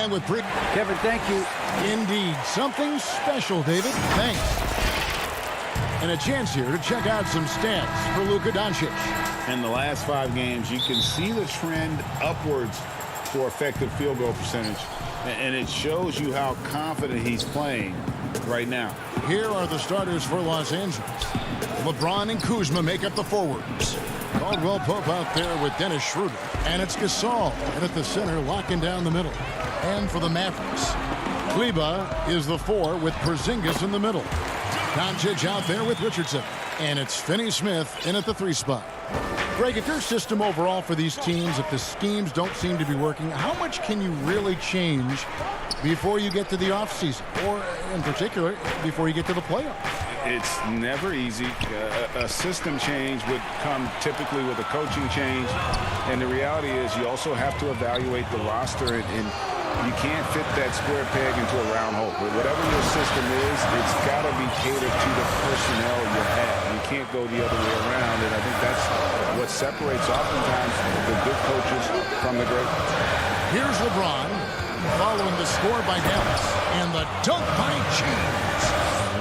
And with Kevin, thank you. Indeed. Something special, David. Thanks. And a chance here to check out some stats for Luka Doncic. In the last 5 games, you can see the trend upwards for effective field goal percentage. And it shows you how confident he's playing right now. Here are the starters for Los Angeles. LeBron and Kuzma make up the forwards. Caldwell Pope out there with Dennis Schroeder. And it's Gasol and at the center, locking down the middle. And for the Mavericks, Kleba is the 4 with Porzingis in the middle. Doncic out there with Richardson. And it's Finney-Smith in at the 3 spot. Greg, if your system overall for these teams, if the schemes don't seem to be working, how much can you really change before you get to the offseason? Or, in particular, before you get to the playoffs? It's never easy. A system change would come typically with a coaching change. And the reality is you also have to evaluate the roster, and you can't fit that square peg into a round hole. But whatever your system is, it's got to be catered to the personnel you have. You can't go the other way around, and I think that's what separates oftentimes the good coaches from the great. Here's LeBron following the score by Dallas and the dunk by James.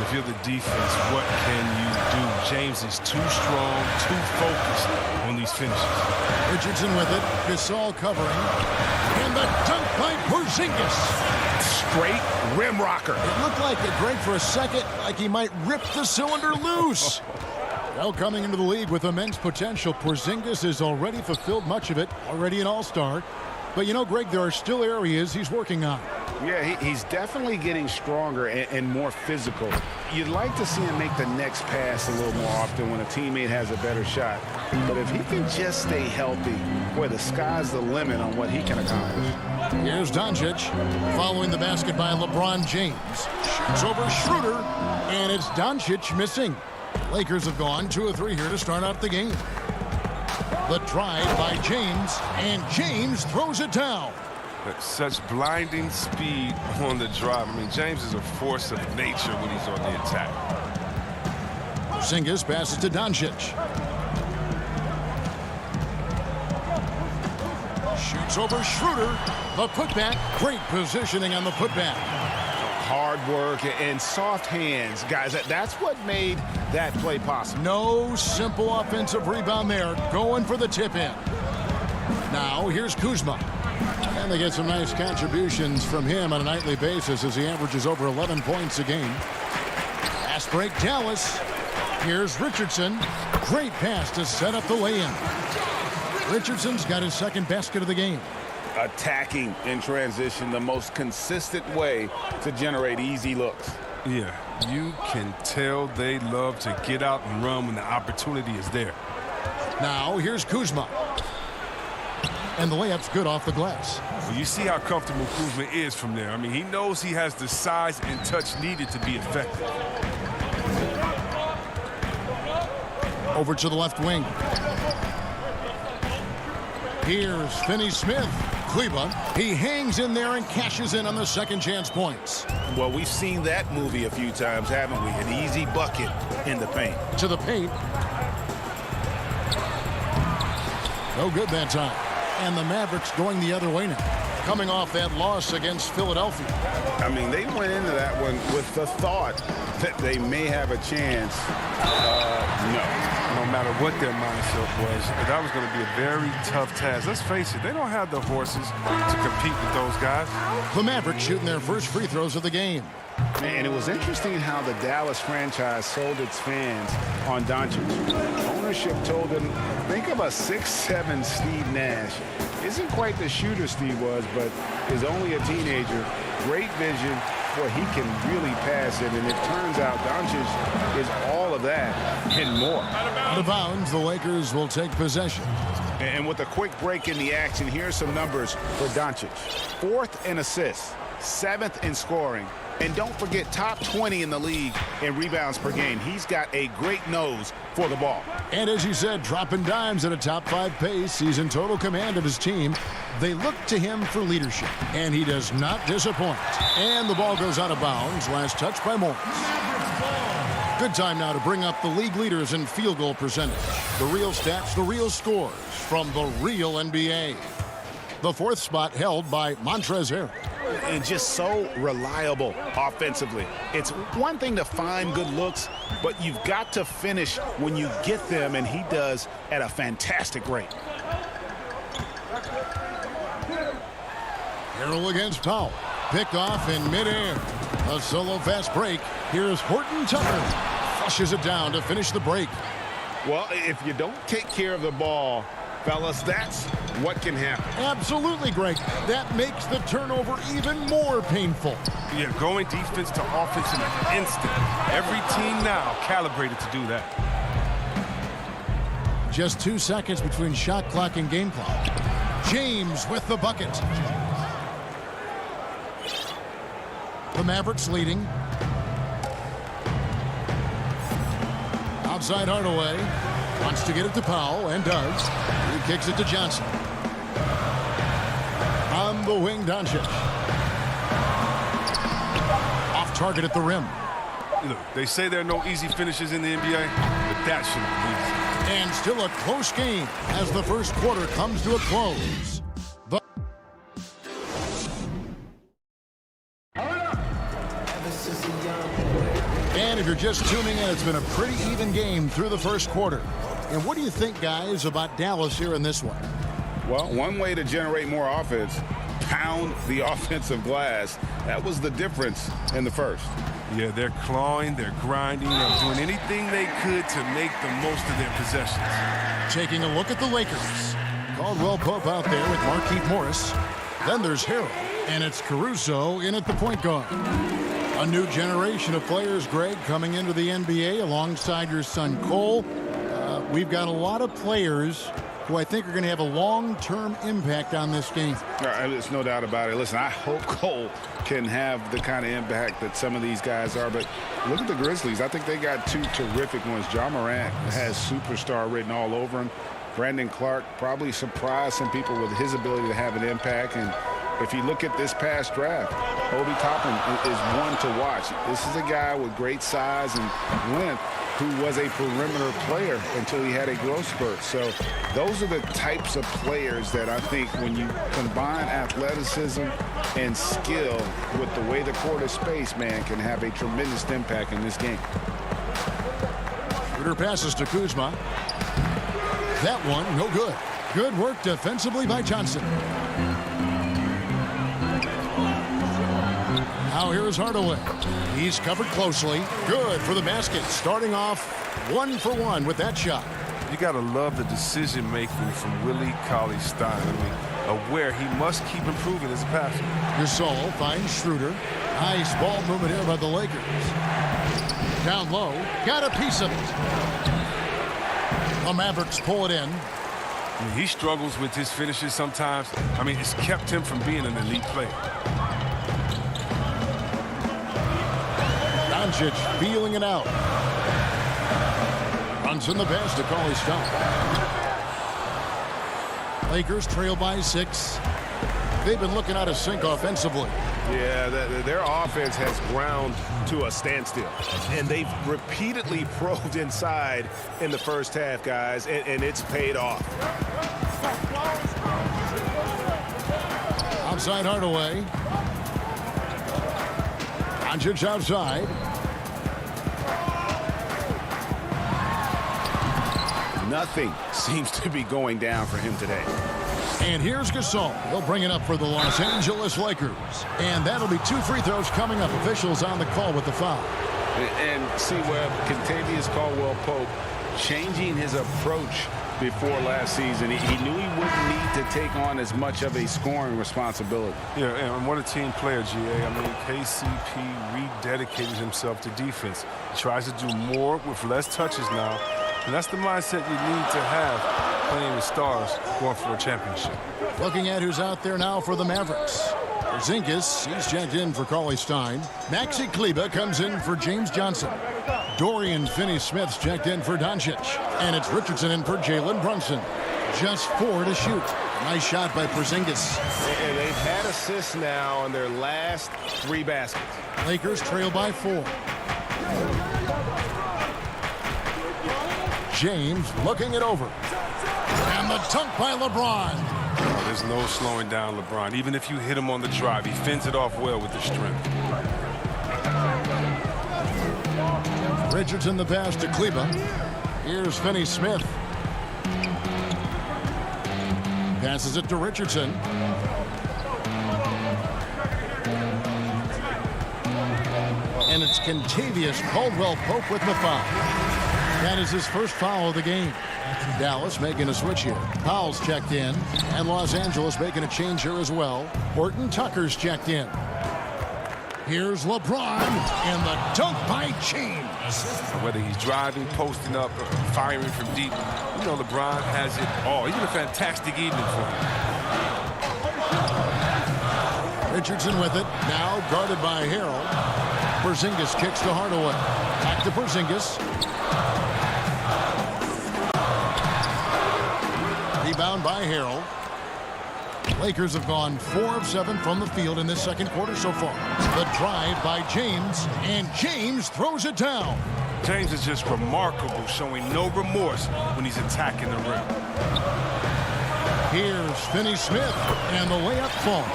If you're the defense, what can you do? James is too strong, too focused on these finishes. Richardson with it. Gasol covering. And the dunk by Porzingis. Straight rim rocker. It looked like it, Greg, for a second, like he might rip the cylinder loose. Well, coming into the league with immense potential, Porzingis has already fulfilled much of it, already an all-star. But, you know, Greg, there are still areas he's working on. Yeah, he's definitely getting stronger and more physical. You'd like to see him make the next pass a little more often when a teammate has a better shot. But if he can just stay healthy, boy, the sky's the limit on what he can accomplish. Here's Doncic following the basket by LeBron James. Shoots over Schroeder, and it's Doncic missing. Lakers have gone 2 of 3 here to start out the game. The drive by James, and James throws it down. Such blinding speed on the drive. I mean, James is a force of nature when he's on the attack. Porzingis passes to Doncic. Shoots over Schroeder. The putback. Great positioning on the putback. Hard work and soft hands. Guys, that's what made that play possible. No simple offensive rebound there. Going for the tip-in. Now, here's Kuzma. And they get some nice contributions from him on a nightly basis as he averages over 11 points a game. Fast break, Dallas. Here's Richardson. Great pass to set up the lay-in. Richardson's got his second basket of the game. Attacking in transition, the most consistent way to generate easy looks. Yeah, you can tell they love to get out and run when the opportunity is there. Now, here's Kuzma. And the layup's good off the glass. Well, you see how comfortable Kuzma is from there. I mean, he knows he has the size and touch needed to be effective. Over to the left wing. Here's Finney-Smith. Cleveland. He hangs in there and cashes in on the second chance points. Well, we've seen that movie a few times, haven't we? An easy bucket in the paint. To the paint. No good that time. And the Mavericks going the other way now, coming off that loss against Philadelphia. I mean, they went into that one with the thought that they may have a chance. No matter what their mindset was, that was going to be a very tough task. Let's face it, they don't have the horses to compete with those guys. The Mavericks shooting their first free throws of the game. And it was interesting how the Dallas franchise sold its fans on Doncic. Ownership told them, think of a 6'7" Steve Nash. Isn't quite the shooter Steve was, but is only a teenager. Great vision, where he can really pass it. And it turns out Doncic is all of that and more. Out of bounds, the Lakers will take possession. And with a quick break in the action, here's some numbers for Doncic. 4th in assists, 7th in scoring. And don't forget, top 20 in the league in rebounds per game. He's got a great nose for the ball. And as you said, dropping dimes at a top 5 pace. He's in total command of his team. They look to him for leadership, and he does not disappoint. And the ball goes out of bounds. Last touch by Morris. Good time now to bring up the league leaders in field goal percentage. The real stats, the real scores from the real NBA. The 4th spot held by Montrezl Harrell. and just so reliable offensively. It's one thing to find good looks, but you've got to finish when you get them, and he does at a fantastic rate. Harrell against Powell. Picked off in midair. A solo fast break. Here's Horton Tucker. Flushes it down to finish the break. Well, if you don't take care of the ball, fellas, that's what can happen. Absolutely, Greg. That makes the turnover even more painful. Yeah, going defense to offense in an instant. Every team now calibrated to do that. Just 2 seconds between shot clock and game clock. James with the bucket. The Mavericks leading. Outside Hardaway. Wants to get it to Powell, and does. He kicks it to Johnson. On the wing, Doncic. Off target at the rim. Look, they say there are no easy finishes in the NBA, but that shouldn't be easy. And still a close game as the first quarter comes to a close. And if you're just tuning in, it's been a pretty even game through the first quarter. And what do you think, guys, about Dallas here in this one? Well, one way to generate more offense, pound the offensive glass. That was the difference in the first. Yeah, they're clawing, they're grinding, they're doing anything they could to make the most of their possessions. Taking a look at the Lakers. Caldwell Pope out there with Markieff Morris. Then there's Harrell, and it's Caruso in at the point guard. A new generation of players, Greg, coming into the NBA alongside your son Cole. We've got a lot of players who I think are going to have a long-term impact on this game. There's no doubt about it. Listen, I hope Cole can have the kind of impact that some of these guys are. But look at the Grizzlies. I think they got two terrific ones. Ja Morant has superstar written all over him. Brandon Clark probably surprised some people with his ability to have an impact. And if you look at this past draft, Obi Toppin is one to watch. This is a guy with great size and length who was a perimeter player until he had a growth spurt. So those are the types of players that I think when you combine athleticism and skill with the way the court is spaced, man, can have a tremendous impact in this game. Schroeder passes to Kuzma. That one, no good. Good work defensively by Johnson. Now here is Hardaway. He's covered closely. Good for the basket. Starting off 1 for 1 with that shot. You got to love the decision-making from Willie Cauley-Stein. I mean, aware he must keep improving as a passer. Gasol finds Schroeder. Nice ball movement here by the Lakers. Down low. Got a piece of it. The Mavericks pull it in. I mean, he struggles with his finishes sometimes. I mean, it's kept him from being an elite player. Doncic feeling it out. Runs in the pass to Cauley-Stein. Lakers trail by 6. They've been looking out of sync offensively. Yeah, their offense has ground to a standstill. And they've repeatedly probed inside in the first half, guys, and it's paid off. Outside Hardaway. Doncic outside. Nothing seems to be going down for him today. And here's Gasol. He'll bring it up for the Los Angeles Lakers. And that'll be 2 free throws coming up. Officials on the call with the foul. And see, Webb, Kentavious Caldwell-Pope changing his approach before last season. He knew he wouldn't need to take on as much of a scoring responsibility. Yeah, and what a team player, GA. I mean, KCP rededicated himself to defense. He tries to do more with less touches now. And that's the mindset you need to have playing with stars going for a championship. Looking at who's out there now for the Mavericks. Porzingis, he's checked in for Cauley-Stein. Maxi Kleber comes in for James Johnson. Dorian Finney-Smith's checked in for Doncic. And it's Richardson in for Jalen Brunson. Just 4 to shoot. Nice shot by Porzingis. And they've had assists now on their last 3 baskets. Lakers trail by 4. James looking it over. And the dunk by LeBron. There's no slowing down LeBron. Even if you hit him on the drive, he fends it off well with the strength. Richardson the pass to Kleba. Here's Finney Smith. Passes it to Richardson. And it's Kentavious Caldwell-Pope with the foul. That is his first foul of the game. Dallas making a switch here. Powell's checked in. And Los Angeles making a change here as well. Horton Tucker's checked in. Here's LeBron, and the dunk by James. Whether he's driving, posting up, or firing from deep, you know LeBron has it all. He's been a fantastic evening for him. Richardson with it. Now guarded by Harrell. Porzingis kicks to Hardaway. Back to Porzingis. Rebound by Harrell. Lakers have gone 4 of 7 from the field in this second quarter so far. The drive by James, and James throws it down. James is just remarkable, showing no remorse when he's attacking the rim. Here's Finney Smith, and the layup falls.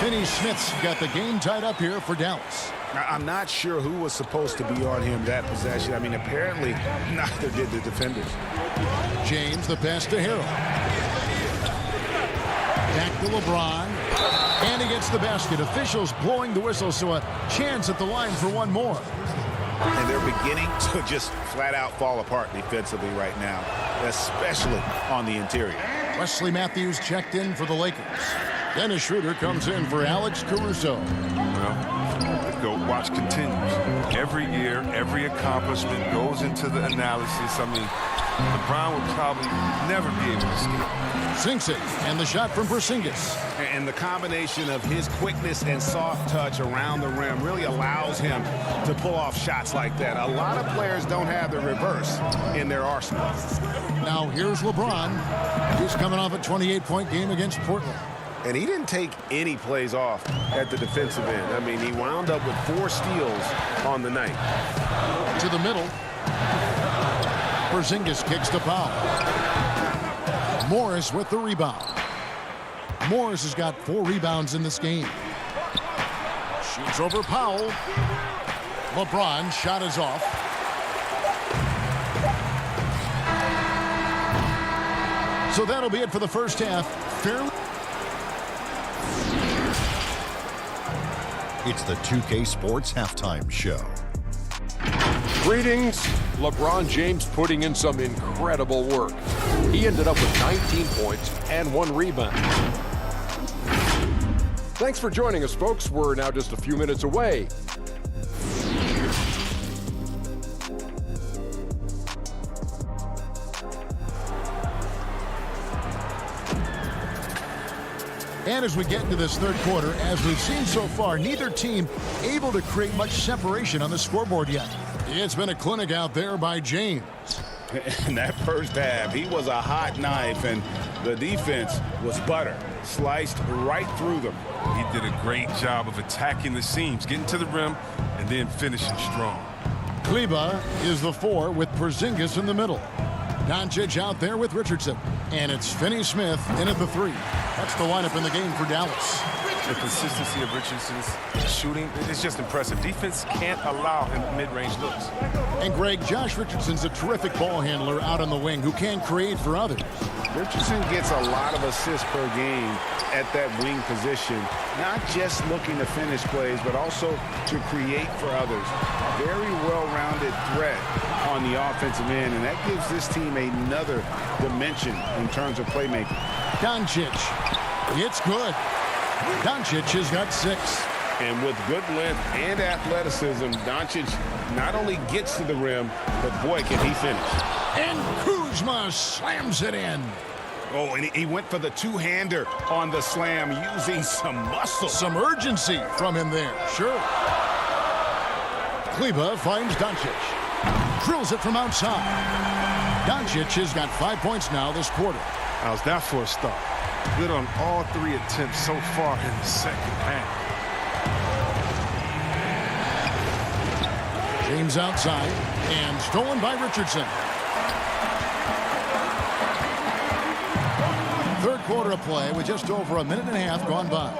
Finney Smith's got the game tied up here for Dallas. I'm not sure who was supposed to be on him that possession. I mean, apparently neither did the defenders. James the pass to Harrell. Back to LeBron. And he gets the basket. Officials blowing the whistle, so a chance at the line for one more. And they're beginning to just flat out fall apart defensively right now, especially on the interior. Wesley Matthews checked in for the Lakers. Dennis Schroeder comes in for Alex Caruso. Well, the watch continues. Every year, every accomplishment goes into the analysis. I mean, LeBron would probably never be able to escape. Sinks it, and the shot from Porzingis. And the combination of his quickness and soft touch around the rim really allows him to pull off shots like that. A lot of players don't have the reverse in their arsenal. Now here's LeBron. He's coming off a 28-point game against Portland. And he didn't take any plays off at the defensive end. I mean, he wound up with 4 steals on the night. To the middle. Porzingis kicks to Powell. Morris with the rebound. Morris has got 4 rebounds in this game. Shoots over Powell. LeBron shot is off. So that'll be it for the first half. Fairly. It's the 2K Sports Halftime Show. Greetings. LeBron James putting in some incredible work. He ended up with 19 points and 1 rebound. Thanks for joining us, folks. We're now just a few minutes away. And as we get into this third quarter, as we've seen so far, neither team able to create much separation on the scoreboard yet. It's been a clinic out there by James. In that first half, he was a hot knife, and the defense was butter, sliced right through them. He did a great job of attacking the seams, getting to the rim, and then finishing strong. Kleba is the 4 with Porzingis in the middle. Doncic out there with Richardson. And it's Finney Smith in at the 3. That's the lineup in the game for Dallas. The consistency of Richardson's shooting is just impressive. Defense can't allow him mid-range looks. And Greg, Josh Richardson's a terrific ball handler out on the wing who can create for others. Richardson gets a lot of assists per game at that wing position, not just looking to finish plays, but also to create for others. Very well-rounded threat on the offensive end, and that gives this team another dimension in terms of playmaking. Doncic, it's good. Doncic has got 6. And with good length and athleticism, Doncic not only gets to the rim, but boy, can he finish. And Kuzma slams it in. Oh, and he went for the two-hander on the slam, using some muscle. Some urgency from him there, sure. Kleba finds Doncic. Drills it from outside. Doncic has got 5 points now this quarter. How's that for a start? Good on all 3 attempts so far in the second half. James outside and stolen by Richardson. Third quarter of play with just over a minute and a half gone by.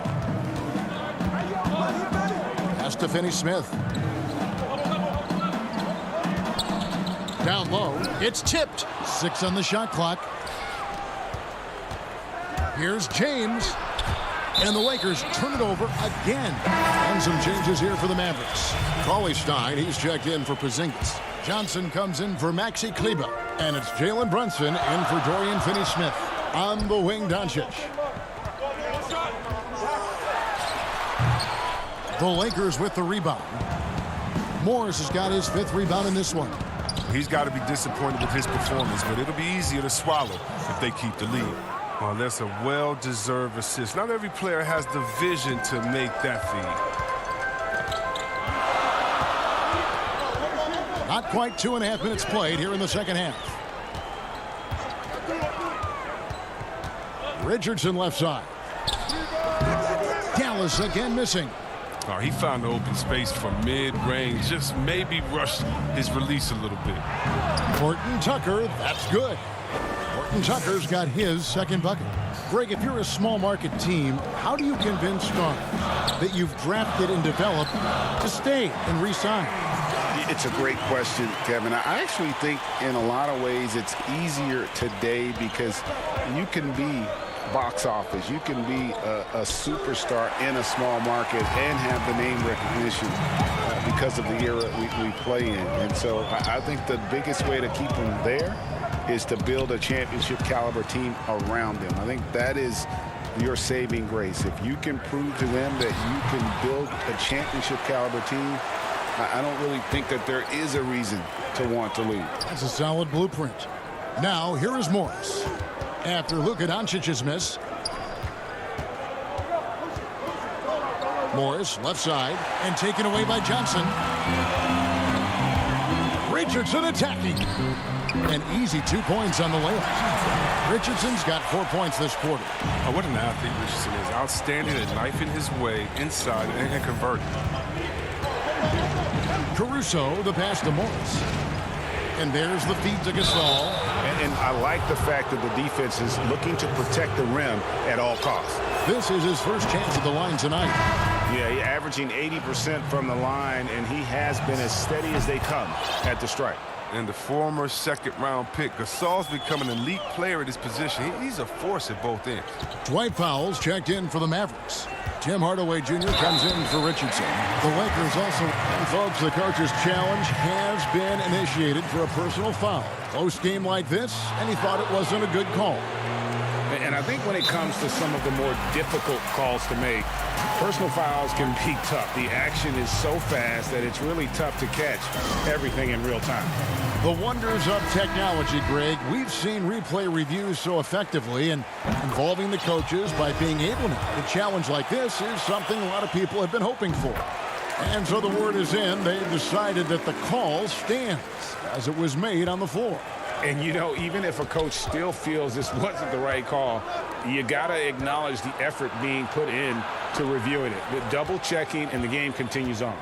Pass to Finney-Smith. Down low. It's tipped. 6 on the shot clock. Here's James. And the Lakers turn it over again. And some changes here for the Mavericks. Cauley-Stein, he's checked in for Porzingis. Johnson comes in for Maxi Kleber. And it's Jalen Brunson in for Dorian Finney-Smith. On the wing, Doncic. The Lakers with the rebound. Morris has got his 5th rebound in this one. He's got to be disappointed with his performance, but it'll be easier to swallow if they keep the lead. Well, that's a well-deserved assist. Not every player has the vision to make that feed. Not quite 2.5 minutes played here in the second half. Richardson left side. Dallas again missing. Oh, he found the open space from mid-range. Just maybe rushed his release a little bit. Horton Tucker, that's good. Horton Tucker's got his 2nd bucket. Greg, if you're a small market team, how do you convince stars that you've drafted and developed to stay and re-sign? It's a great question, Kevin. I actually think in a lot of ways it's easier today because you can be box office. You can be a superstar in a small market and have the name recognition because of the era we play in. And so I think the biggest way to keep them there is to build a championship caliber team around them. I think that is your saving grace. If you can prove to them that you can build a championship caliber team, I don't really think that there is a reason to want to leave. That's a solid blueprint. Now, here is Morris. After Luka Doncic's miss. Morris, left side, and taken away by Johnson. Richardson attacking. An easy 2 points on the layup. Richardson's got 4 points this quarter. Oh, what an athlete Richardson is. Outstanding at knifing his way inside and converting. Caruso, the pass to Morris. And there's the feed to Gasol. And I like the fact that the defense is looking to protect the rim at all costs. This is his first chance at the line tonight. Yeah, he's averaging 80% from the line, and he has been as steady as they come at the stripe. And the former 2nd-round pick, Gasol's become an elite player at his position. He's a force at both ends. Dwight Powell's checked in for the Mavericks. Tim Hardaway Jr. comes in for Richardson. The Lakers also, folks, the coach's challenge has been initiated for a personal foul. Close game like this, and he thought it wasn't a good call. And I think when it comes to some of the more difficult calls to make, personal fouls can be tough. The action is so fast that it's really tough to catch everything in real time. The wonders of technology, Greg. We've seen replay reviews so effectively, and involving the coaches by being able to. A challenge like this is something a lot of people have been hoping for. And so the word is in. They've decided that the call stands as it was made on the floor. And, you know, even if a coach still feels this wasn't the right call, you got to acknowledge the effort being put in to reviewing it. The double checking, and the game continues on.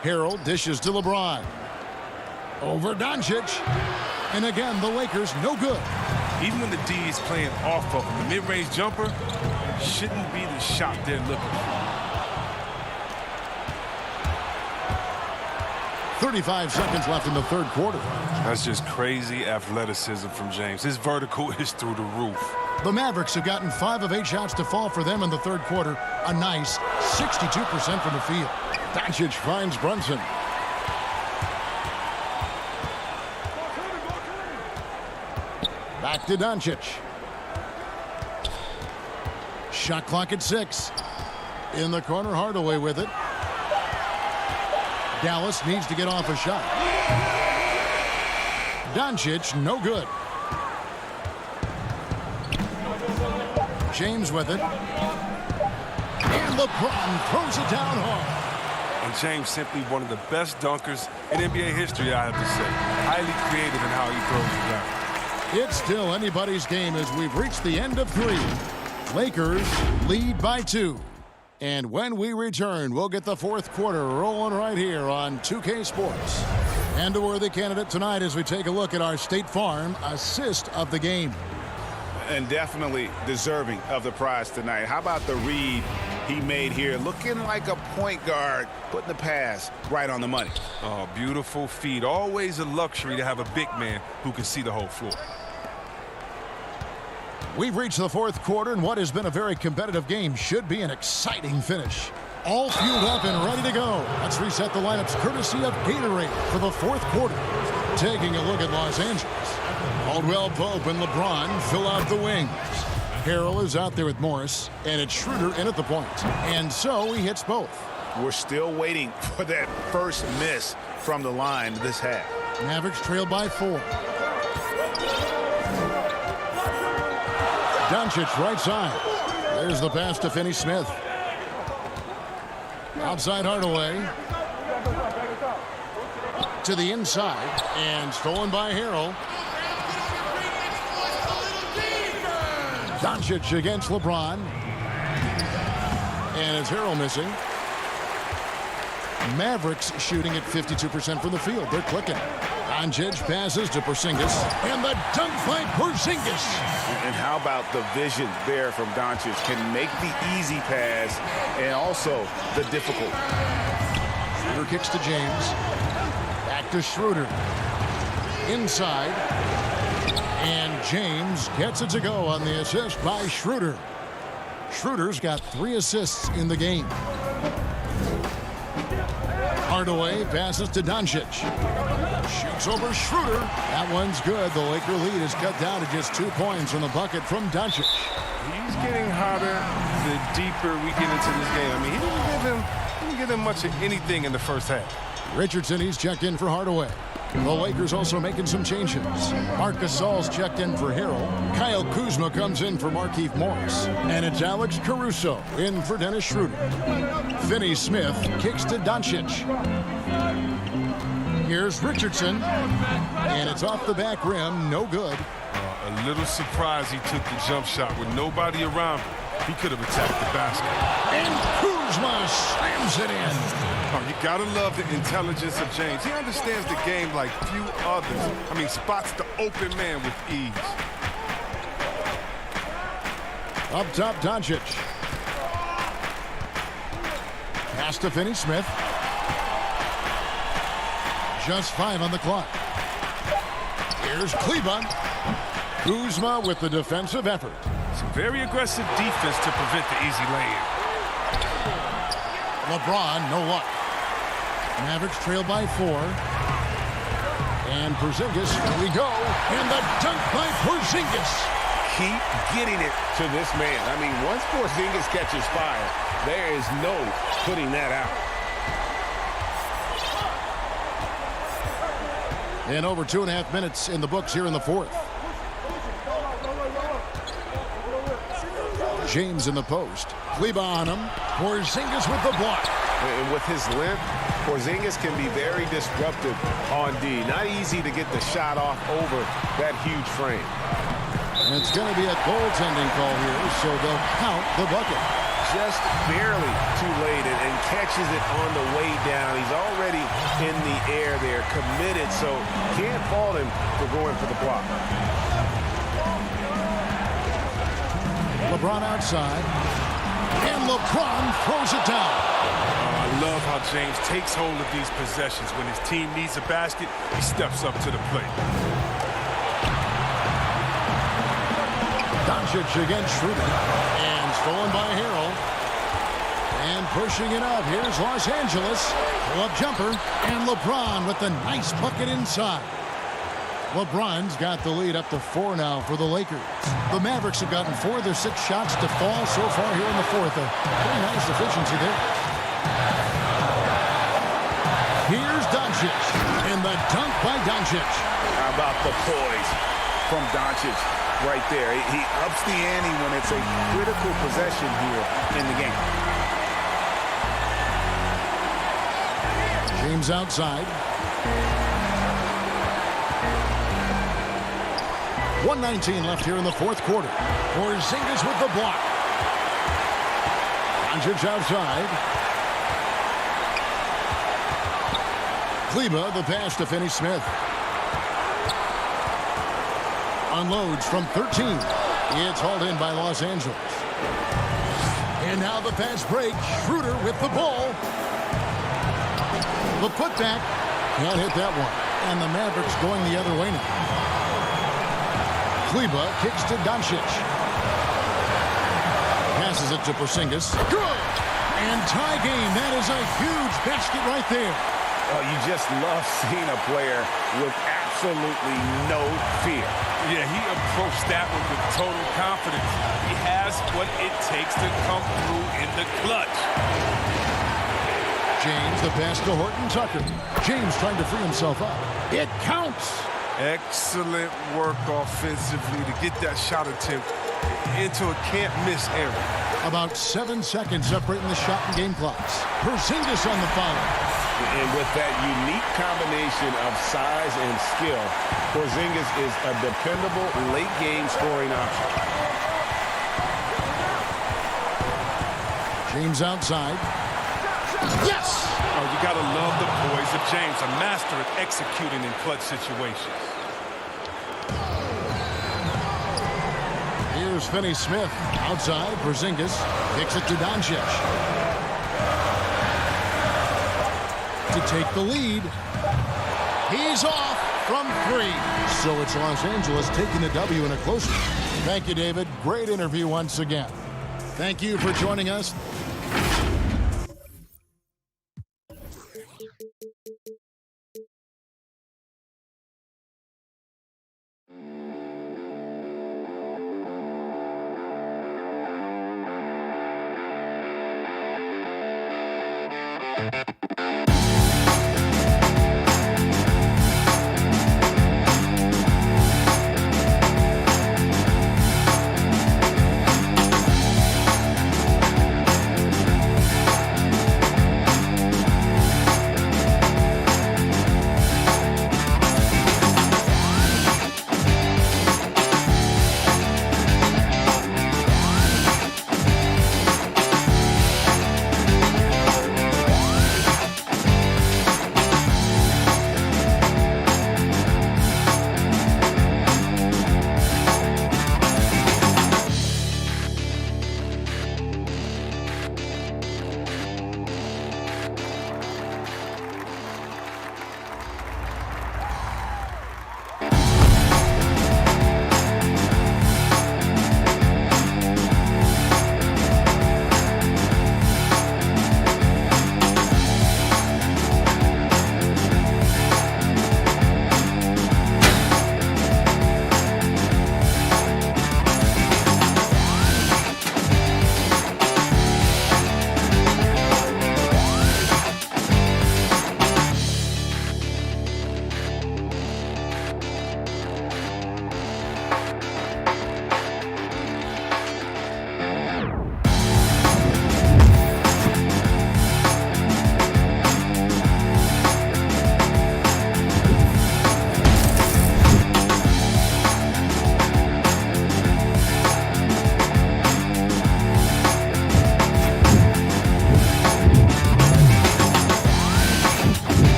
Harrell dishes to LeBron. Over Doncic. And again, the Lakers no good. Even when the D is playing off of him, the mid-range jumper shouldn't be the shot they're looking for. 35 seconds left in the 3rd quarter. That's just crazy athleticism from James. His vertical is through the roof. The Mavericks have gotten 5 of 8 shots to fall for them in the 3rd quarter. A nice 62% from the field. Doncic finds Brunson. Back to Doncic. Shot clock at 6. In the corner, Hardaway with it. Dallas needs to get off a shot. Doncic, no good. James with it. And LeBron throws it down hard. And James simply one of the best dunkers in NBA history, I have to say. Highly creative in how he throws it down. It's still anybody's game as we've reached the end of 3. Lakers lead by 2. And when we return, we'll get the 4th quarter rolling right here on 2K Sports. And a worthy candidate tonight as we take a look at our State Farm assist of the game. And definitely deserving of the prize tonight. How about the read he made here? Looking like a point guard, putting the pass right on the money. Oh, beautiful feed. Always a luxury to have a big man who can see the whole floor. We've reached the fourth quarter, and what has been a very competitive game should be an exciting finish. All fueled up and ready to go. Let's reset the lineups courtesy of Gatorade for the fourth quarter. Taking a look at Los Angeles. Caldwell Pope and LeBron fill out the wings. Harrell is out there with Morris, and it's Schroeder in at the point. And so he hits both. We're still waiting for that first miss from the line this half. Mavericks trail by 4. Doncic right side. There's the pass to Finney-Smith. Outside Hardaway. To the inside, and stolen by Harrell. Doncic against LeBron. And it's Harrell missing. Mavericks shooting at 52% from the field. They're clicking. Doncic passes to Porzingis. And the dunk by Porzingis. And how about the vision there from Doncic? Can make the easy pass and also the difficult. Schroeder kicks to James. Back to Schroeder. Inside. And James gets it to go on the assist by Schroeder. Schroeder's got 3 assists in the game. Hardaway passes to Doncic. Shoots over Schroeder. That one's good. The Laker lead is cut down to just 2 points on the bucket from Doncic. He's getting hotter the deeper we get into this game. I mean, he didn't give him much of anything in the first half. Richardson, he's checked in for Hardaway. The Lakers also making some changes. Marc Gasol's checked in for Harrell. Kyle Kuzma comes in for Markieff Morris. And it's Alex Caruso in for Dennis Schroeder. Finney-Smith kicks to Doncic. Here's Richardson. And it's off the back rim. No good. A little surprised he took the jump shot with nobody around him. He could have attacked the basket. And Kuzma slams it in. Oh, you gotta love the intelligence of James. He understands the game like few others. I mean, spots the open man with ease. Up top, Doncic. Pass to Finney-Smith. Just 5 on the clock. Here's Kleber. Kuzma with the defensive effort. Some very aggressive defense to prevent the easy lay-in. LeBron, no luck. Mavericks trail by 4. And Porzingis, here we go. And the dunk by Porzingis. Keep getting it to this man. I mean, once Porzingis catches fire, there is no putting that out. And over 2.5 minutes in the books here in the fourth. James in the post. Kleber on him. Porzingis with the block. And with his length, Porzingis can be very disruptive on D. Not easy to get the shot off over that huge frame. And it's going to be a goaltending call here, so they'll count the bucket. Just barely too late and catches it on the way down. He's already in the air there, committed, so can't fault him for going for the block. LeBron outside. And LeBron throws it down. I love how James takes hold of these possessions. When his team needs a basket, he steps up to the plate. Doncic against Schroeder. And stolen by Harrell. And pushing it up. Here's Los Angeles. Pull-up jumper. And LeBron with the nice bucket inside. LeBron's got the lead up to 4 now for the Lakers. The Mavericks have gotten 4 of their 6 shots to fall so far here in the fourth. A pretty nice efficiency there. Here's Doncic. And the dunk by Doncic. How about the poise from Doncic right there? He ups the ante when it's a critical possession here in the game. James outside. 1:19 left here in the fourth quarter. Porzingis with the block. Doncic outside. Kleber, the pass to Finney-Smith. Unloads from 13. It's hauled in by Los Angeles. And now the fast break. Schroeder with the ball. The putback. Can't hit that one. And the Mavericks going the other way now. Kleba kicks to Doncic. Passes it to Porzingis. Good! And tie game. That is a huge basket right there. Oh, you just love seeing a player with absolutely no fear. Yeah, he approached that one with total confidence. He has what it takes to come through in the clutch. James, the pass to Horton Tucker. James trying to free himself up. It counts. Excellent work offensively to get that shot attempt into a can't-miss area. About 7 seconds separating the shot and game clocks. Porzingis on the foul. And with that unique combination of size and skill, Porzingis is a dependable late-game scoring option. James outside. Yes! Oh, you got to love the poise of James, a master at executing in clutch situations. Here's Finney-Smith. Outside, Porzingis kicks it to Doncic. To take the lead. He's off from 3. So it's Los Angeles taking the W in a close one. Thank you, David. Great interview once again. Thank you for joining us.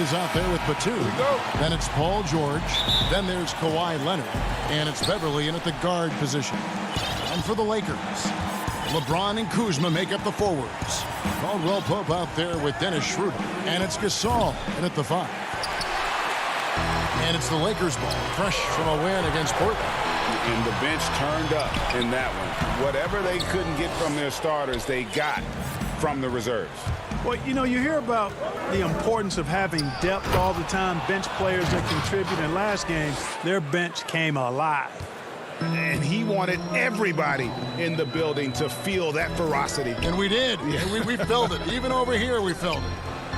is out there with Batum. Then it's Paul George. Then there's Kawhi Leonard. And it's Beverly in at the guard position. And for the Lakers, LeBron and Kuzma make up the forwards. Caldwell Pope out there with Dennis Schroeder. And it's Gasol in at the 5. And it's the Lakers ball, fresh from a win against Portland. And the bench turned up in that one. Whatever they couldn't get from their starters, they got from the reserves. Well, you know, you hear about the importance of having depth all the time, bench players that contribute. In last game, their bench came alive. And he wanted everybody in the building to feel that ferocity. And we did. Yeah. We felt it. Even over here, we felt it.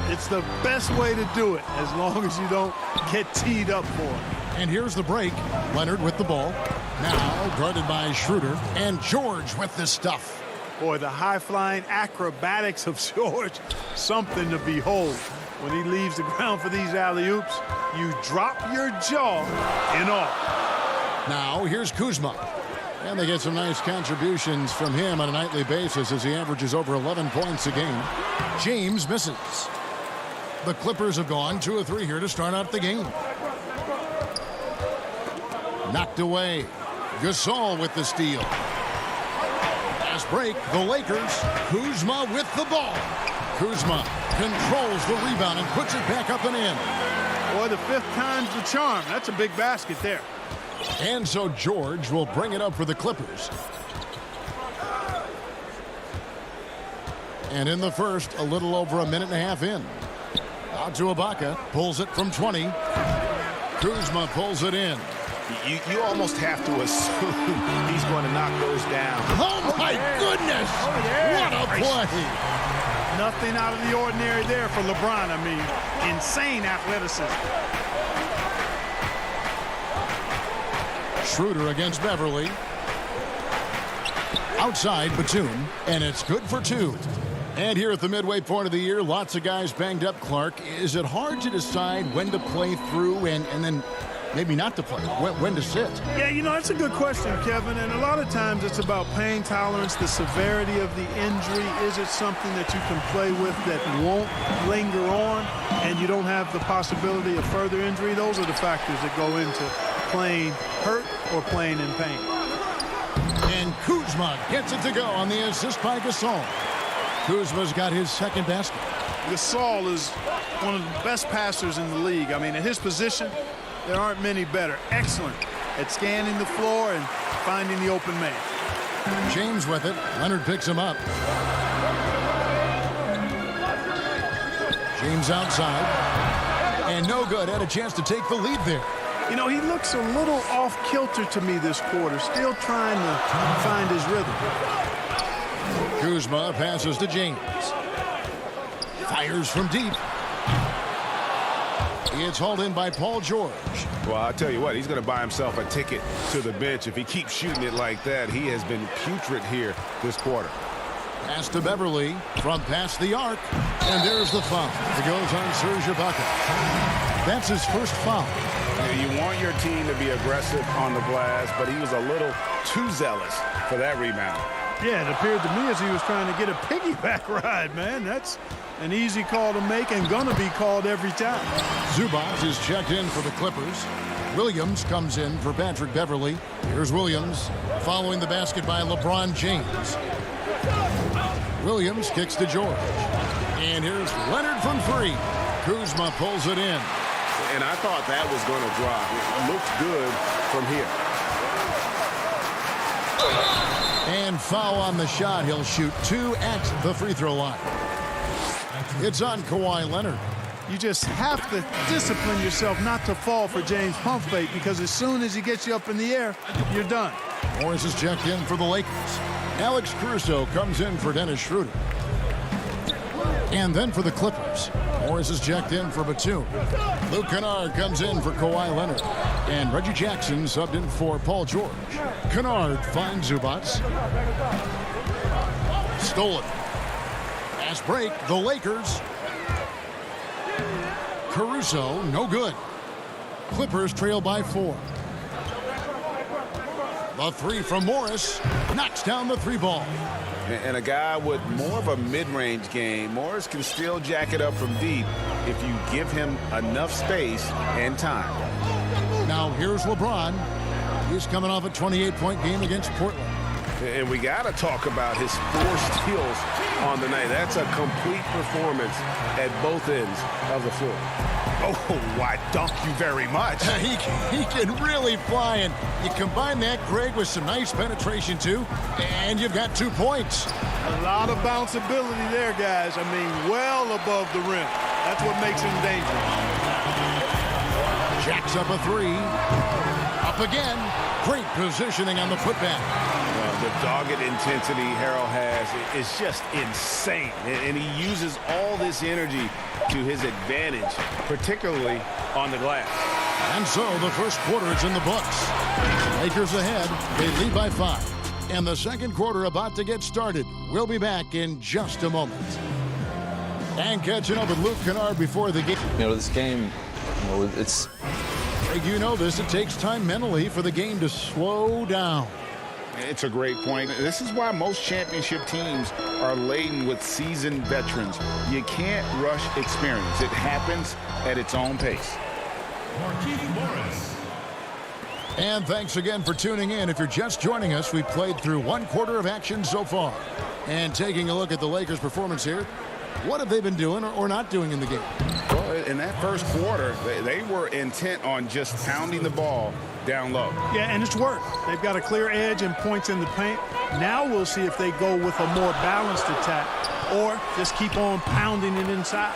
It's the best way to do it, as long as you don't get teed up for it. And here's the break. Leonard with the ball. Now guarded by Schroeder. And George with the stuff. Boy, the high-flying acrobatics of George, something to behold. When he leaves the ground for these alley-oops, you drop your jaw in awe. Now here's Kuzma. And they get some nice contributions from him on a nightly basis as he averages over 11 points a game. James misses. The Clippers have gone 2 of 3 here to start out the game. Knocked away. Gasol with the steal. Fast break, the Lakers. Kuzma with the ball. Kuzma controls the rebound and puts it back up and in. Boy, the 5th time's the charm. That's a big basket there. And so George will bring it up for the Clippers. And in the first, a little over a minute and a half in. Out to Ibaka, pulls it from 20. Kuzma pulls it in. You almost have to assume he's going to knock those down. Oh, my goodness! What a play! Nothing out of the ordinary there for LeBron. I mean, insane athleticism. Schroeder against Beverly. Outside Batum, and it's good for 2. And here at the midway point of the year, lots of guys banged up, Clark. Is it hard to decide when to play through and then maybe not to play, when to sit? Yeah, you know, that's a good question, Kevin. And a lot of times it's about pain tolerance, the severity of the injury. Is it something that you can play with that won't linger on and you don't have the possibility of further injury? Those are the factors that go into playing hurt or playing in pain. And Kuzma gets it to go on the assist by Gasol. Kuzma's got his 2nd basket. Gasol is one of the best passers in the league. I mean, at his position, there aren't many better. Excellent at scanning the floor and finding the open man. James with it. Leonard picks him up. James outside. And no good. Had a chance to take the lead there. You know, he looks a little off-kilter to me this quarter, still trying to find his rhythm. Kuzma passes to James. Fires from deep. It's hauled in by Paul George. Well, I'll tell you what, he's going to buy himself a ticket to the bench. If he keeps shooting it like that, he has been putrid here this quarter. Pass to Beverly from past the arc. And there's the foul. It goes on Serge Ibaka. That's his first foul. You want your team to be aggressive on the glass, but he was a little too zealous for that rebound. Yeah, it appeared to me as he was trying to get a piggyback ride, man. That's an easy call to make and gonna be called every time. Zubac is checked in for the Clippers. Williams comes in for Patrick Beverly. Here's Williams following the basket by LeBron James. Williams kicks to George. And here's Leonard from 3. Kuzma pulls it in. And I thought that was going to drop. It looked good from here. And foul on the shot. He'll shoot 2 at the free throw line. It's on Kawhi Leonard. You just have to discipline yourself not to fall for James pump fake, because as soon as he gets you up in the air, you're done. Morris is checked in for the Lakers. Alex Caruso comes in for Dennis Schroeder. And then for the Clippers, Morris is checked in for Batum. Luke Kennard comes in for Kawhi Leonard. And Reggie Jackson subbed in for Paul George. Kennard finds Zubac. Stolen. Fast break, the Lakers. Caruso, no good. Clippers trail by 4. The 3 from Morris knocks down the 3 ball. And a guy with more of a mid-range game, Morris can still jack it up from deep if you give him enough space and time. Now here's LeBron. He's coming off a 28-point game against Portland. And we got to talk about his 4 steals on the night. That's a complete performance at both ends of the floor. Oh, why, thank you very much. He can really fly, and you combine that, Greg, with some nice penetration, too, and you've got 2 points. A lot of bounceability there, guys. I mean, well above the rim. That's what makes him dangerous. Jacks up a 3. Up again. Great positioning on the putback. The dogged intensity Harrell has is just insane. And he uses all this energy to his advantage, particularly on the glass. And so the first quarter is in the books. Lakers ahead. They lead by 5. And the second quarter about to get started. We'll be back in just a moment. And catching up with Luke Kennard before the game. You know, this game, it's... You know this. It takes time mentally for the game to slow down. It's a great point. This is why most championship teams are laden with seasoned veterans. You can't rush experience. It happens at its own pace. And thanks again for tuning in. If you're just joining us, we've played through 1 quarter of action so far. And taking a look at the Lakers' performance here, what have they been doing or not doing in the game? Well, in that first quarter, they were intent on just pounding the ball down low. Yeah, and it's worked. They've got a clear edge and points in the paint. Now we'll see if they go with a more balanced attack or just keep on pounding it inside.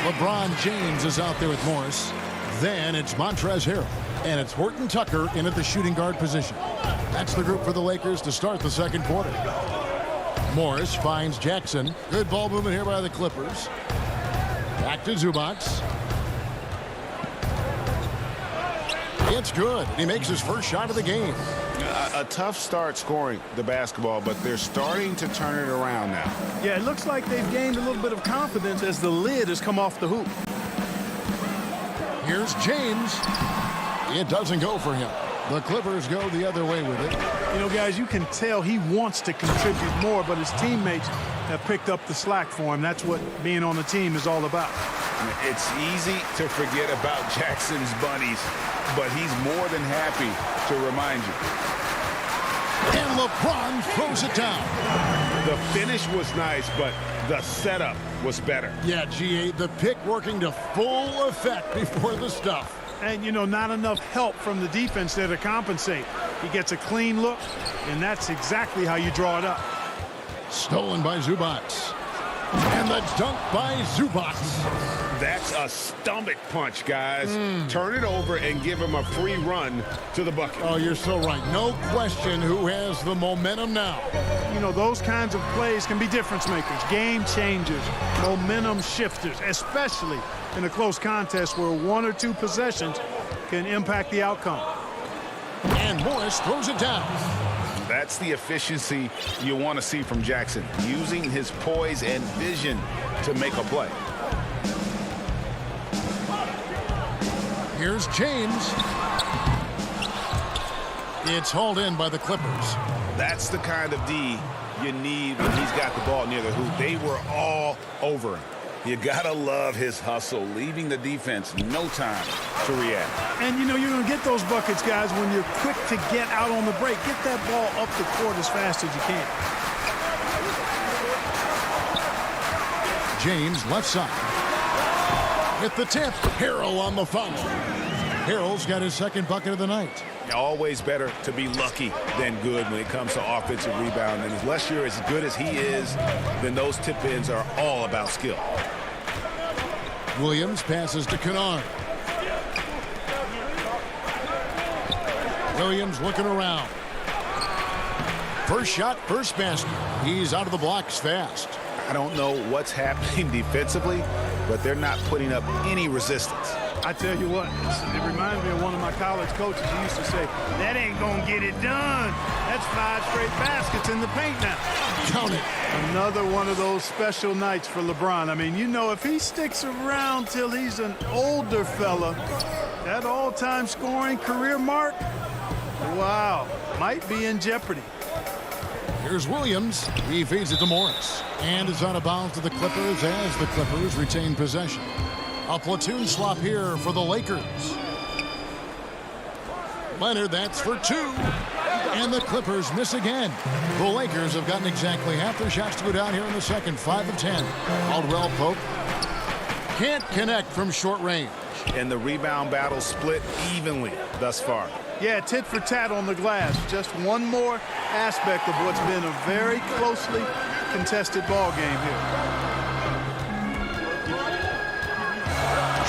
LeBron James is out there with Morris. Then it's Montrezl Harrell. And it's Horton Tucker in at the shooting guard position. That's the group for the Lakers to start the second quarter. Morris finds Jackson. Good ball movement here by the Clippers. Back to Zubac. It's good. He makes his first shot of the game. A tough start scoring the basketball, but they're starting to turn it around now. Yeah, it looks like they've gained a little bit of confidence as the lid has come off the hoop. Here's James. It doesn't go for him. The Clippers go the other way with it. You know, guys, you can tell he wants to contribute more, but his teammates have picked up the slack for him. That's what being on the team is all about. It's easy to forget about Jackson's bunnies, but he's more than happy to remind you. And LeBron throws it down. The finish was nice, but the setup was better. Yeah, GA, the pick working to full effect before the stuff. And, you know, not enough help from the defense there to compensate. He gets a clean look, and that's exactly how you draw it up. Stolen by Zubac. And the dunk by Zubac. That's a stomach punch, guys. Turn it over and give him a free run to the bucket. Oh, you're so right. No question who has the momentum now. You know, those kinds of plays can be difference makers, game changers, momentum shifters, especially in a close contest where 1 or 2 possessions can impact the outcome. And Morris throws it down. That's the efficiency you want to see from Jackson, using his poise and vision to make a play. Here's James. It's hauled in by the Clippers. That's the kind of D you need when he's got the ball near the hoop. They were all over him. You gotta love his hustle, leaving the defense no time to react. And, you know, you're going to get those buckets, guys, when you're quick to get out on the break. Get that ball up the court as fast as you can. James left side. With the tip, Harrell on the foul. Harrell's got his second bucket of the night. Always better to be lucky than good when it comes to offensive rebound. And unless you're as good as he is, then those tip-ins are all about skill. Williams passes to Kennard. Williams looking around. First shot, first basket. He's out of the blocks fast. I don't know what's happening defensively, but they're not putting up any resistance. I tell you what, it reminds me of one of my college coaches who used to say, that ain't gonna get it done. That's 5 straight baskets in the paint now. Count it. Another one of those special nights for LeBron. I mean, you know, if he sticks around till he's an older fella, that all-time scoring career mark, wow, might be in jeopardy. Here's Williams. He feeds it to Morris. And is out of bounds to the Clippers as the Clippers retain possession. A platoon swap here for the Lakers. Leonard, that's for 2. And the Clippers miss again. The Lakers have gotten exactly half their shots to go down here in the second. 5 of 10. Caldwell Pope can't connect from short range. And the rebound battle split evenly thus far. Yeah, tit for tat on the glass. Just one more aspect of what's been a very closely contested ball game here.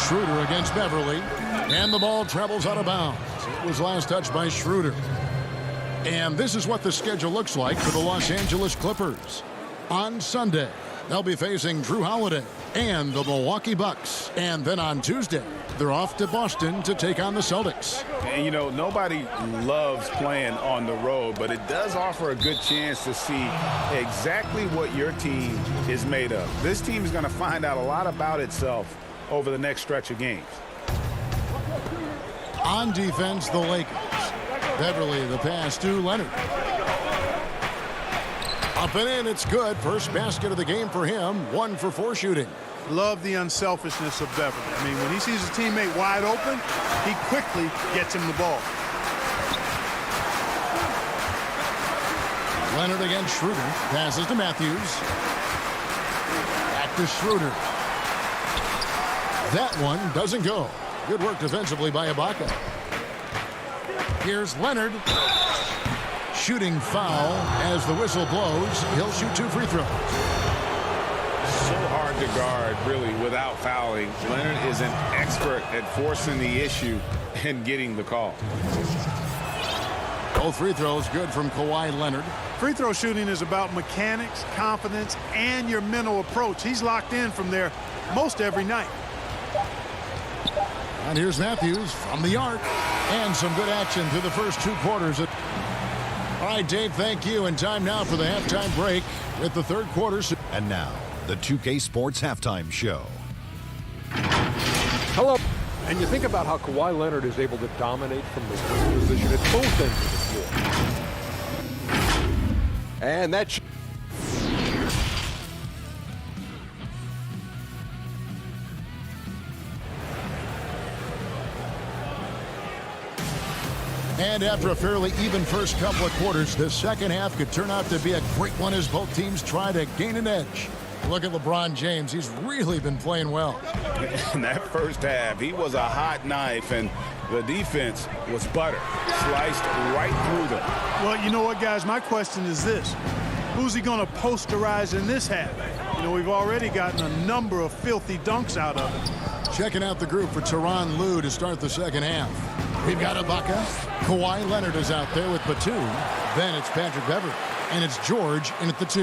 Schroeder against Beverly. And the ball travels out of bounds. It was last touched by Schroeder. And this is what the schedule looks like for the Los Angeles Clippers. On Sunday, they'll be facing Drew Holiday and the Milwaukee Bucks. And then on Tuesday, they're off to Boston to take on the Celtics. And, you know, nobody loves playing on the road, but it does offer a good chance to see exactly what your team is made of. This team is going to find out a lot about itself over the next stretch of games. On defense, the Lakers. Beverly, the pass to Leonard. Up and in, it's good. First basket of the game for him. 1 for 4 shooting. Love the unselfishness of Beverly. I mean, when he sees a teammate wide open, he quickly gets him the ball. Leonard against Schroeder. Passes to Matthews. Back to Schroeder. That one doesn't go. Good work defensively by Ibaka. Here's Leonard. Shooting foul as the whistle blows. He'll shoot 2 free throws. So hard to guard, really, without fouling. Leonard is an expert at forcing the issue and getting the call. Both free throws good from Kawhi Leonard. Free throw shooting is about mechanics, confidence, and your mental approach. He's locked in from there most every night. And here's Matthews from the arc. And some good action through the first 2 quarters. All right, Dave, thank you. And time now for the halftime break with the third quarter. And now, the 2K Sports Halftime Show. Hello. And you think about how Kawhi Leonard is able to dominate from the wing position at both ends of the floor. And that's... And after a fairly even first couple of quarters, the second half could turn out to be a great one as both teams try to gain an edge. Look at LeBron James. He's really been playing well. In that first half, he was a hot knife, and the defense was butter. Sliced right through them. Well, you know what, guys? My question is this. Who's he going to posterize in this half? You know, we've already gotten a number of filthy dunks out of it. Checking out the group for Tyronn Lue to start the second half. We've got Ibaka. Kawhi Leonard is out there with Batum. Then it's Patrick Beverly. And it's George in at the 2.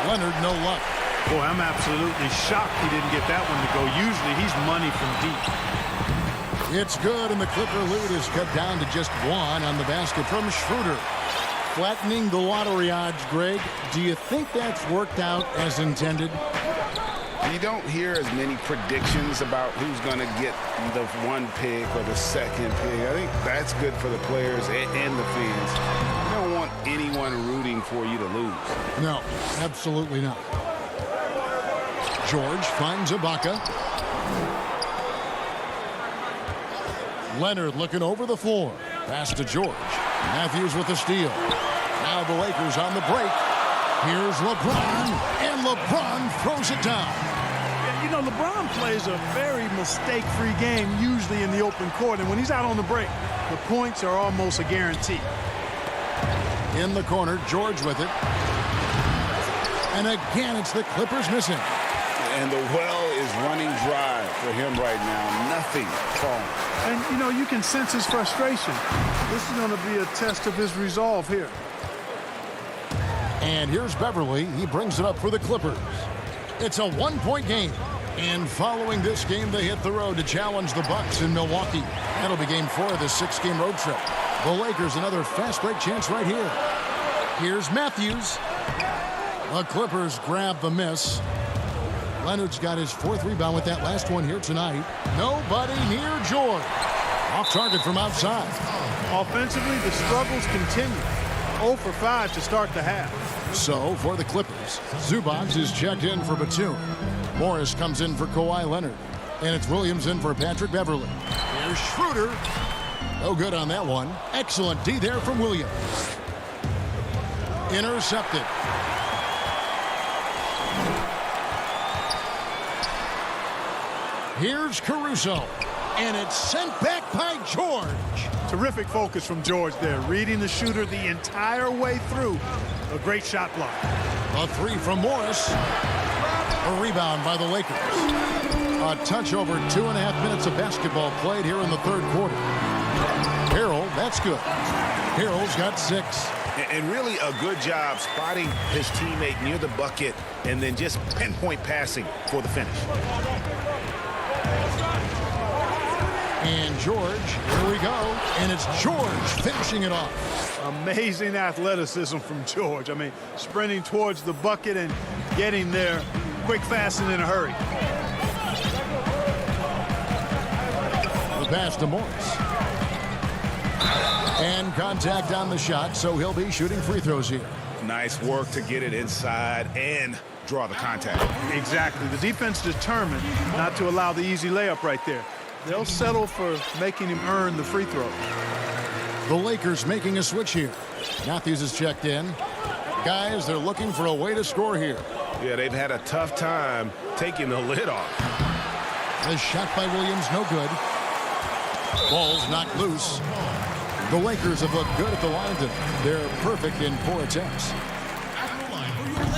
Leonard, no luck. Boy, I'm absolutely shocked he didn't get that one to go. Usually he's money from deep. It's good, and the Clipper lead is cut down to just 1 on the basket from Schroeder. Flattening the lottery odds, Greg. Do you think that's worked out as intended? You don't hear as many predictions about who's going to get the 1 pick or the 2nd pick. I think that's good for the players and the fans. You don't want anyone rooting for you to lose. No, absolutely not. George finds Ibaka. Leonard looking over the floor. Pass to George. Matthews with the steal. Now the Lakers on the break. Here's LeBron, and LeBron throws it down. You know, LeBron plays a very mistake-free game, usually in the open court, and when he's out on the break, the points are almost a guarantee. In the corner, George with it. And again, it's the Clippers missing. And the well is running dry for him right now. Nothing falling. And, you know, you can sense his frustration. This is going to be a test of his resolve here. And here's Beverly. He brings it up for the Clippers. It's a 1-point game. And following this game, they hit the road to challenge the Bucks in Milwaukee. That'll be game 4 of the 6-game road trip. The Lakers, another fast break chance right here. Here's Matthews. The Clippers grab the miss. Leonard's got his 4th rebound with that last one here tonight. Nobody near George. Off target from outside. Offensively, the struggles continue. 0 for 5 to start the half. So, for the Clippers, Zubac is checked in for Batum. Morris comes in for Kawhi Leonard. And it's Williams in for Patrick Beverly. Here's Schroeder. No good on that one. Excellent D there from Williams. Intercepted. Here's Caruso. And it's sent back by George. Terrific focus from George there, reading the shooter the entire way through. A great shot block. A three from Morris. A rebound by the Lakers. A touch over 2.5 minutes of basketball played here in the third quarter. Harrell, that's good. Harrell's got 6. And really a good job spotting his teammate near the bucket and then just pinpoint passing for the finish. And George, here we go. And it's George finishing it off. Amazing athleticism from George. I mean, sprinting towards the bucket and getting there quick, fast, and in a hurry. The pass to Morris. And contact on the shot, so he'll be shooting free throws here. Nice work to get it inside and draw the contact. Exactly. The defense determined not to allow the easy layup right there. They'll settle for making him earn the free throw. The Lakers making a switch here. Matthews is checked in. Guys, they're looking for a way to score here. Yeah, they've had a tough time taking the lid off. The shot by Williams, no good. Ball's knocked loose. The Lakers have looked good at the line tonight. They're perfect in 4 attempts.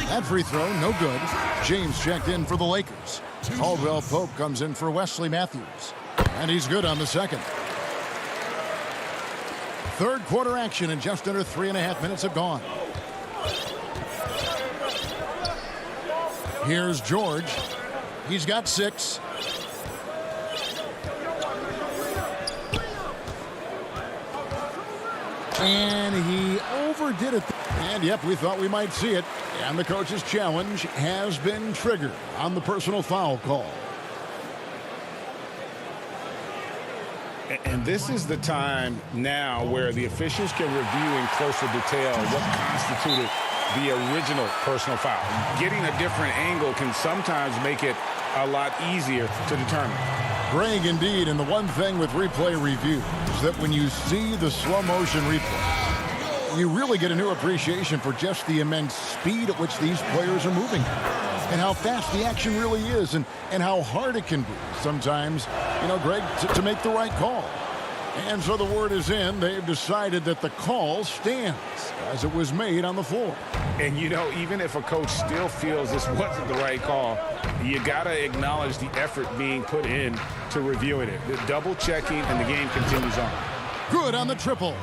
That free throw, no good. James checked in for the Lakers. Caldwell Pope comes in for Wesley Matthews. And he's good on the second. Third quarter action, and just under 3.5 minutes have gone. Here's George. He's got 6. And he overdid it. And yep, we thought we might see it. And the coach's challenge has been triggered on the personal foul call. And this is the time now where the officials can review in closer detail what constituted the original personal foul. Getting a different angle can sometimes make it a lot easier to determine. Greg, indeed, and the one thing with replay review is that when you see the slow motion replay, you really get a new appreciation for just the immense speed at which these players are moving and how fast the action really is and how hard it can be sometimes, you know, Greg, to make the right call. And so the word is in. They've decided that the call stands as it was made on the floor. And, you know, even if a coach still feels this wasn't the right call, you got to acknowledge the effort being put in to reviewing it. The double checking, and the game continues on. Good on the triple.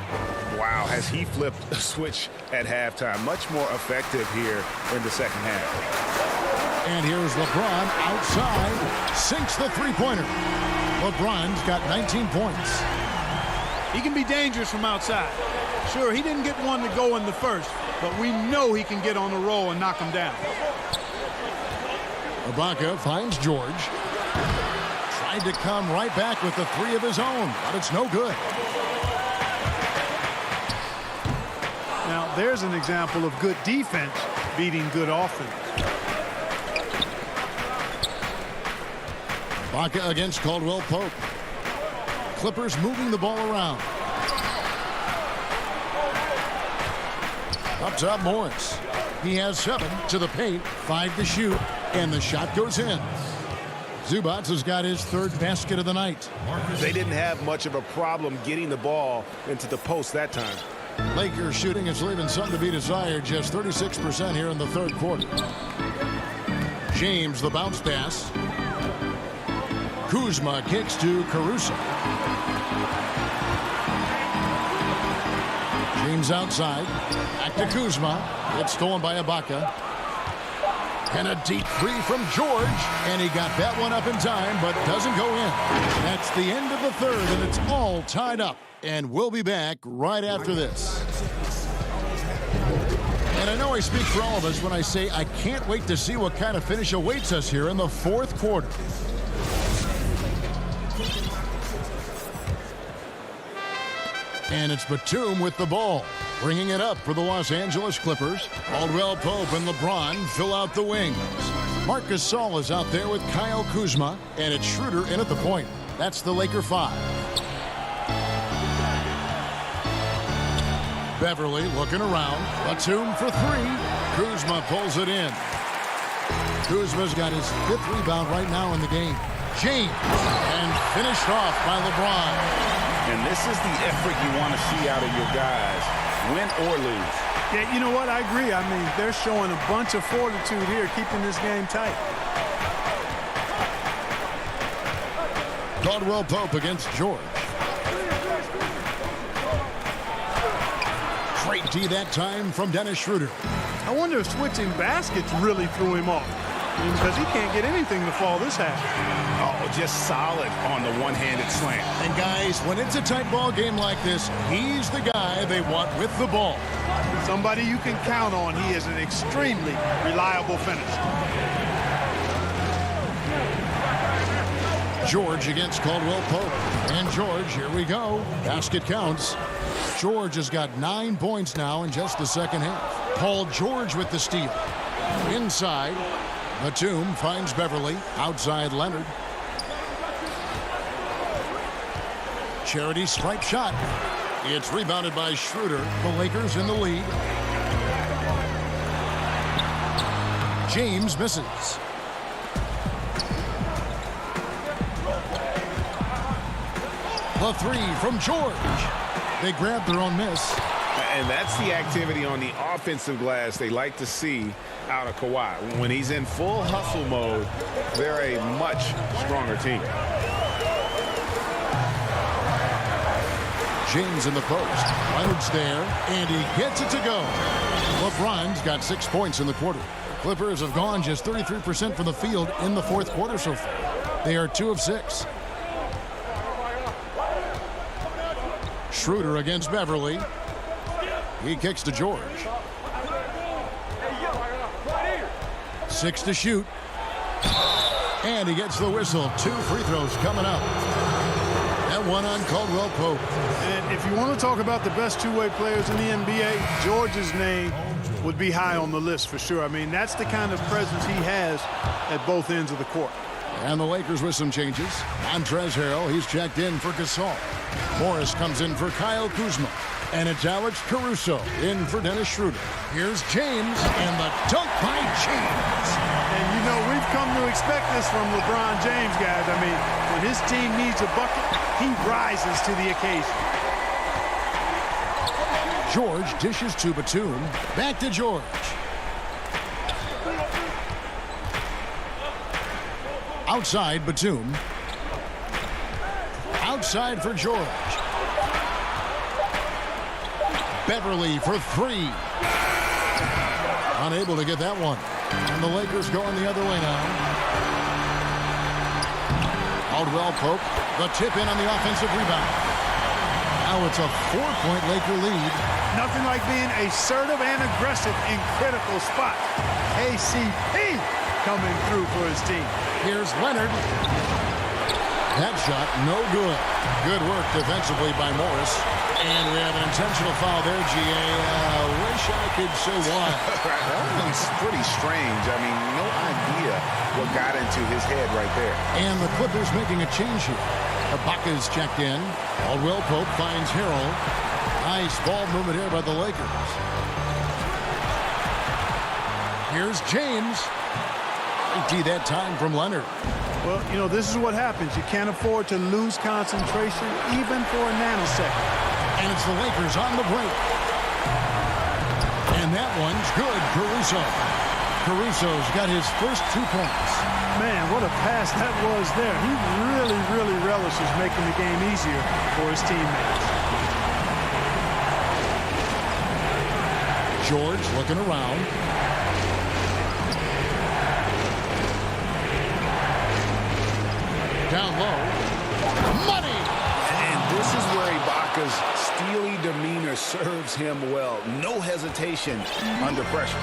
Wow, has he flipped a switch at halftime. Much more effective here in the second half. And here's LeBron outside. Sinks the three-pointer. LeBron's got 19 points. He can be dangerous from outside. Sure, he didn't get one to go in the first, but we know he can get on the roll and knock him down. Ibaka finds George. Tried to come right back with the 3 of his own, but it's no good. Now, there's an example of good defense beating good offense. Ibaka against Caldwell Pope. Clippers moving the ball around. Up top, Morris. He has 7 to the paint, 5 to shoot, and the shot goes in. Zubac has got his 3rd basket of the night. They didn't have much of a problem getting the ball into the post that time. Lakers shooting is leaving some to be desired, just 36% here in the 3rd quarter. James, the bounce pass. Kuzma kicks to Caruso. James outside. Back to Kuzma. It's stolen by Ibaka. And a deep 3 from George. And he got that one up in time, but doesn't go in. That's the end of the 3rd, and it's all tied up. And we'll be back right after this. And I know I speak for all of us when I say I can't wait to see what kind of finish awaits us here in the 4th quarter. And it's Batum with the ball, bringing it up for the Los Angeles Clippers. Caldwell Pope and LeBron fill out the wings. Marc Gasol is out there with Kyle Kuzma, and it's Schroeder in at the point. That's the Laker 5. Beverly looking around. Batum for three. Kuzma pulls it in. Kuzma's got his 5th rebound right now in the game. James, and finished off by LeBron. And this is the effort you want to see out of your guys, win or lose. Yeah, you know what? I agree. I mean, they're showing a bunch of fortitude here, keeping this game tight. Caldwell Pope against George. Great D that time from Dennis Schroeder. I wonder if switching baskets really threw him off, because he can't get anything to fall this half. Oh, just solid on the one-handed slam. And guys, when it's a tight ball game like this, he's the guy they want with the ball. Somebody you can count on. He is an extremely reliable finisher. George against Caldwell Pope. And George, here we go. Basket counts. George has got 9 points now in just the second half. Paul George with the steal. Inside, Batum finds Beverly. Outside, Leonard. Charity stripe shot. It's rebounded by Schroeder. The Lakers in the lead. James misses. The three from George. They grabbed their own miss. And that's the activity on the offensive glass they like to see out of Kawhi. When he's in full hustle mode, they're a much stronger team. James in the post. Leonard's there, and he gets it to go. LeBron's got 6 points in the quarter. Clippers have gone just 33% from the field in the 4th quarter so far. They are 2 of 6. Schroeder against Beverly. He kicks to George. 6 to shoot. And he gets the whistle. 2 free throws coming up. That one on Caldwell Pope. And if you want to talk about the best two-way players in the NBA, George's name would be high on the list for sure. I mean, that's the kind of presence he has at both ends of the court. And the Lakers with some changes. Montrezl Harrell, he's checked in for Gasol. Morris comes in for Kyle Kuzma. And it's Alex Caruso in for Dennis Schroeder. Here's James, and the dunk by James. And you know, we've come to expect this from LeBron James, guys. I mean, when his team needs a bucket, he rises to the occasion. George dishes to Batum. Back to George. Outside, Batum. Outside for George. Beverly for three. Unable to get that one. And the Lakers going the other way now. Caldwell Pope, the tip in on the offensive rebound. Now it's a 4-point Laker lead. Nothing like being assertive and aggressive in critical spots. KCP coming through for his team. Here's Leonard. That shot, no good. Good work defensively by Morris. And we have an intentional foul there, G.A. Wish I could say why. It's pretty strange. I mean, no idea what got into his head right there. And the Clippers making a change here. Ibaka's checked in. Caldwell Pope finds Harrell. Nice ball movement here by the Lakers. Here's James. Great D that time from Leonard. Well, you know, this is what happens. You can't afford to lose concentration even for a nanosecond. And it's the Lakers on the break. And that one's good. Caruso's got his first 2 points. Man, what a pass that was there. He really, really relishes making the game easier for his teammates. George looking around. Down low. Money! And this is where Ibaka's steely demeanor serves him well. No hesitation under pressure.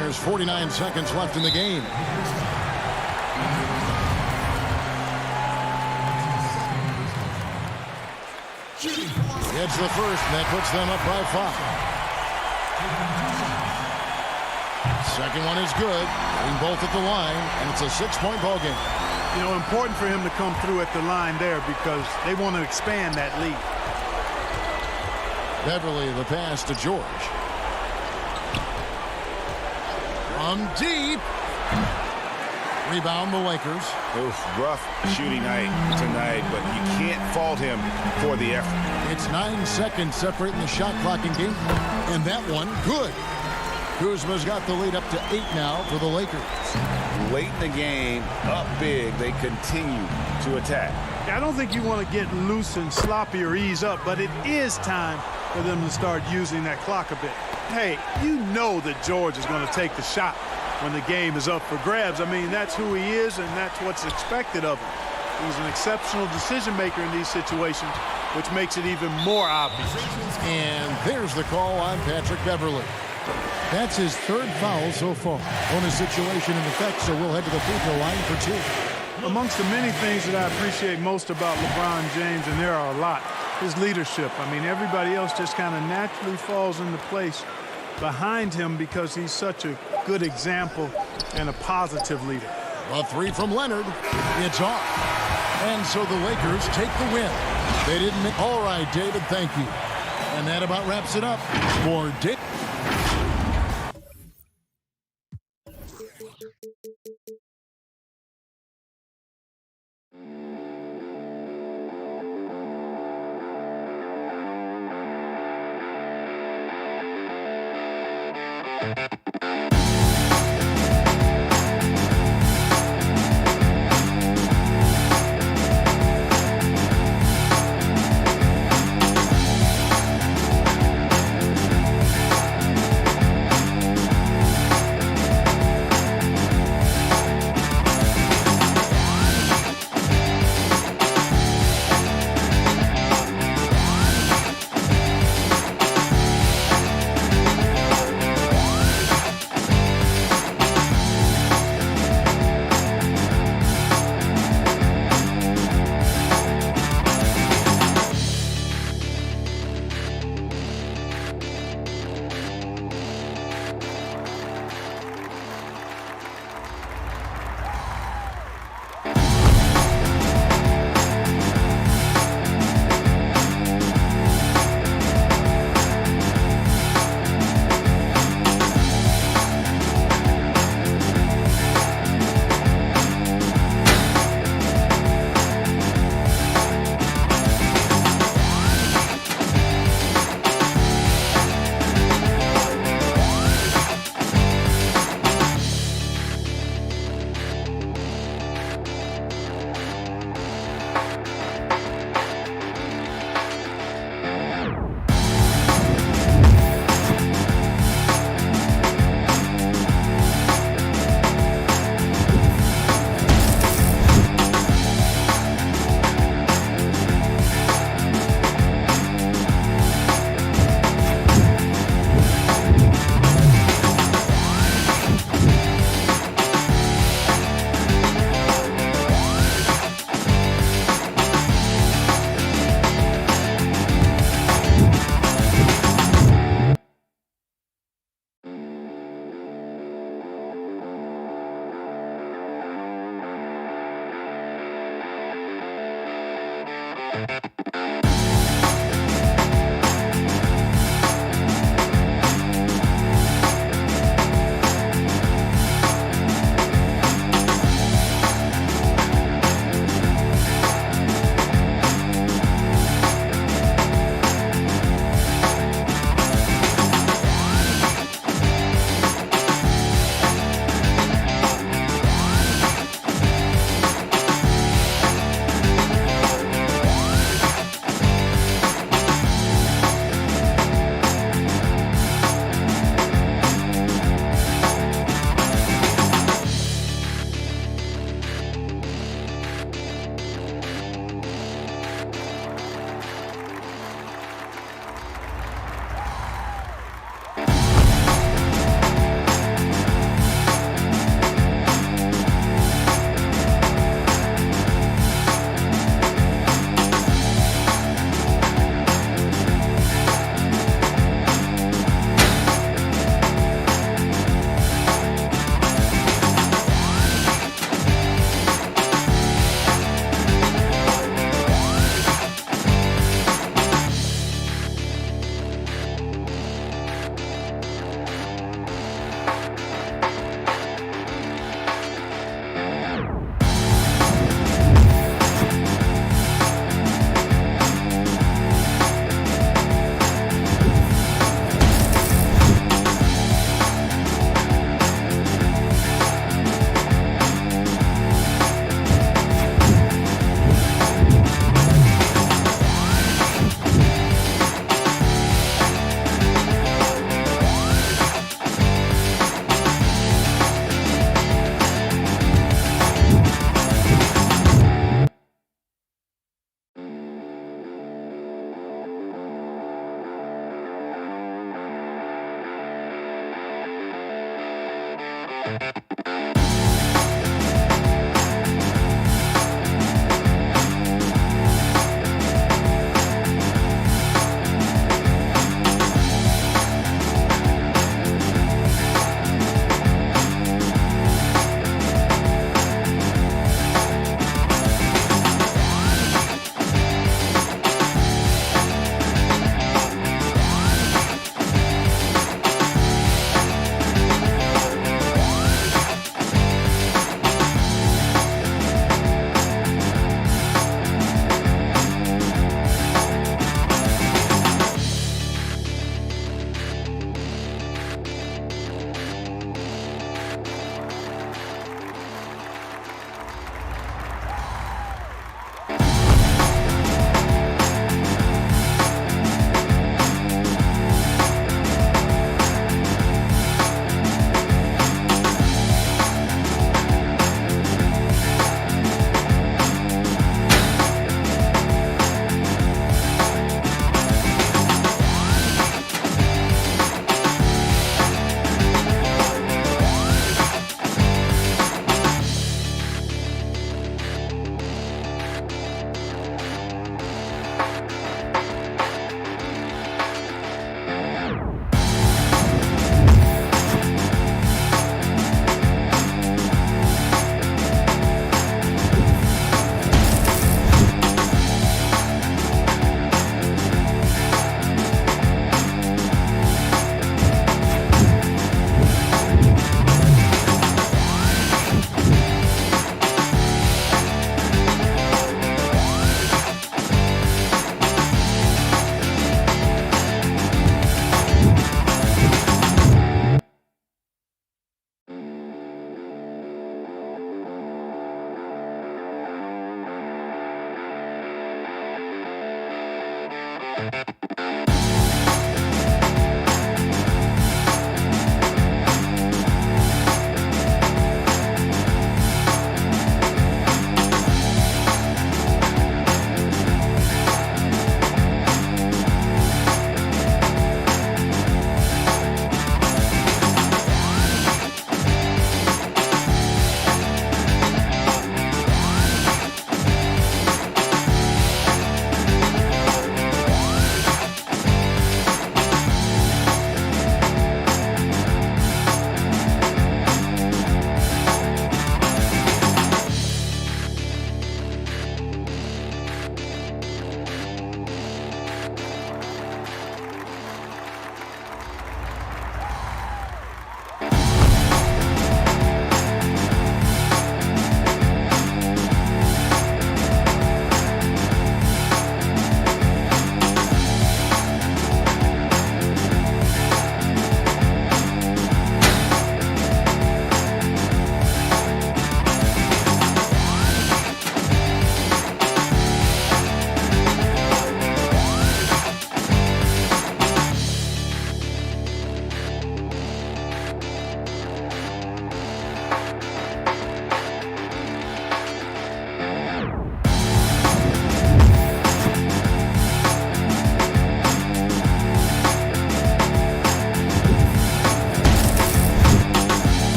There's 49 seconds left in the game. It's the first, and that puts them up by 5. Second one is good. Getting both at the line, and it's a 6-point ball game. You know, important for him to come through at the line there because they want to expand that lead. Beverly, the pass to George. From deep. Rebound the Lakers. Oof, rough shooting night tonight, but you can't fault him for the effort. It's 9 seconds separating the shot clock in game. And that one, good. Kuzma's got the lead up to 8 now for the Lakers. Late in the game, up big, they continue to attack. I don't think you want to get loose and sloppy or ease up, but it is time for them to start using that clock a bit. Hey, you know that George is going to take the shot when the game is up for grabs. I mean, that's who he is, and that's what's expected of him. He's an exceptional decision maker in these situations, which makes it even more obvious. And there's the call on Patrick Beverly. That's his 3rd foul so far. Bonus situation in effect, so we'll head to the free throw line for 2. Amongst the many things that I appreciate most about LeBron James, and there are a lot, his leadership. I mean, everybody else just kind of naturally falls into place behind him because he's such a good example and a positive leader. A 3 from Leonard. It's off. And so the Lakers take the win. They didn't make... All right, David, thank you. And that about wraps it up for Dick.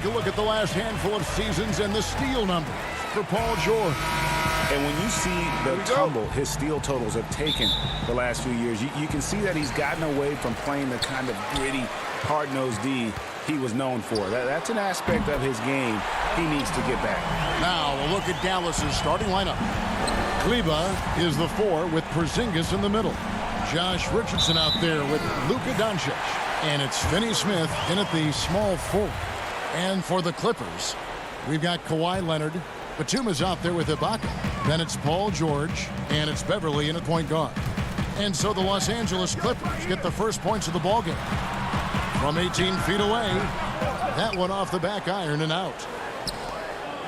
a look at the last handful of seasons and the steal numbers for Paul George. And when you see the tumble his steal totals have taken the last few years, you can see that he's gotten away from playing the kind of gritty, hard-nosed D he was known for. That's an aspect of his game he needs to get back. Now a look at Dallas's starting lineup. Kleba is the 4 with Porzingis in the middle. Josh Richardson out there with Luka Doncic. And it's Finney Smith in at the small 4. And for the Clippers, we've got Kawhi Leonard. Batum is out there with Ibaka. Then it's Paul George. And it's Beverly in at point guard. And so the Los Angeles Clippers get the first points of the ballgame. From 18 feet away, that one off the back iron and out.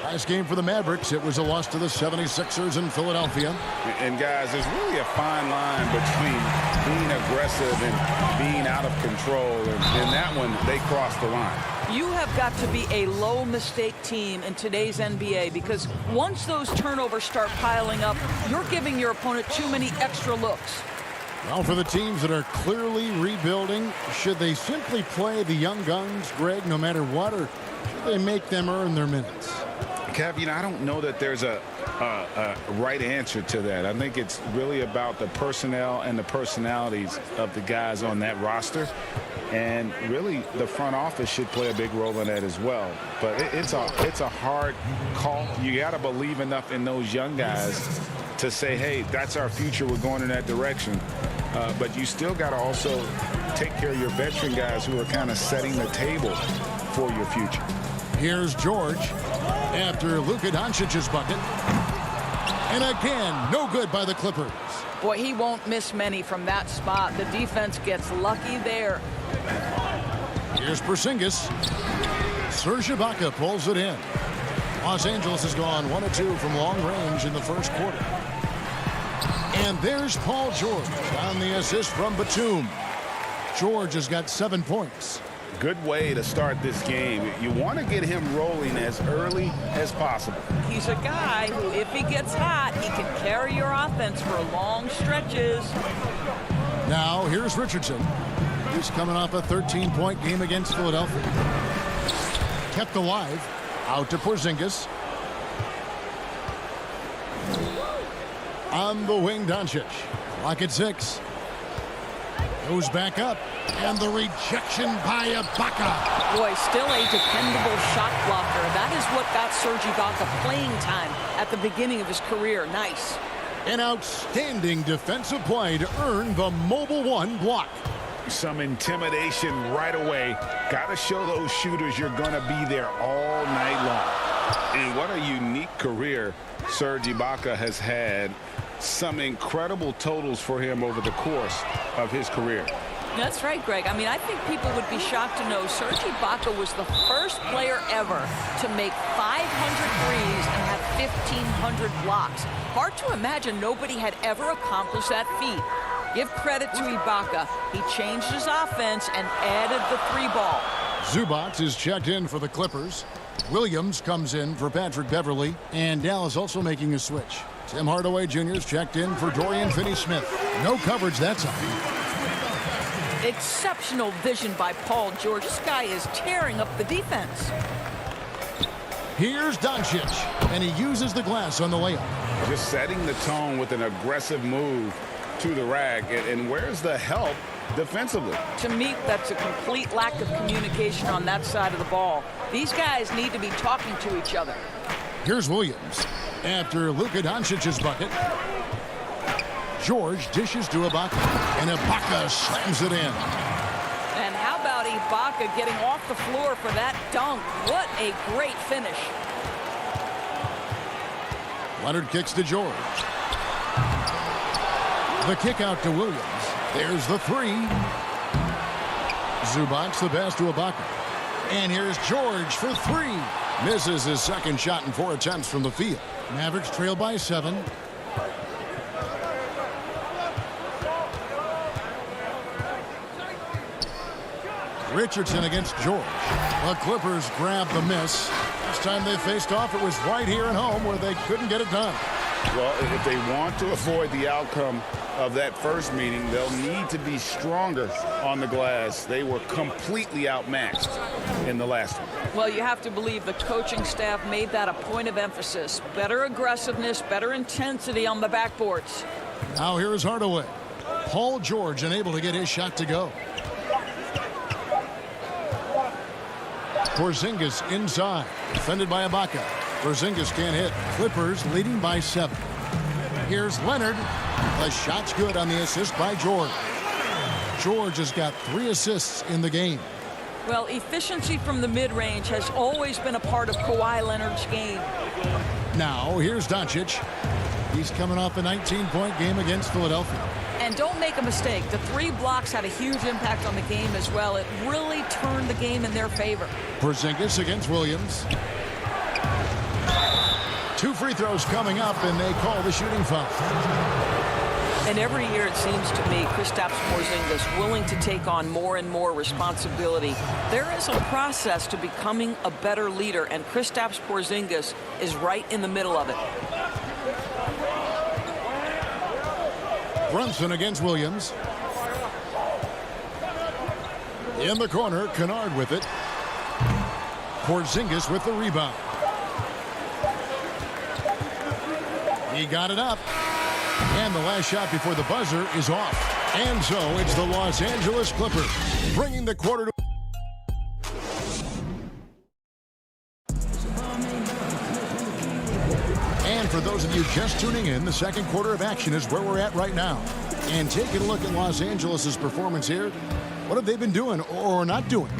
Last game for the Mavericks, it was a loss to the 76ers in Philadelphia. And guys, there's really a fine line between being aggressive and being out of control. And in that one, they crossed the line. You have got to be a low mistake team in today's NBA, because once those turnovers start piling up, you're giving your opponent too many extra looks. Well, for the teams that are clearly rebuilding, should they simply play the young guns, Greg, no matter what, or should they make them earn their minutes? Kev, I don't know that there's a right answer to that. I think it's really about the personnel and the personalities of the guys on that roster. And really, the front office should play a big role in that as well. But it's a hard call. You got to believe enough in those young guys to say, hey, that's our future. We're going in that direction. But you still got to also take care of your veteran guys who are kind of setting the table for your future. Here's George after Luka Doncic's bucket. And again, no good by the Clippers. Boy, he won't miss many from that spot. The defense gets lucky there. Here's Porzingis. Serge Ibaka pulls it in. Los Angeles has gone 1 of 2 from long range in the first quarter. And there's Paul George on the assist from Batum. George has got 7 points. Good way to start this game. You want to get him rolling as early as possible. He's a guy who, if he gets hot, he can carry your offense for long stretches. Now, here's Richardson. He's coming off a 13-point game against Philadelphia. Kept alive. Out to Porzingis. On the wing, Doncic. Clock at 6. Goes back up. And the rejection by Ibaka. Boy, still a dependable shot blocker. That is what got Serge Ibaka playing time at the beginning of his career. Nice. An outstanding defensive play to earn the Mobile One block. Some intimidation right away. Got to show those shooters you're going to be there all night long. And what a unique career Serge Ibaka has had. Some incredible totals for him over the course of his career. That's right, Greg. I mean, I think people would be shocked to know Serge Ibaka was the first player ever to make 500 threes and have 1,500 blocks. Hard to imagine nobody had ever accomplished that feat. Give credit to Ibaka. He changed his offense and added the 3-ball. Zubac is checked in for the Clippers. Williams comes in for Patrick Beverly. And Dallas also making a switch. Tim Hardaway Jr. is checked in for Dorian Finney-Smith. No coverage that time. Exceptional vision by Paul George. This guy is tearing up the defense. Here's Doncic, and he uses the glass on the layup. Just setting the tone with an aggressive move to the rack. And where's the help defensively? To me, that's a complete lack of communication on that side of the ball. These guys need to be talking to each other. Here's Williams after Luka Doncic's bucket. George dishes to Ibaka, and Ibaka slams it in. And how about Ibaka getting off the floor for that dunk? What a great finish. Leonard kicks to George. The kick out to Williams. There's the 3. Zubac the pass to Ibaka. And here's George for 3. Misses his second shot in 4 attempts from the field. Mavericks trail by 7. Richardson against George. The Clippers grabbed the miss. Last time they faced off, it was right here at home where they couldn't get it done. Well, if they want to avoid the outcome of that first meeting, they'll need to be stronger on the glass. They were completely outmatched in the last one. Well, you have to believe the coaching staff made that a point of emphasis. Better aggressiveness, better intensity on the backboards. Now here is Hardaway. Paul George unable to get his shot to go. Porzingis inside, defended by Ibaka. Porzingis can't hit. Clippers leading by 7. Here's Leonard. The shot's good on the assist by George. George has got 3 assists in the game. Well, efficiency from the mid-range has always been a part of Kawhi Leonard's game. Now here's Doncic. He's coming off a 19-point game against Philadelphia. And don't make a mistake, the 3 blocks had a huge impact on the game as well. It really turned the game in their favor. Porzingis against Williams. 2 free throws coming up, and they call the shooting foul. And every year it seems to me Kristaps Porzingis willing to take on more and more responsibility. There is a process to becoming a better leader, and Kristaps Porzingis is right in the middle of it. Brunson against Williams. In the corner, Kennard with it. Porzingis with the rebound. He got it up. And the last shot before the buzzer is off. And so it's the Los Angeles Clippers bringing the quarter to... And for those of you just tuning in, the second quarter of action is where we're at right now. And taking a look at Los Angeles' performance here, what have they been doing or not doing?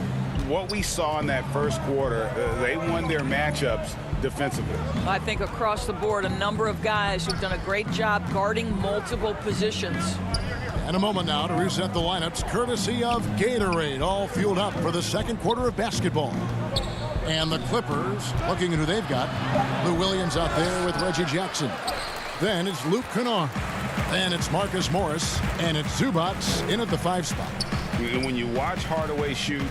What we saw in that first quarter, they won their matchups defensively. I think across the board, a number of guys who've done a great job guarding multiple positions. And a moment now to reset the lineups, courtesy of Gatorade, all fueled up for the second quarter of basketball. And the Clippers, looking at who they've got. Lou Williams out there with Reggie Jackson. Then it's Luke Kennard. Then it's Marcus Morris. And it's Zubac in at the 5 spot. And when you watch Hardaway shoot,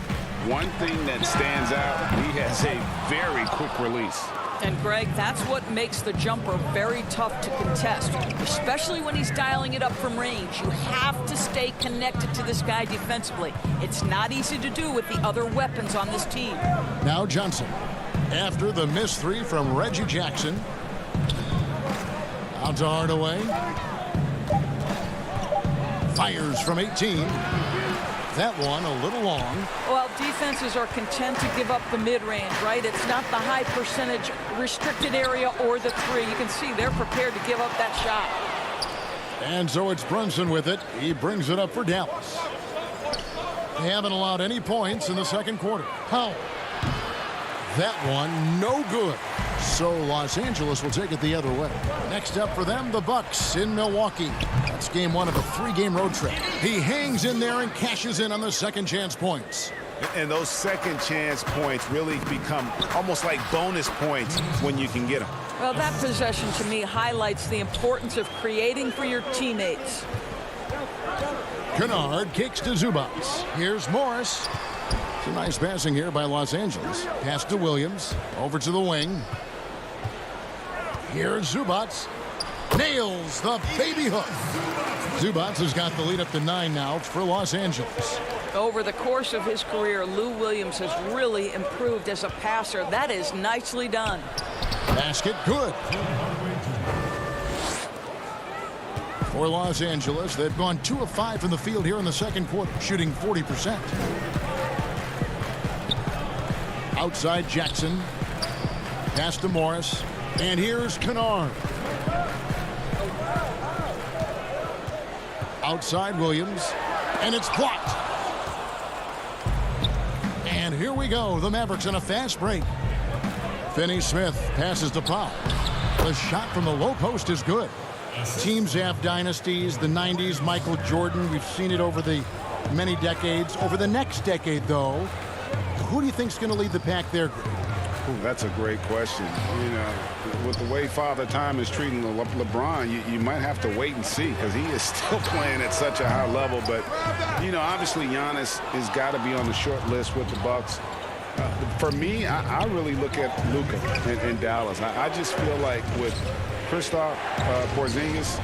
one thing that stands out, he has a very quick release. And Greg, that's what makes the jumper very tough to contest, especially when he's dialing it up from range. You have to stay connected to this guy defensively. It's not easy to do with the other weapons on this team. Now Johnson, after the missed 3 from Reggie Jackson. Out to Hardaway. Fires from 18. That one a little long. Well, defenses are content to give up the mid-range, right? It's not the high percentage restricted area or the 3. You can see they're prepared to give up that shot. And so it's Brunson with it. He brings it up for Dallas. They haven't allowed any points in the second quarter. How? That one no good. So Los Angeles will take it the other way. Next up for them, the Bucks in Milwaukee. That's game 1 of a 3-game road trip. He hangs in there and cashes in on the second chance points. And those second chance points really become almost like bonus points when you can get them. Well, that possession to me highlights the importance of creating for your teammates. Kennard kicks to Zubac. Here's Morris. Some nice passing here by Los Angeles. Pass to Williams. Over to the wing. Here's Zubac. Nails the baby hook. Zubac has got the lead up to 9 now for Los Angeles. Over the course of his career, Lou Williams has really improved as a passer. That is nicely done. Basket good. For Los Angeles, they've gone 2 of 5 from the field here in the second quarter, shooting 40%. Outside Jackson. Pass to Morris. And here's Kennard. Outside Williams. And it's blocked. And here we go. The Mavericks in a fast break. Finney-Smith passes to Powell. The shot from the low post is good. Teams have dynasties. The 90s, Michael Jordan. We've seen it over the many decades. Over the next decade, though, who do you think is going to lead the pack there, Greg? Ooh, that's a great question. You know, with the way Father Time is treating LeBron, you might have to wait and see because he is still playing at such a high level. But, you know, obviously Giannis has got to be on the short list with the Bucks. For me, I really look at Luka in Dallas. I just feel like with Kristaps Porzingis,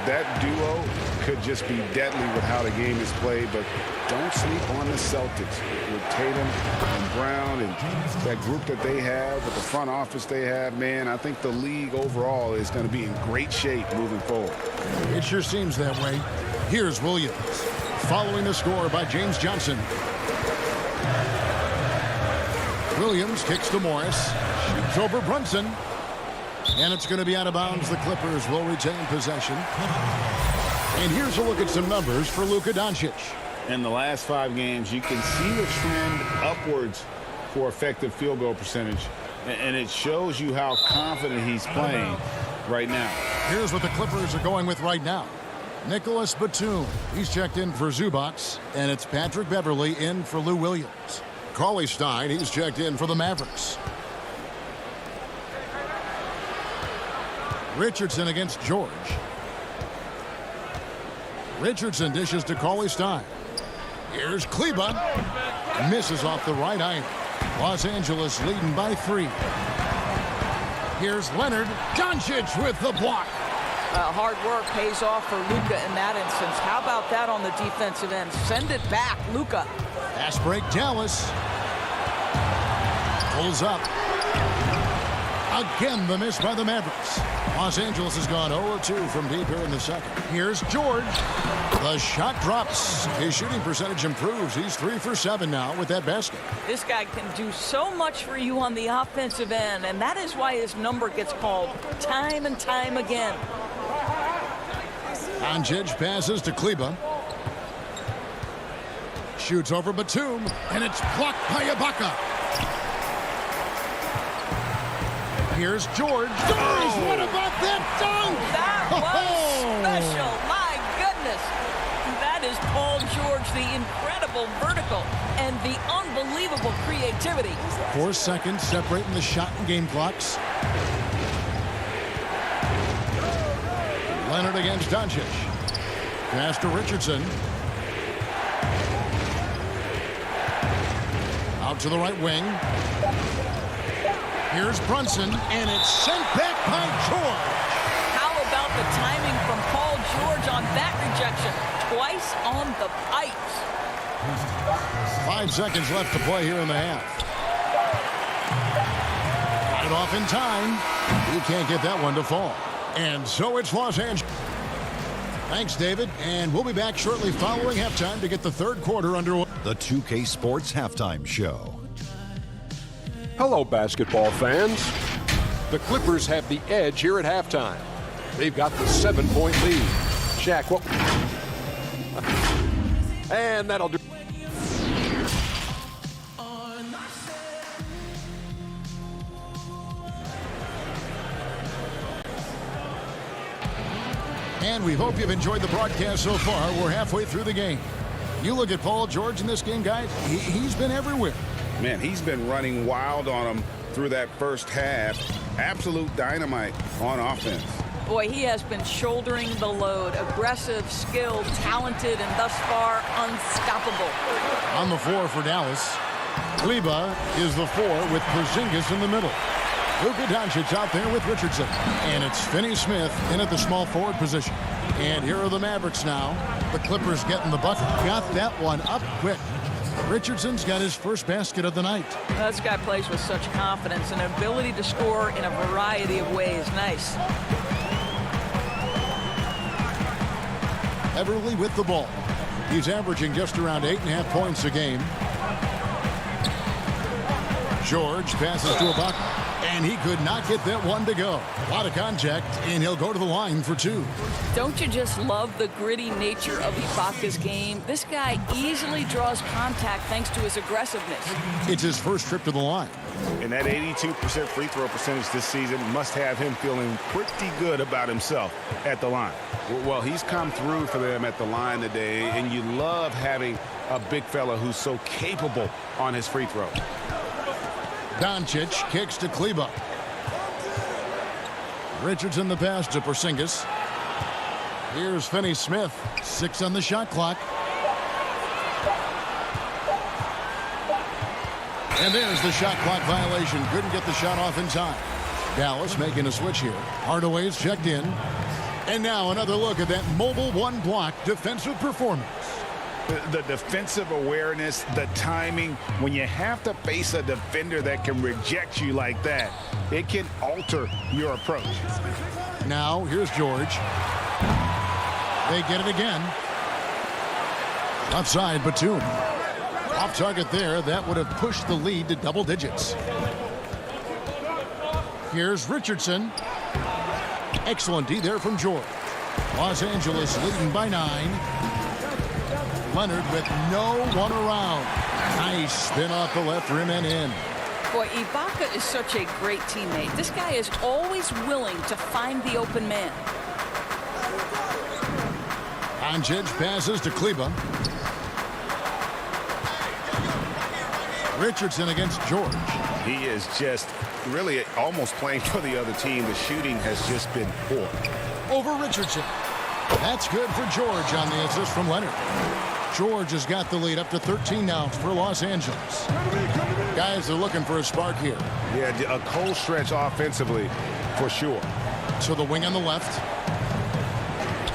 that duo could just be deadly with how the game is played, but don't sleep on the Celtics with Tatum and Brown and that group that they have, with the front office they have. Man, I think the league overall is going to be in great shape moving forward. It sure seems that way. Here's Williams, following the score by James Johnson. Williams kicks to Morris, shoots over Brunson, and it's going to be out of bounds. The Clippers will retain possession. And here's a look at some numbers for Luka Doncic. In the last 5 games, you can see the trend upwards for effective field goal percentage, and it shows you how confident he's playing right now. Here's what the Clippers are going with right now. Nicholas Batum, he's checked in for Zubac, and it's Patrick Beverley in for Lou Williams. Cauley Stein, he's checked in for the Mavericks. Richardson against George. Richardson dishes to Cauley Stein. Here's Kleba. Misses off the right iron. Los Angeles leading by 3. Here's Leonard. Doncic with the block. Hard work pays off for Luka in that instance. How about that on the defensive end? Send it back, Luka. Fast break, Dallas. Pulls up. Again, the miss by the Mavericks. Los Angeles has gone 0-2 from deep here in the second. Here's George. The shot drops. His shooting percentage improves. He's 3 for 7 now with that basket. This guy can do so much for you on the offensive end, and that is why his number gets called time and time again. Doncic passes to Kleba. Shoots over Batum, and it's blocked by Ibaka. Here's George. What about that dunk? That was special. My goodness. That is Paul George, the incredible vertical and the unbelievable creativity. 4 seconds separating the shot and game clocks. Leonard against Doncic. Pass to Richardson. Out to the right wing. Here's Brunson, and it's sent back by George. How about the timing from Paul George on that rejection? Twice on the pipes. 5 seconds left to play here in the half. Got it off in time. He can't get that one to fall. And so it's Los Angeles. Thanks, David. And we'll be back shortly following halftime to get the third quarter underway. The 2K Sports Halftime Show. Hello, basketball fans. The Clippers have the edge here at halftime. They've got the 7-point lead. Shaq, what? And that'll do. And we hope you've enjoyed the broadcast so far. We're halfway through the game. You look at Paul George in this game, guys. He's been everywhere. Man, he's been running wild on them through that first half. Absolute dynamite on offense. Boy, he has been shouldering the load. Aggressive, skilled, talented, and thus far unstoppable. On the floor for Dallas, Kleba is the 4 with Porzingis in the middle. Luka Doncic out there with Richardson. And it's Finney-Smith in at the small forward position. And here are the Mavericks now. The Clippers getting the bucket. Got that one up quick. Richardson's got his first basket of the night. This guy plays with such confidence and ability to score in a variety of ways. Nice. Everly with the ball. He's averaging just around 8.5 points a game. George passes to Ibaka. And he could not get that one to go. A lot of contact, and he'll go to the line for 2. Don't you just love the gritty nature of Ibaka's game? This guy easily draws contact thanks to his aggressiveness. It's his first trip to the line. And that 82% free throw percentage this season must have him feeling pretty good about himself at the line. Well, he's come through for them at the line today, and you love having a big fella who's so capable on his free throw. Doncic kicks to Kleba. Richardson the pass to Porzingis. Here's Finney-Smith. 6 on the shot clock. And there's the shot clock violation. Couldn't get the shot off in time. Dallas making a switch here. Hardaway's checked in. And now another look at that mobile one-block defensive performance. The defensive awareness, the timing, when you have to face a defender that can reject you like that, it can alter your approach. Now, here's George. They get it again. Outside, Batum. Off target there. That would have pushed the lead to double digits. Here's Richardson. Excellent D there from George. Los Angeles leading by 9. Leonard with no one around. Nice spin off the left rim and in. Boy, Ibaka is such a great teammate. This guy is always willing to find the open man. Doncic passes to Kleber. Richardson against George. He is just really almost playing for the other team. The shooting has just been poor. Over Richardson. That's good for George on the assist from Leonard. George has got the lead up to 13 now for Los Angeles. Guys are looking for a spark here. Yeah, a cold stretch offensively for sure. To the wing on the left.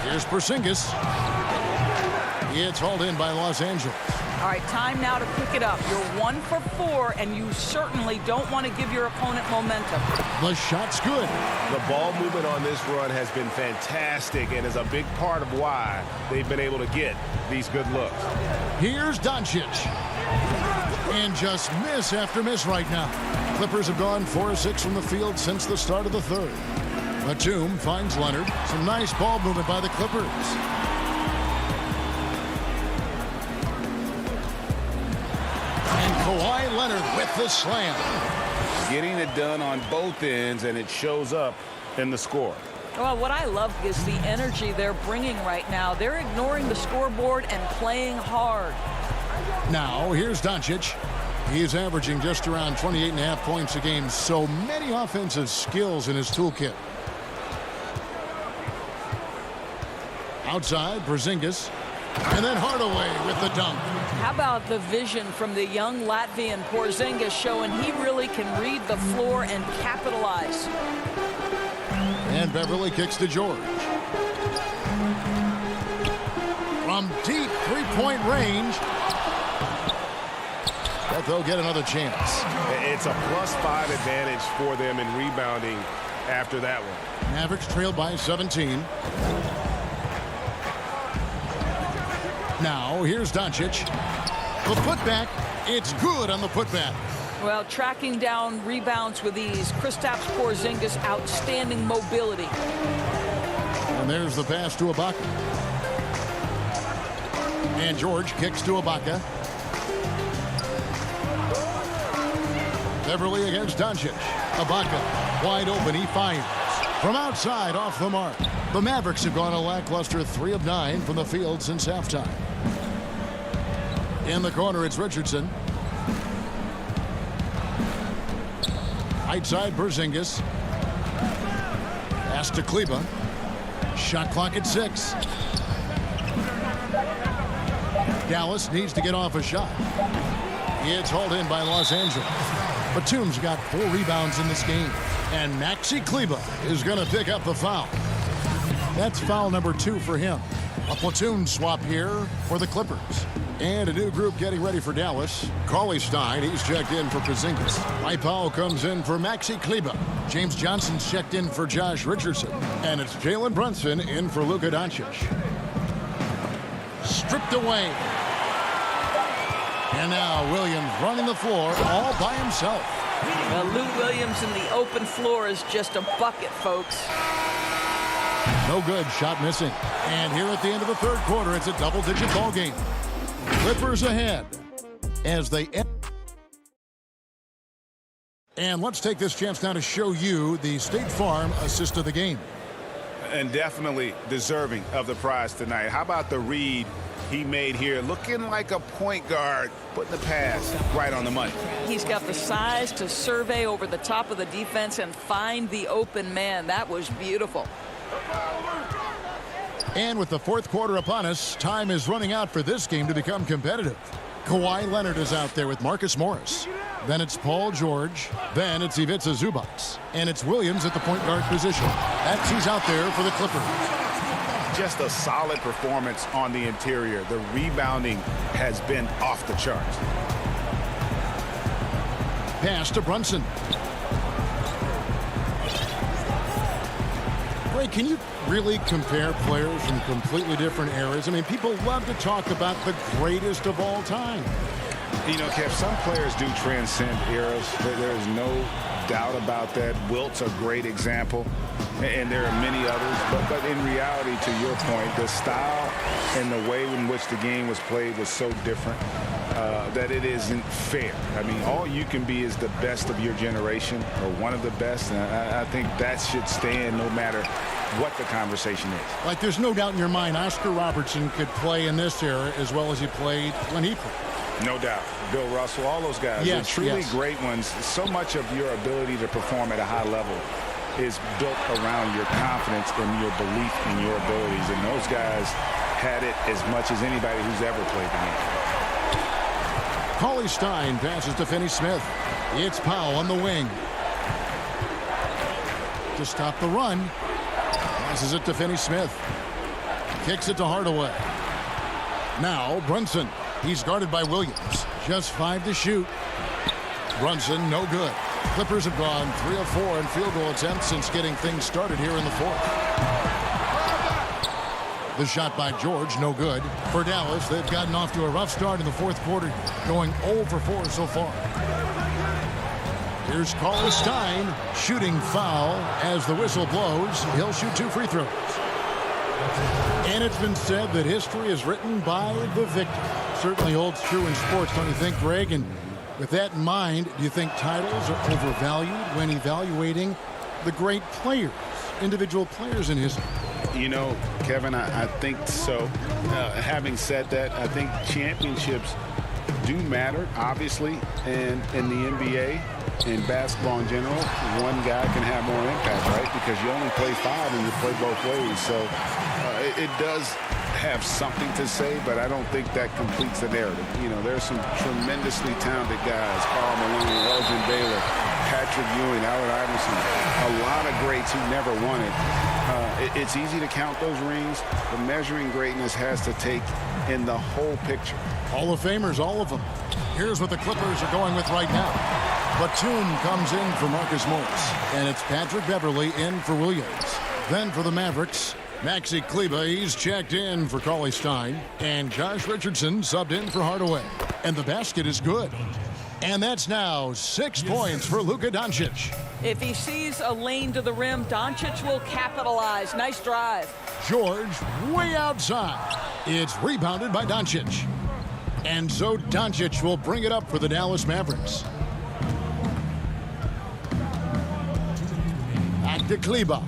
Here's Porzingis. It's hauled in by Los Angeles. All right, time now to pick it up. You're 1 for 4, and you certainly don't want to give your opponent momentum. The shot's good. The ball movement on this run has been fantastic and is a big part of why they've been able to get these good looks. Here's Doncic. And just miss after miss right now. Clippers have gone 4-6 from the field since the start of the third. Batum finds Leonard. Some nice ball movement by the Clippers. Kawhi Leonard with the slam. Getting it done on both ends, and it shows up in the score. Well, what I love is the energy they're bringing right now. They're ignoring the scoreboard and playing hard. Now, here's Doncic. He's averaging just around 28.5 points a game. So many offensive skills in his toolkit. Outside, Porzingis. And then Hardaway with the dunk. How about the vision from the young Latvian Porzingis showing he really can read the floor and capitalize. And Beverly kicks to George. From deep three-point range. But they'll get another chance. It's a +5 advantage for them in rebounding after that one. Mavericks trailed by 17. Now, here's Doncic. The putback. It's good on the putback. Well, tracking down rebounds with ease. Kristaps Porzingis, outstanding mobility. And there's the pass to Ibaka. And George kicks to Ibaka. Beverly against Doncic. Ibaka wide open. He fires. From outside, off the mark. The Mavericks have gone a lackluster 3 of 9 from the field since halftime. In the corner, it's Richardson. Right side, Porzingis. Pass to Kleber. Shot clock at 6. Dallas needs to get off a shot. It's hauled in by Los Angeles. Batum's got 4 rebounds in this game. And Maxi Kleber is going to pick up the foul. That's foul number 2 for him. A platoon swap here for the Clippers. And a new group getting ready for Dallas. Cauley Stein, he's checked in for Porzingis. Mike Powell comes in for Maxi Kleber. James Johnson's checked in for Josh Richardson. And it's Jalen Brunson in for Luka Doncic. Stripped away. And now Williams running the floor all by himself. Well, Lou Williams in the open floor is just a bucket, folks. No good. Shot missing. And here at the end of the third quarter, it's a double-digit ball game. Clippers ahead as they end. And let's take this chance now to show you the State Farm assist of the game. And definitely deserving of the prize tonight. How about the read he made here? Looking like a point guard, putting the pass right on the money. He's got the size to survey over the top of the defense and find the open man. That was beautiful. And with the fourth quarter upon us, time is running out for this game to become competitive. Kawhi Leonard is out there with Marcus Morris. Then it's Paul George. Then it's Ivica Zubac. And it's Williams at the point guard position. That's he's out there for the Clippers. Just a solid performance on the interior. The rebounding has been off the charts. Pass to Brunson. Ray, can you really compare players from completely different eras? I mean, people love to talk about the greatest of all time. You know, Kev, some players do transcend eras. There's no doubt about that. Wilt's a great example, and there are many others. But in reality, to your point, the style and the way in which the game was played was so different that it isn't fair. I mean, all you can be is the best of your generation or one of the best. And I think that should stand no matter what the conversation is. Like, there's no doubt in your mind Oscar Robertson could play in this era as well as he played when he played. No doubt. Bill Russell, all those guys. Yes, They're truly yes. great ones. So much of your ability to perform at a high level is built around your confidence and your belief in your abilities. And those guys had it as much as anybody who's ever played the game. Cauley Stein passes to Finney Smith. It's Powell on the wing. To stop the run. Passes it to Finney Smith. Kicks it to Hardaway. Now Brunson. He's guarded by Williams. Just 5 to shoot. Brunson, no good. Clippers have gone 3 of 4 in field goal attempts since getting things started here in the fourth. The shot by George, no good. For Dallas, they've gotten off to a rough start in the fourth quarter, going 0 for 4 so far. Here's Cauley Stein, shooting foul as the whistle blows. He'll shoot 2 free throws. And it's been said that history is written by the victor. Certainly holds true in sports, don't you think, Greg? And with that in mind, do you think titles are overvalued when evaluating the great players, individual players in history? You know, Kevin, I think so. Having said that, I think championships do matter, obviously, and in the NBA and basketball in general, one guy can have more impact, right? Because you only play 5 and you play both ways. So it does have something to say, but I don't think that completes the narrative. You know, there's some tremendously talented guys, Karl Malone, Elgin Baylor, Patrick Ewing, Allen Iverson, a lot of greats who never won it. It's easy to count those rings, but measuring greatness has to take in the whole picture. Hall of Famers, all of them. Here's what the Clippers are going with right now. Batum comes in for Marcus Morris, and it's Patrick Beverley in for Williams. Then for the Mavericks, Maxi Kleber, he's checked in for Cauley Stein, and Josh Richardson subbed in for Hardaway. And the basket is good. And that's now 6 points for Luka Doncic. If he sees a lane to the rim, Doncic will capitalize. Nice drive. George way outside. It's rebounded by Doncic. And so Doncic will bring it up for the Dallas Mavericks. Back to Kleber.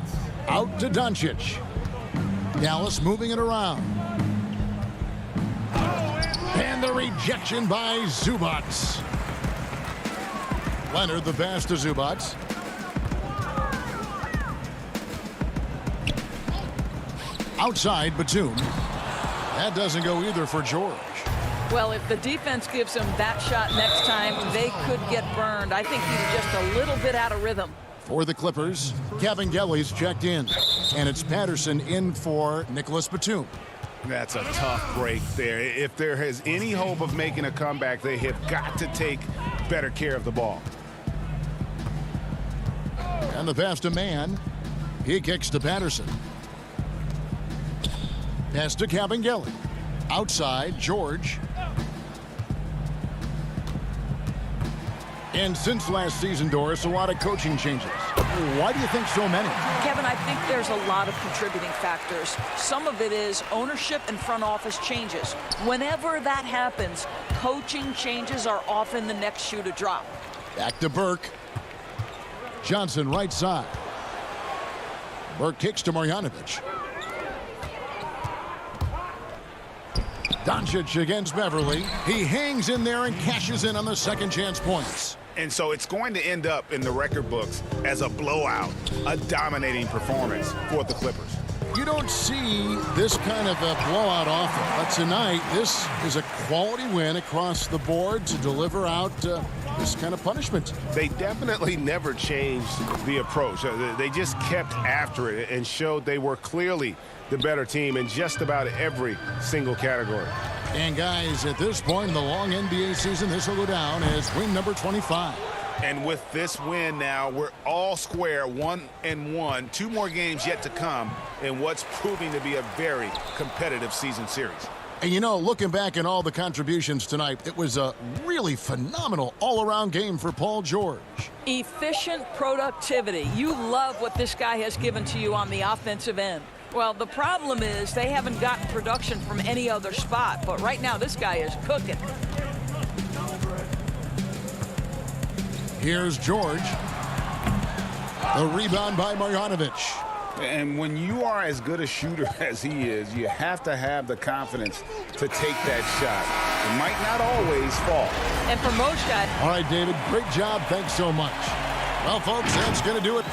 Out to Doncic. Dallas moving it around. And the rejection by Zubac. Leonard the pass to Zubac. Outside Batum. That doesn't go either for George. Well, if the defense gives him that shot next time, they could get burned. I think he's just a little bit out of rhythm. For the Clippers, Kevin Gelly's checked in. And it's Patterson in for Nicholas Batum. That's a tough break there. If there is any hope of making a comeback, they have got to take better care of the ball. And the pass to Mann. He kicks to Patterson. Pass to Kabengele. Outside, George. And since last season, Doris, a lot of coaching changes. Why do you think so many? Kevin, I think there's a lot of contributing factors. Some of it is ownership and front office changes. Whenever that happens, coaching changes are often the next shoe to drop. Back to Burke. Johnson right side. Burke kicks to Marjanovic. Doncic against Beverley. He hangs in there and cashes in on the second chance points. And so it's going to end up in the record books as a blowout, a dominating performance for the Clippers. You don't see this kind of a blowout often, but tonight this is a quality win across the board to deliver out this kind of punishment. They definitely never changed the approach. They just kept after it and showed they were clearly the better team in just about every single category. And guys, at this point in the long NBA season, this will go down as win number 25. And with this win now, we're all square, 1-1. 2 more games yet to come in what's proving to be a very competitive season series. And you know, looking back at all the contributions tonight, it was a really phenomenal all-around game for Paul George. Efficient productivity. You love what this guy has given to you on the offensive end. Well, the problem is they haven't gotten production from any other spot, but right now this guy is cooking. Here's George. The rebound by Marjanovic. And when you are as good a shooter as he is, you have to have the confidence to take that shot. It might not always fall. And for most guys... All right, David, great job. Thanks so much. Well, folks, that's going to do it.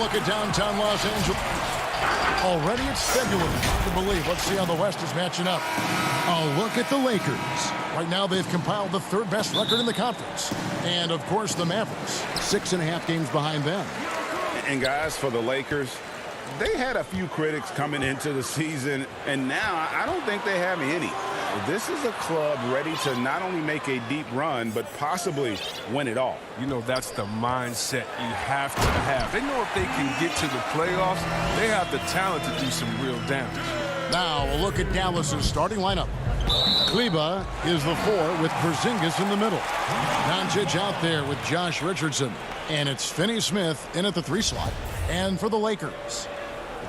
look at downtown Los Angeles. Already it's February. Hard to believe. Let's see how the West is matching up. A look at the Lakers. Right now they've compiled the third best record in the conference. And, of course, the Mavericks. 6.5 games behind them. And, guys, for the Lakers, they had a few critics coming into the season, and now I don't think they have any. This is a club ready to not only make a deep run, but possibly win it all. You know, that's the mindset you have to have. They know if they can get to the playoffs, they have the talent to do some real damage. Now a look at Dallas's starting lineup. Kleba is the 4 with Porzingis in the middle. Doncic out there with Josh Richardson. And it's Finney-Smith in at the 3 slot. And for the Lakers,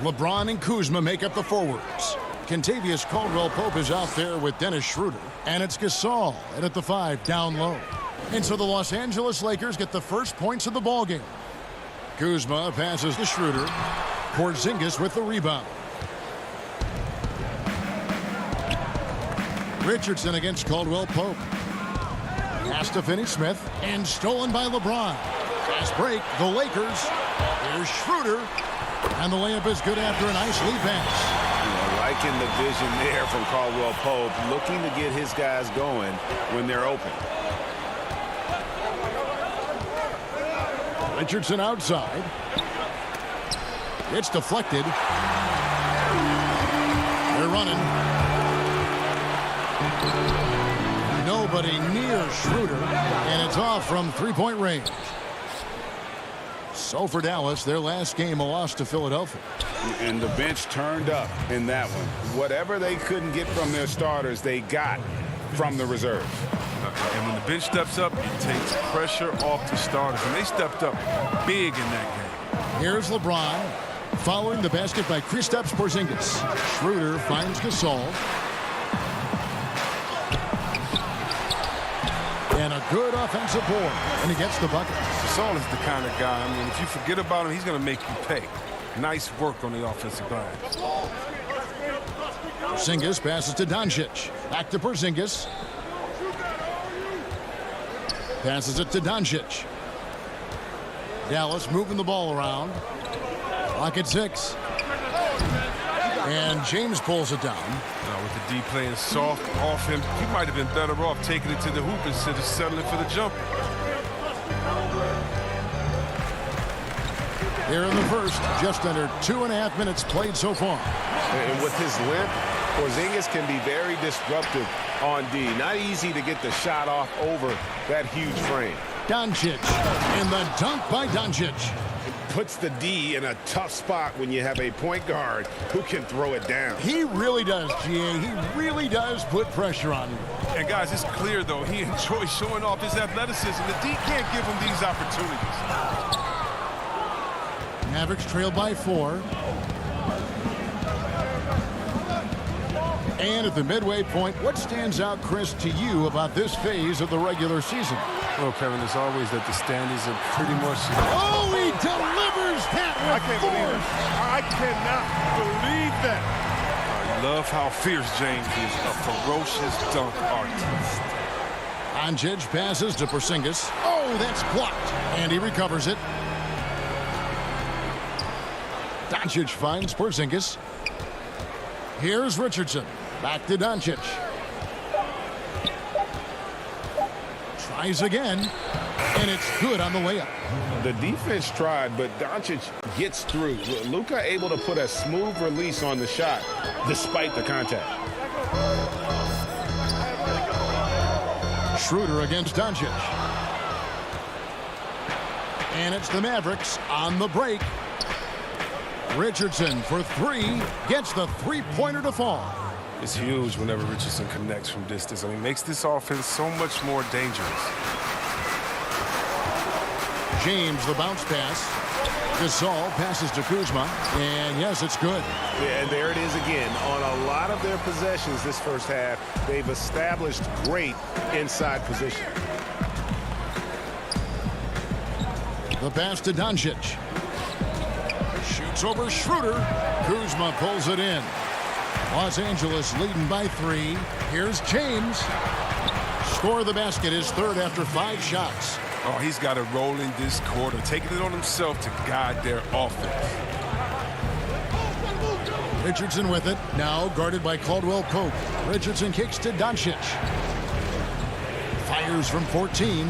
LeBron and Kuzma make up the forwards. Kentavious Caldwell-Pope is out there with Dennis Schroeder. And it's Gasol in at the 5 down low. And so the Los Angeles Lakers get the first points of the ballgame. Kuzma passes to Schroeder. Porzingis with the rebound. Richardson against Caldwell-Pope. Pass to Finney-Smith and stolen by LeBron. Fast break, the Lakers. Here's Schroeder. And the layup is good after a nice lead pass. Liking the vision there from Caldwell-Pope, looking to get his guys going when they're open. Richardson outside. It's deflected. They're running. Nobody near Schroeder, and it's off from 3-point range. So for Dallas, their last game, a loss to Philadelphia. And the bench turned up in that one. Whatever they couldn't get from their starters, they got from the reserves. And when the bench steps up, it takes pressure off the starters. And they stepped up big in that game. Here's LeBron. Following the basket by Kristaps Porzingis. Schroeder finds Gasol. And a good offensive board. And he gets the bucket. Gasol is the kind of guy, I mean, if you forget about him, he's going to make you pay. Nice work on the offensive glass. Porzingis passes to Doncic. Back to Porzingis. Passes it to Doncic. Dallas moving the ball around. Clock at 6. And James pulls it down. Now with the D playing soft off him, he might have been better off taking it to the hoop instead of settling for the jumper. Here in the first, just under 2.5 minutes played so far. And with his length, Porzingis can be very disruptive on D. Not easy to get the shot off over that huge frame. Doncic, and the dunk by Doncic. Puts the D in a tough spot when you have a point guard who can throw it down. He really does, GA. He really does put pressure on you. And guys, it's clear, though, he enjoys showing off his athleticism. The D can't give him these opportunities. Mavericks trail by 4. And at the midway point, what stands out, Chris, to you about this phase of the regular season? Well, Kevin, it's always that the standings are pretty much... Oh, he delivers that with I can't believe it. I cannot believe that. I love how fierce James is, a ferocious dunk artist. Doncic passes to Porzingis. Oh, that's blocked. And he recovers it. Doncic finds Porzingis. Here's Richardson. Back to Doncic. Tries again. And it's good on the layup. The defense tried, but Doncic gets through. Luka able to put a smooth release on the shot despite the contact. Schroeder against Doncic. And it's the Mavericks on the break. Richardson for 3, gets the three-pointer to fall. It's huge whenever Richardson connects from distance. I mean, makes this offense so much more dangerous. James, the bounce pass. Gasol passes to Kuzma. And yes, it's good. Yeah, and there it is again. On a lot of their possessions this first half, they've established great inside position. The pass to Doncic. Shoots over Schroeder. Kuzma pulls it in. Los Angeles leading by 3. Here's James. Score of the basket, his third after 5 shots. Oh, he's got it rolling this quarter, taking it on himself to guide their offense. Richardson with it. Now guarded by Caldwell Pope. Richardson kicks to Doncic. Fires from 14.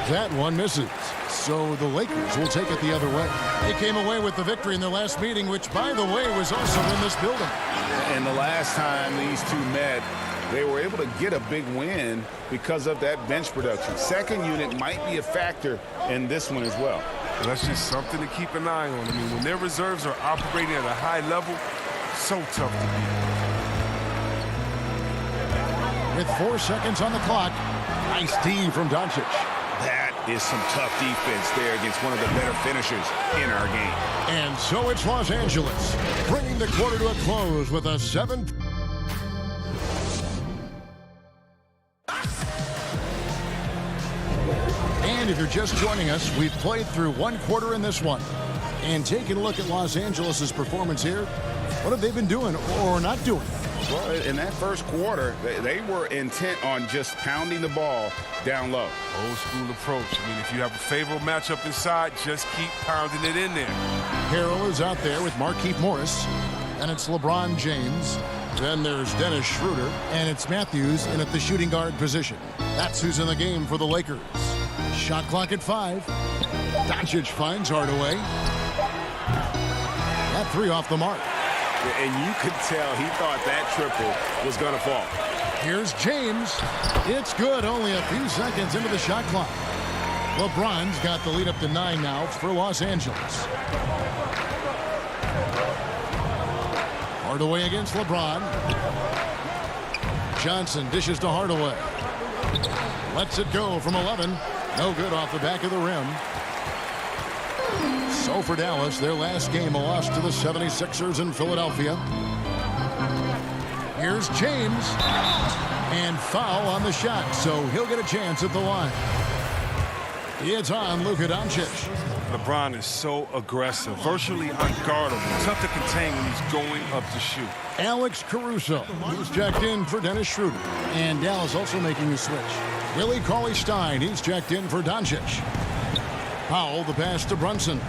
That one misses. So the Lakers will take it the other way. They came away with the victory in their last meeting, which, by the way, was also in this building. And the last time these two met, they were able to get a big win because of that bench production. Second unit might be a factor in this one as well. And that's just something to keep an eye on. I mean, when their reserves are operating at a high level, so tough to beat. With 4 seconds on the clock, nice D from Doncic. That is some tough defense there against one of the better finishers in our game. And so it's Los Angeles, bringing the quarter to a close with a 7. And if you're just joining us, we've played through 1 quarter in this one. And taking a look at Los Angeles' performance here, what have they been doing or not doing? Well, in that first quarter, they were intent on just pounding the ball down low. Old school approach. I mean, if you have a favorable matchup inside, just keep pounding it in there. Harrell is out there with Markieff Morris, and it's LeBron James. Then there's Dennis Schroeder, and it's Matthews in at the shooting guard position. That's who's in the game for the Lakers. Shot clock at 5. Doncic finds Hardaway. That 3 off the mark. And you could tell he thought that triple was going to fall. Here's James. It's good, only a few seconds into the shot clock. LeBron's got the lead up to 9 now for Los Angeles. Hardaway against LeBron. Johnson dishes to Hardaway. Lets it go from 11. No good off the back of the rim. So for Dallas, their last game, a loss to the 76ers in Philadelphia. Here's James. And foul on the shot, so he'll get a chance at the line. It's on Luka Doncic. LeBron is so aggressive, virtually unguardable, tough to contain when he's going up to shoot. Alex Caruso, who's checked in for Dennis Schroeder. And Dallas also making a switch. Willie Cauley-Stein, he's checked in for Doncic. Powell, the pass to Brunson.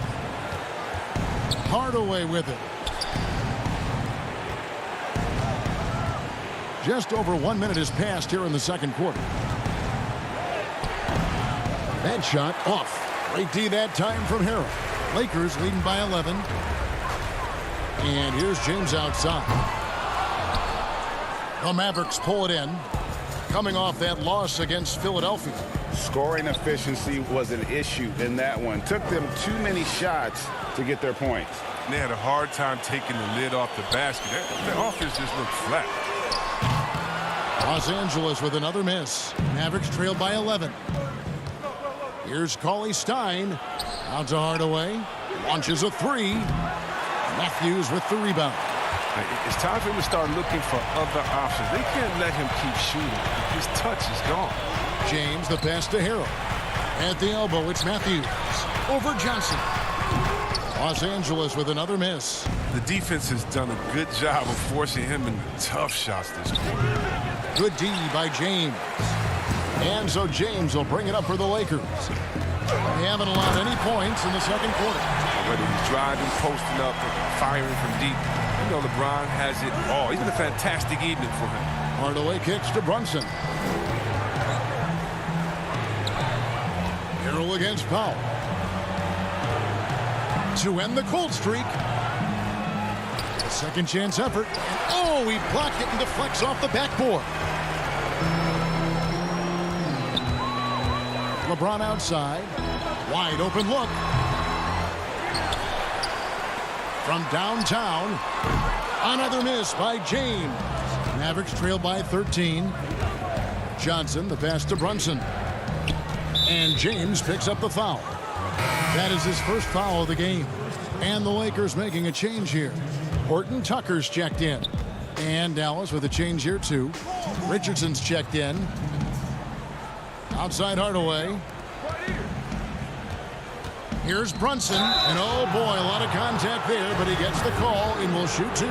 Hardaway with it. Just over 1 minute has passed here in the second quarter. That shot off. Great D that time from Harrell. Lakers leading by 11. And here's James outside. The Mavericks pull it in. Coming off that loss against Philadelphia. Scoring efficiency was an issue in that one. Took them too many shots to get their points. They had a hard time taking the lid off the basket. Their offense just looked flat. Los Angeles with another miss. Mavericks trailed by 11. Here's Cauley-Stein. Out to Hardaway. Launches a 3. Matthews with the rebound. It's time for him to start looking for other options. They can't let him keep shooting. His touch is gone. James, the pass to Harrell. At the elbow, it's Matthews. Over Johnson. Los Angeles with another miss. The defense has done a good job of forcing him into tough shots this quarter. Good D by James. And so James will bring it up for the Lakers. They haven't allowed any points in the second quarter. Whether he's driving, posting up, or firing from deep, you know LeBron has it all. He's been a fantastic evening for him. Hardaway kicks to Brunson. Harrell against Powell. To end the cold streak. Second chance effort. And oh, he blocked it and deflects off the backboard. LeBron outside. Wide open look. From downtown. Another miss by James. Mavericks trail by 13. Johnson, the pass to Brunson. And James picks up the foul. That is his first foul of the game. And the Lakers making a change here. Horton Tucker's checked in. And Dallas with a change here too. Richardson's checked in. Outside Hardaway. Here's Brunson. And oh boy, a lot of contact there, but he gets the call and will shoot 2.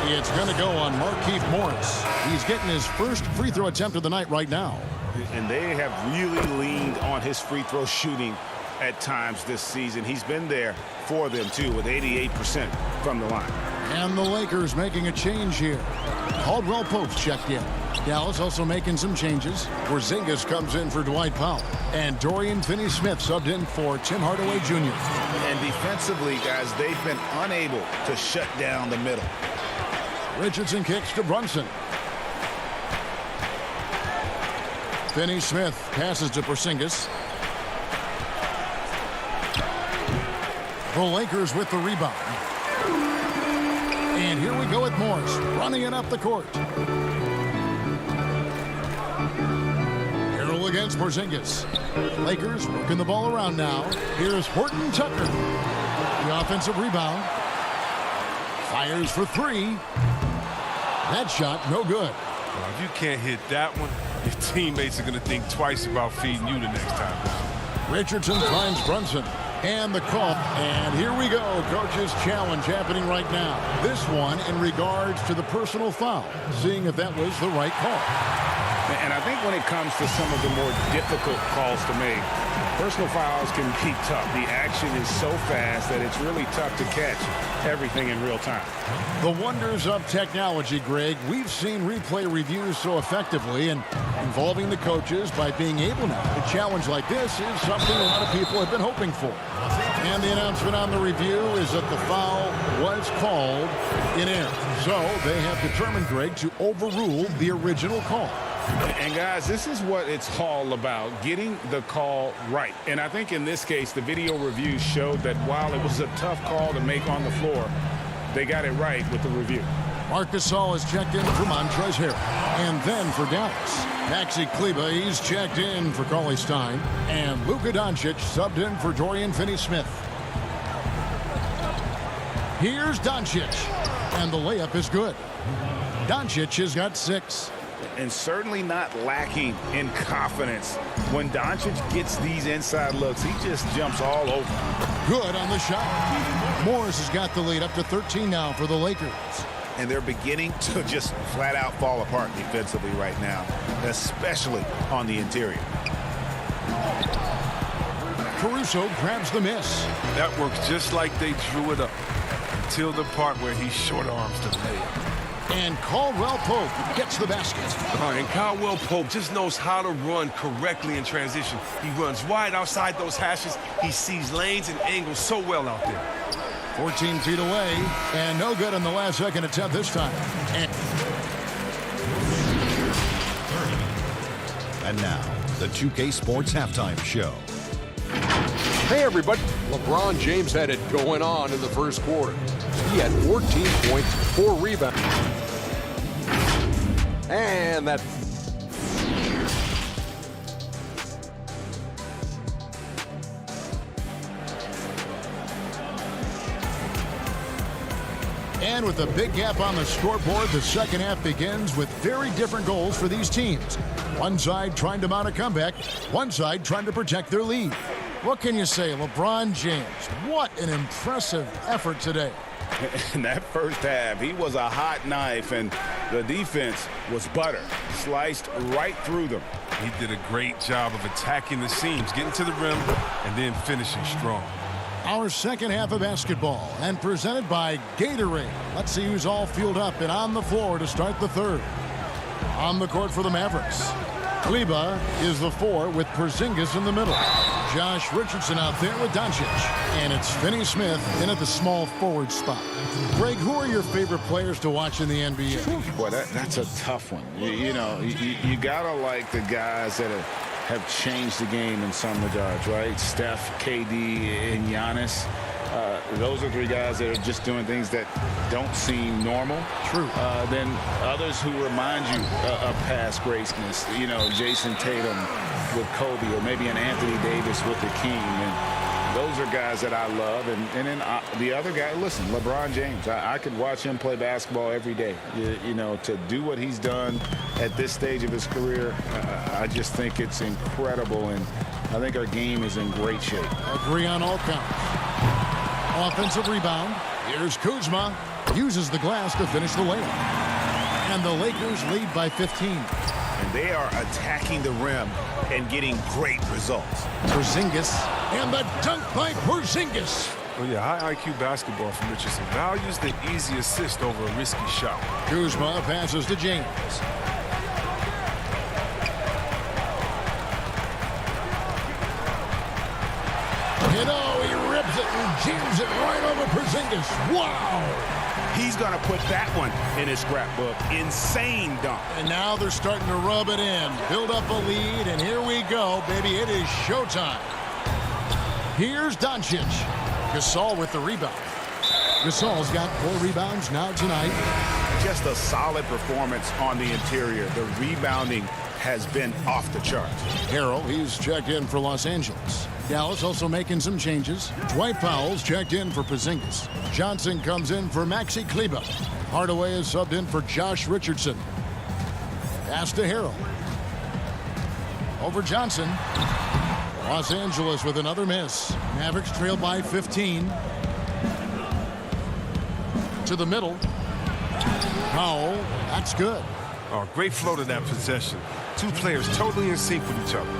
It's going to go on Markieff Morris. He's getting his first free throw attempt of the night right now. And they have really leaned on his free throw shooting at times this season. He's been there for them, too, with 88% from the line. And the Lakers making a change here. Caldwell Pope's checked in. Dallas also making some changes. Porzingis comes in for Dwight Powell. And Dorian Finney-Smith subbed in for Tim Hardaway Jr. And defensively, guys, they've been unable to shut down the middle. Richardson kicks to Brunson. Finney-Smith passes to Porzingis. The Lakers with the rebound. And here we go with Morris running it up the court. Harrell against Porzingis. Lakers working the ball around now. Here's Horton Tucker. The offensive rebound. Fires for three. That shot no good. Well, if you can't hit that one, your teammates are going to think twice about feeding you the next time. Richardson finds Brunson. And the call. And here we go. Coach's challenge happening right now. This one in regards to the personal foul. Seeing if that was the right call. And I think when it comes to some of the more difficult calls to make, personal fouls can be tough. The action is so fast that it's really tough to catch everything in real time. The wonders of technology, Greg. We've seen replay reviews so effectively, and involving the coaches by being able now to challenge like this is something a lot of people have been hoping for. And the announcement on the review is that the foul was called in error. So they have determined, Greg, to overrule the original call. And guys, this is what it's all about, getting the call right. And I think in this case, the video review showed that while it was a tough call to make on the floor, they got it right with the review. Marc Gasol is checked in for Montrezl Harrell. And then for Dallas, Maxi Kleber, he's checked in for Cauley Stein. And Luka Doncic subbed in for Dorian Finney-Smith. Here's Doncic. And the layup is good. Doncic has got 6. And certainly not lacking in confidence. When Doncic gets these inside looks, he just jumps all over. Good on the shot. Morris has got the lead up to 13 now for the Lakers. And they're beginning to just flat out fall apart defensively right now, especially on the interior. Caruso grabs the miss. That works just like they drew it up until the part where he short arms the layup. And Caldwell Pope gets the basket. And Caldwell Pope just knows how to run correctly in transition. He runs wide outside those hashes. He sees lanes and angles so well out there. 14 feet away, and no good on the last second attempt this time. And now, the 2K Sports Halftime Show. Hey, everybody. LeBron James had it going on in the first quarter. He had 14 points, 4 rebounds. And that... And with a big gap on the scoreboard, the second half begins with very different goals for these teams. One side trying to mount a comeback, one side trying to protect their lead. What can you say, LeBron James? What an impressive effort today. In that first half, he was a hot knife, and the defense was butter, sliced right through them. He did a great job of attacking the seams, getting to the rim, and then finishing strong. Our second half of basketball, and presented by Gatorade. Let's see who's all fueled up and on the floor to start the third. On the court for the Mavericks, Kleber is the 4 with Porzingis in the middle. Josh Richardson out there with Doncic. And it's Finney-Smith in at the small forward spot. Greg, who are your favorite players to watch in the NBA? Boy, that's a tough one. You gotta like the guys that have changed the game in some regards, right? Steph, KD, and Giannis. Those are 3 guys that are just doing things that don't seem normal. True. Then others who remind you of past greatness. Jason Tatum with Kobe, or maybe an Anthony Davis with the King. And those are guys that I love. And then the other guy, listen, LeBron James. I could watch him play basketball every day. To do what he's done at this stage of his career, I just think it's incredible. And I think our game is in great shape. Agree on all counts. Offensive rebound. Here's Kuzma. Uses the glass to finish the layup. And the Lakers lead by 15. and they are attacking the rim and getting great results. Porzingis, and the dunk by Porzingis. Oh, yeah, high IQ basketball from Richardson. Values the easy assist over a risky shot. Kuzma passes to James. You know, he rips it and jams it right over Porzingis. Wow! He's going to put that one in his scrapbook. Insane dunk. And now they're starting to rub it in. Build up a lead, and here we go, baby. It is showtime. Here's Doncic. Gasol with the rebound. Gasol's got 4 rebounds now tonight. Just a solid performance on the interior. The rebounding has been off the charts. Harrell, he's checked in for Los Angeles. Dallas also making some changes. Dwight Powell's checked in for Porzingis. Johnson comes in for Maxi Kleber. Hardaway is subbed in for Josh Richardson. Pass to Harrell. Over Johnson. Los Angeles with another miss. Mavericks trail by 15. To the middle. Powell, that's good. Oh, great flow to that possession. 2 players totally in sync with each other.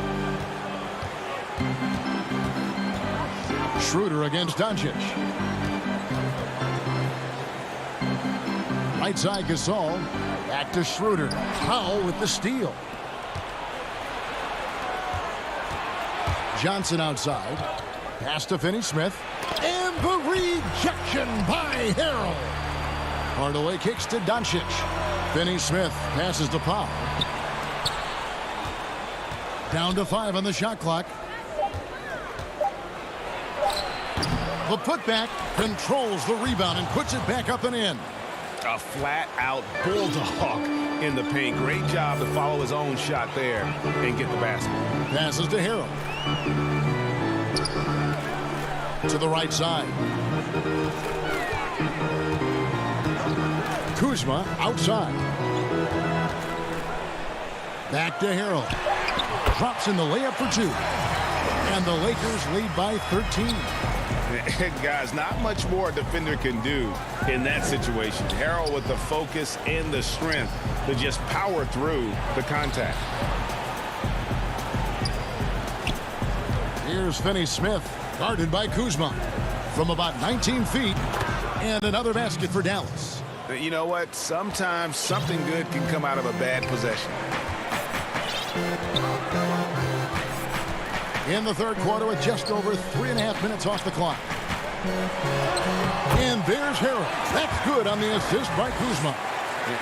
Schroeder against Doncic. Right side Gasol. Back to Schroeder. Powell with the steal. Johnson outside. Pass to Finney-Smith. And the rejection by Harrell. Hardaway kicks to Doncic. Finney-Smith passes to Powell. Down to 5 on the shot clock. The putback controls the rebound and puts it back up and in. A flat-out bulldog in the paint. Great job to follow his own shot there and get the basket. Passes to Harrell. To the right side. Kuzma outside. Back to Harrell. Drops in the layup for 2. And the Lakers lead by 13. Guys, not much more a defender can do in that situation. Harrell with the focus and the strength to just power through the contact. Here's Finney-Smith, guarded by Kuzma from about 19 feet. And another basket for Dallas. You know what? Sometimes something good can come out of a bad possession. In the third quarter with just over 3.5 minutes off the clock. And there's Harrell. That's good on the assist by Kuzma.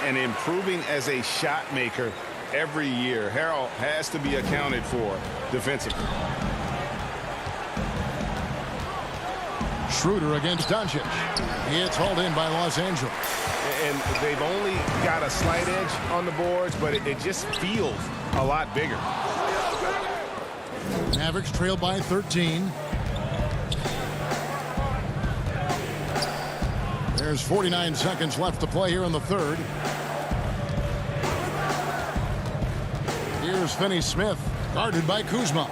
And improving as a shot maker every year. Harrell has to be accounted for defensively. Schroeder against Doncic. It's hauled in by Los Angeles. And they've only got a slight edge on the boards, but it just feels a lot bigger. Mavericks trail by 13. There's 49 seconds left to play here in the third. Here's Finney-Smith, guarded by Kuzma.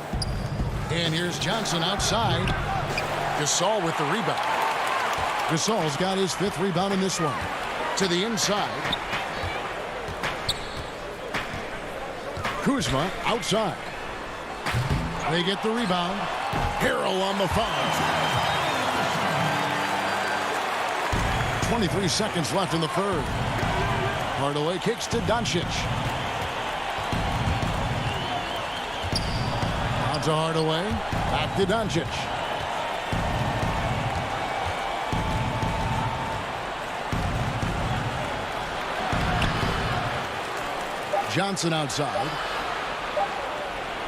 And here's Johnson outside. Gasol with the rebound. Gasol's got his 5th rebound in this one. To the inside. Kuzma outside. They get the rebound. Harrell on the foul. 23 seconds left in the third. Hardaway kicks to Doncic. On to Hardaway. Back to Doncic. Johnson outside.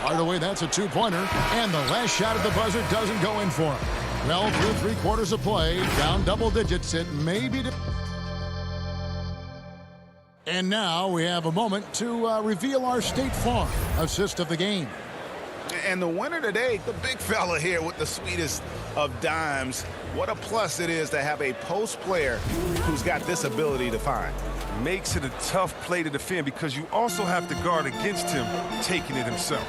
Hardaway, that's a 2-pointer. And the last shot at the buzzer doesn't go in for him. Well, through 3/4 of play, down double digits. It may be. And now we have a moment to reveal our State Farm assist of the game. And the winner today, the big fella here with the sweetest of dimes. What a plus it is to have a post player who's got this ability to find. Makes it a tough play to defend because you also have to guard against him taking it himself.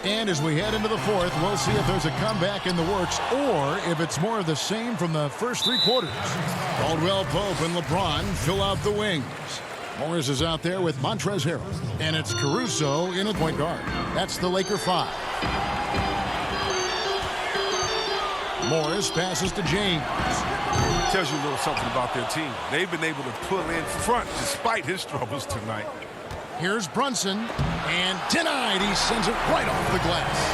And as we head into the fourth, we'll see if there's a comeback in the works or if it's more of the same from the first 3 quarters. Caldwell Pope and LeBron fill out the wings. Morris is out there with Montrezl Harrell. And it's Caruso in at point guard. That's the Laker 5. Morris passes to James. Tells you a little something about their team. They've been able to pull in front despite his struggles tonight. Here's Brunson, and denied. He sends it right off the glass.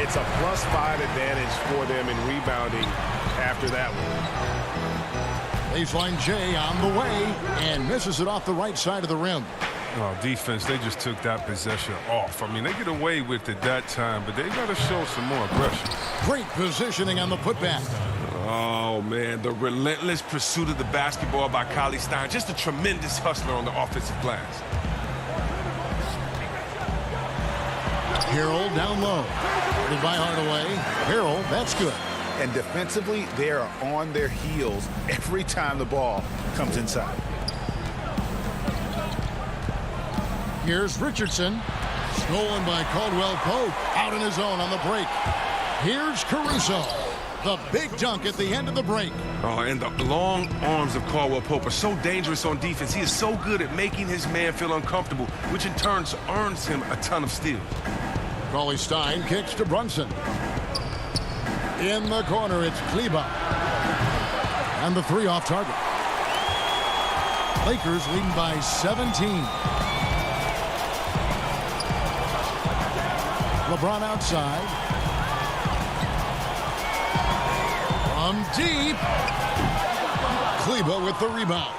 It's a +5 advantage for them in rebounding after that one. Baseline J on the way, and misses it off the right side of the rim. Oh, defense, they just took that possession off. I mean, they get away with it that time, but they got to show some more aggression. Great positioning on the putback. Oh, man, the relentless pursuit of the basketball by CLA Stein. Just a tremendous hustler on the offensive glass. Harrell down low. Guarded by Hardaway. Harrell, that's good. And defensively, they are on their heels every time the ball comes inside. Here's Richardson. Stolen by Caldwell Pope. Out in his own on the break. Here's Caruso. The big dunk at the end of the break. Oh, and the long arms of Caldwell Pope are so dangerous on defense. He is so good at making his man feel uncomfortable, which in turn earns him a ton of steals. CLA Stein kicks to Brunson. In the corner, it's Kleber. And the 3 off target. Lakers leading by 17. LeBron outside. From deep. Kleber with the rebound.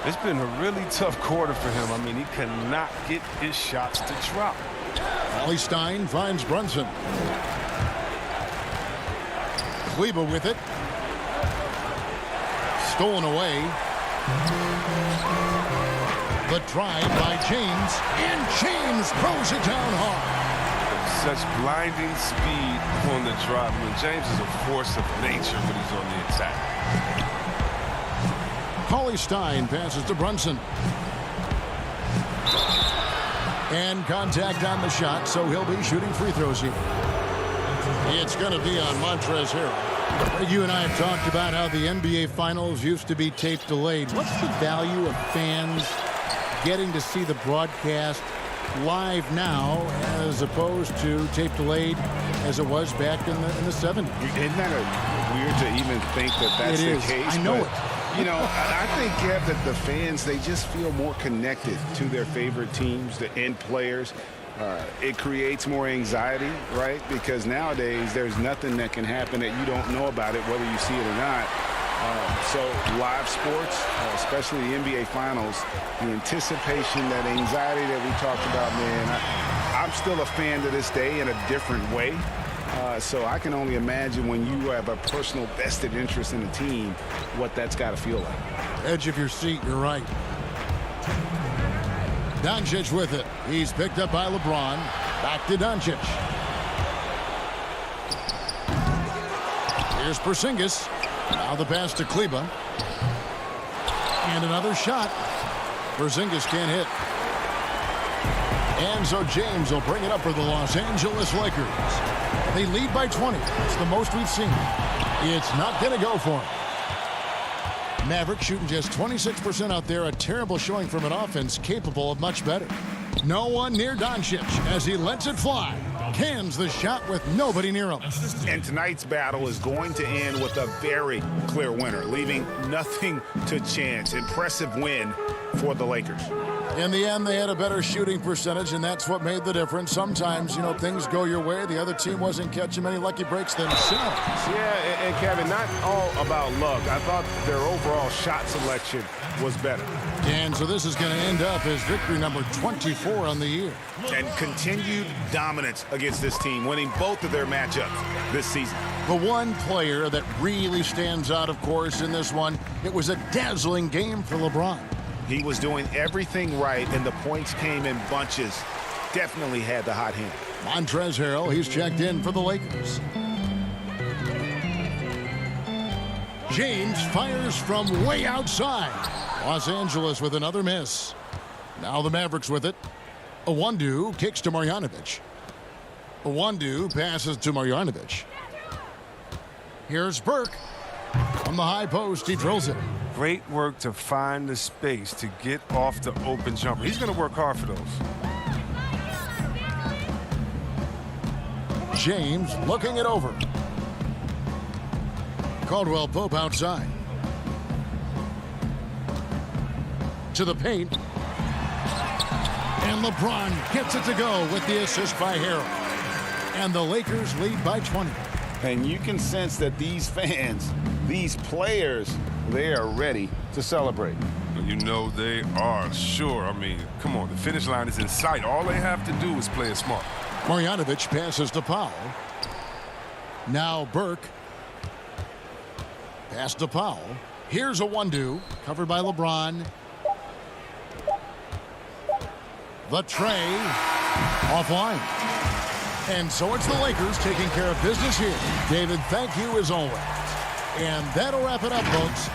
It's been a really tough quarter for him. I mean, he cannot get his shots to drop. CLA Stein finds Brunson. Kleber with it. Stolen away. The drive by James. And James throws it down hard. Such blinding speed on the drive. I mean, James is a force of nature when he's on the attack. CLA Stein passes to Brunson. And contact on the shot, so he'll be shooting free throws here. It's going to be on Montrezl Harrell. You and I have talked about how the NBA Finals used to be tape delayed. What's the value of fans getting to see the broadcast live now as opposed to tape delayed as it was back in the 70s? Isn't that weird to even think that that's the case? I know it. You know, I think, Kev, that the fans, they just feel more connected to their favorite teams, the end players. It creates more anxiety, right? Because nowadays there's nothing that can happen that you don't know about it, whether you see it or not. So live sports, especially the NBA Finals, the anticipation, that anxiety that we talked about, man, I'm still a fan to this day in a different way. So I can only imagine when you have a personal vested interest in a team, what that's got to feel like. Edge of your seat, you're right. Doncic with it. He's picked up by LeBron. Back to Doncic. Here's Porzingis. Now the pass to Kleber. And another shot. Porzingis can't hit. And so James will bring it up for the Los Angeles Lakers. They lead by 20. It's the most we've seen. It's not going to go for him. Mavericks shooting just 26% out there. A terrible showing from an offense capable of much better. No one near Doncic as he lets it fly. Cans the shot with nobody near him. And tonight's battle is going to end with a very clear winner, leaving nothing to chance. Impressive win for the Lakers. In the end, they had a better shooting percentage, and that's what made the difference. Sometimes, you know, things go your way. The other team wasn't catching many lucky breaks themselves. Yeah, and Kevin, not all about luck. I thought their overall shot selection was better. And so this is going to end up as victory number 24 on the year. And continued dominance against this team, winning both of their matchups this season. The one player that really stands out, of course, in this one, it was a dazzling game for LeBron. He was doing everything right, and the points came in bunches. Definitely had the hot hand. Montrezl Harrell, he's checked in for the Lakers. James fires from way outside. Los Angeles with another miss. Now the Mavericks with it. Iwundu kicks to Marjanovic. Iwundu passes to Marjanovic. Here's Burke. From the high post, he drills it. Great work to find the space to get off the open jumper. He's going to work hard for those. James looking it over. Caldwell Pope outside. To the paint. And LeBron gets it to go with the assist by Harrell. And the Lakers lead by 20. And you can sense that these fans, these players, they are ready to celebrate. You know they are, sure. I mean, come on, the finish line is in sight. All they have to do is play it smart. Marjanovic passes to Powell. Now Burke. Pass to Powell. Here's a 1-2, covered by LeBron. The tray offline. And so it's the Lakers taking care of business here. David, thank you as always. And that'll wrap it up, folks.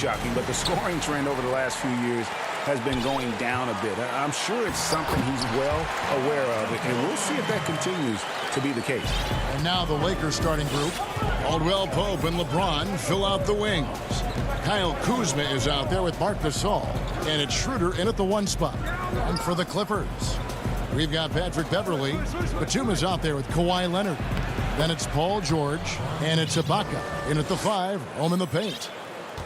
shocking, but the scoring trend over the last few years has been going down a bit. I'm sure it's something he's well aware of, and we'll see if that continues to be the case. And now the Lakers starting group. Caldwell Pope and LeBron fill out the wings. Kyle Kuzma is out there with Marc Gasol, and it's Schroeder in at the 1 spot. And for the Clippers, we've got Patrick Beverley. Batum is out there with Kawhi Leonard. Then it's Paul George, and it's Ibaka in at the 5, home in the paint.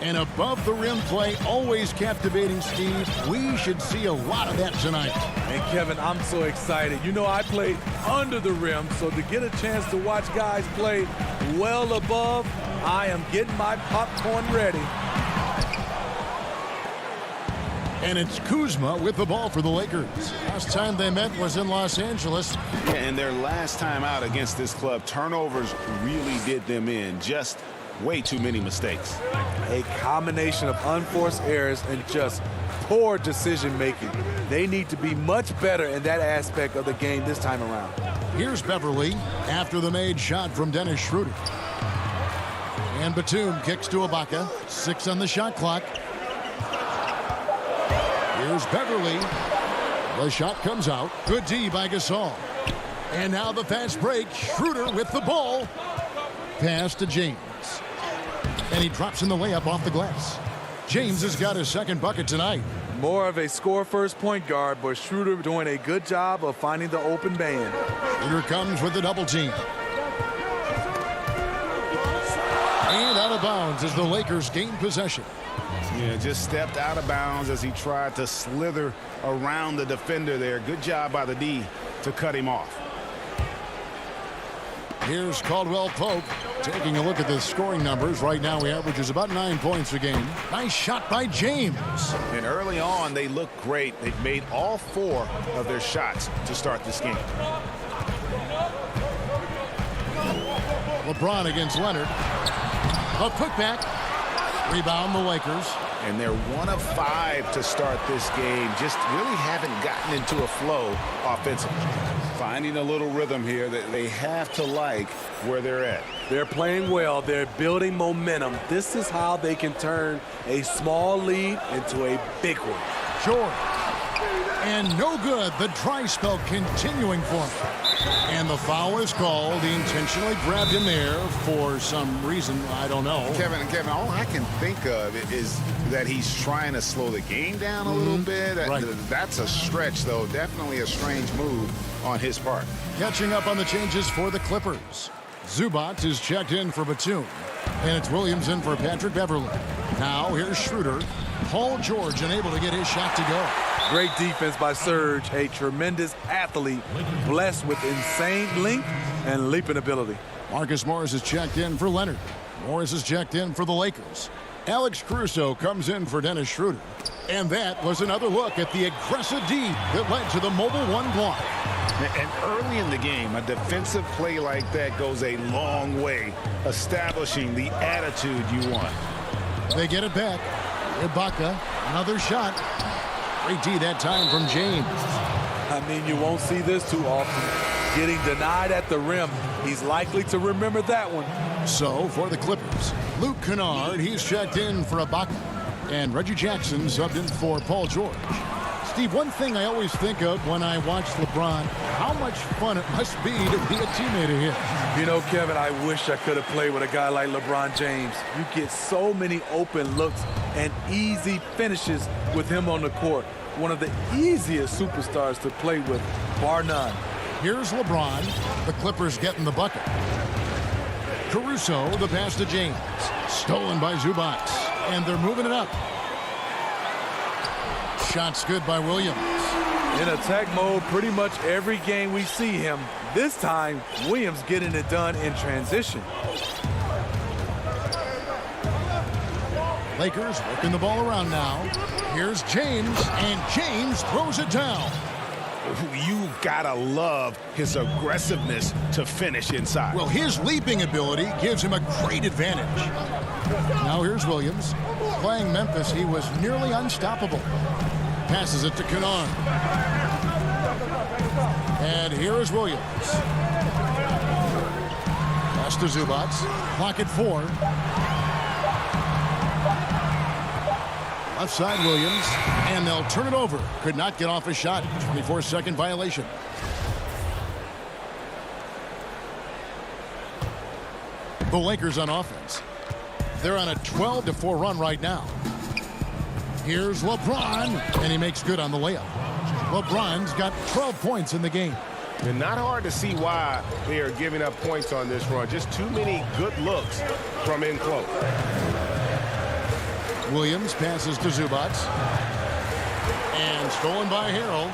And above the rim play, always captivating, Steve. We should see a lot of that tonight. And Kevin, I'm so excited. You know, I played under the rim, so to get a chance to watch guys play well above, I am getting my popcorn ready. And it's Kuzma with the ball for the Lakers. Last time they met was in Los Angeles. Yeah, and their last time out against this club, turnovers really did them in. Just way too many mistakes. A combination of unforced errors and just poor decision making. They need to be much better in that aspect of the game this time around. Here's Beverly after the made shot from Dennis Schroeder. And Batum kicks to Ibaka. 6 on the shot clock. Here's Beverly. The shot comes out. Good D by Gasol. And now the fast break. Schroeder with the ball. Pass to James. And he drops in the layup off the glass. James has got his second bucket tonight. More of a score-first point guard, but Schroeder doing a good job of finding the open man. Schroeder comes with the double team. And out of bounds as the Lakers gain possession. Yeah, just stepped out of bounds as he tried to slither around the defender there. Good job by the D to cut him off. Here's Caldwell Pope taking a look at the scoring numbers. Right now he averages about 9 points a game. Nice shot by James. And early on they look great. They've made all 4 of their shots to start this game. LeBron against Leonard. A putback. Rebound the Lakers. And they're 1 of 5 to start this game. Just really haven't gotten into a flow offensively. Finding a little rhythm here that they have to like where they're at. They're playing well. They're building momentum. This is how they can turn a small lead into a big one. George. And no good. The dry spell continuing for him. And the foul is called. He intentionally grabbed him there for some reason. I don't know. Kevin, all I can think of is that he's trying to slow the game down a little bit. Right. That's a stretch, though. Definitely a strange move on his part. Catching up on the changes for the Clippers. Zubac is checked in for Batum. And it's Williams in for Patrick Beverly. Now here's Schroeder. Paul George unable to get his shot to go. Great defense by Serge, a tremendous athlete, blessed with insane length and leaping ability. Marcus Morris is checked in for Leonard. Morris is checked in for the Lakers. Alex Caruso comes in for Dennis Schroeder. And that was another look at the aggressive D that led to the mobile 1 block. And early in the game, a defensive play like that goes a long way, establishing the attitude you want. They get it back. Ibaka, another shot. Great D that time from James. I mean, you won't see this too often. Getting denied at the rim. He's likely to remember that one. So, for the Clippers, Luke Kennard, he's checked in for Ibaka. And Reggie Jackson subbed in for Paul George. Steve, one thing I always think of when I watch LeBron, how much fun it must be to be a teammate of his. You know, Kevin, I wish I could have played with a guy like LeBron James. You get so many open looks and easy finishes with him on the court. One of the easiest superstars to play with, bar none. Here's LeBron. The Clippers getting the bucket. Caruso, the pass to James. Stolen by Zubac. And they're moving it up. Shots good by Williams. In attack mode pretty much every game we see him. This time, Williams getting it done in transition. Lakers working the ball around now. Here's James, and James throws it down. You gotta love his aggressiveness to finish inside. Well, his leaping ability gives him a great advantage. Now here's Williams. Playing Memphis, he was nearly unstoppable. Passes it to Kennard. And here is Williams. Pass to Zubac. Clock at 4. Left side Williams, and they'll turn it over. Could not get off a shot. 24-second violation. The Lakers on offense. They're on a 12-4 run right now. Here's LeBron, and he makes good on the layup. LeBron's got 12 points in the game. And not hard to see why they are giving up points on this run. Just too many good looks from in close. Williams passes to Zubac. And stolen by Harrell.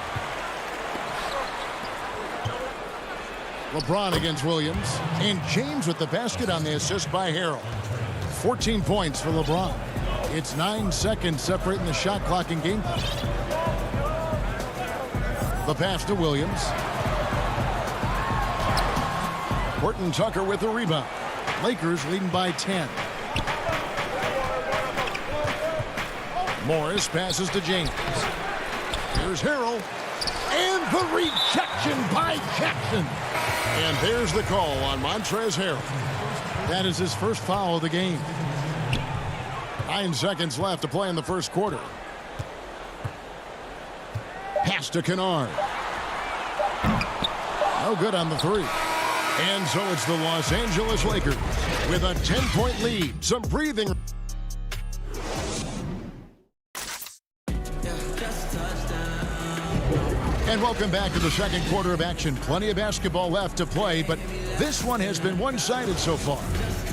LeBron against Williams. And James with the basket on the assist by Harrell. 14 points for LeBron. It's 9 seconds separating the shot clock and game clock. The pass to Williams. Horton Tucker with the rebound. Lakers leading by 10. Morris passes to James. Here's Harrell. And the rejection by Jackson. And there's the call on Montrezl Harrell. That is his first foul of the game. 9 seconds left to play in the first quarter. Pass to Kennard. No good on the three. And so it's the Los Angeles Lakers with a 10-point lead. Some breathing. And welcome back to the second quarter of action. Plenty of basketball left to play, but this one has been one-sided so far.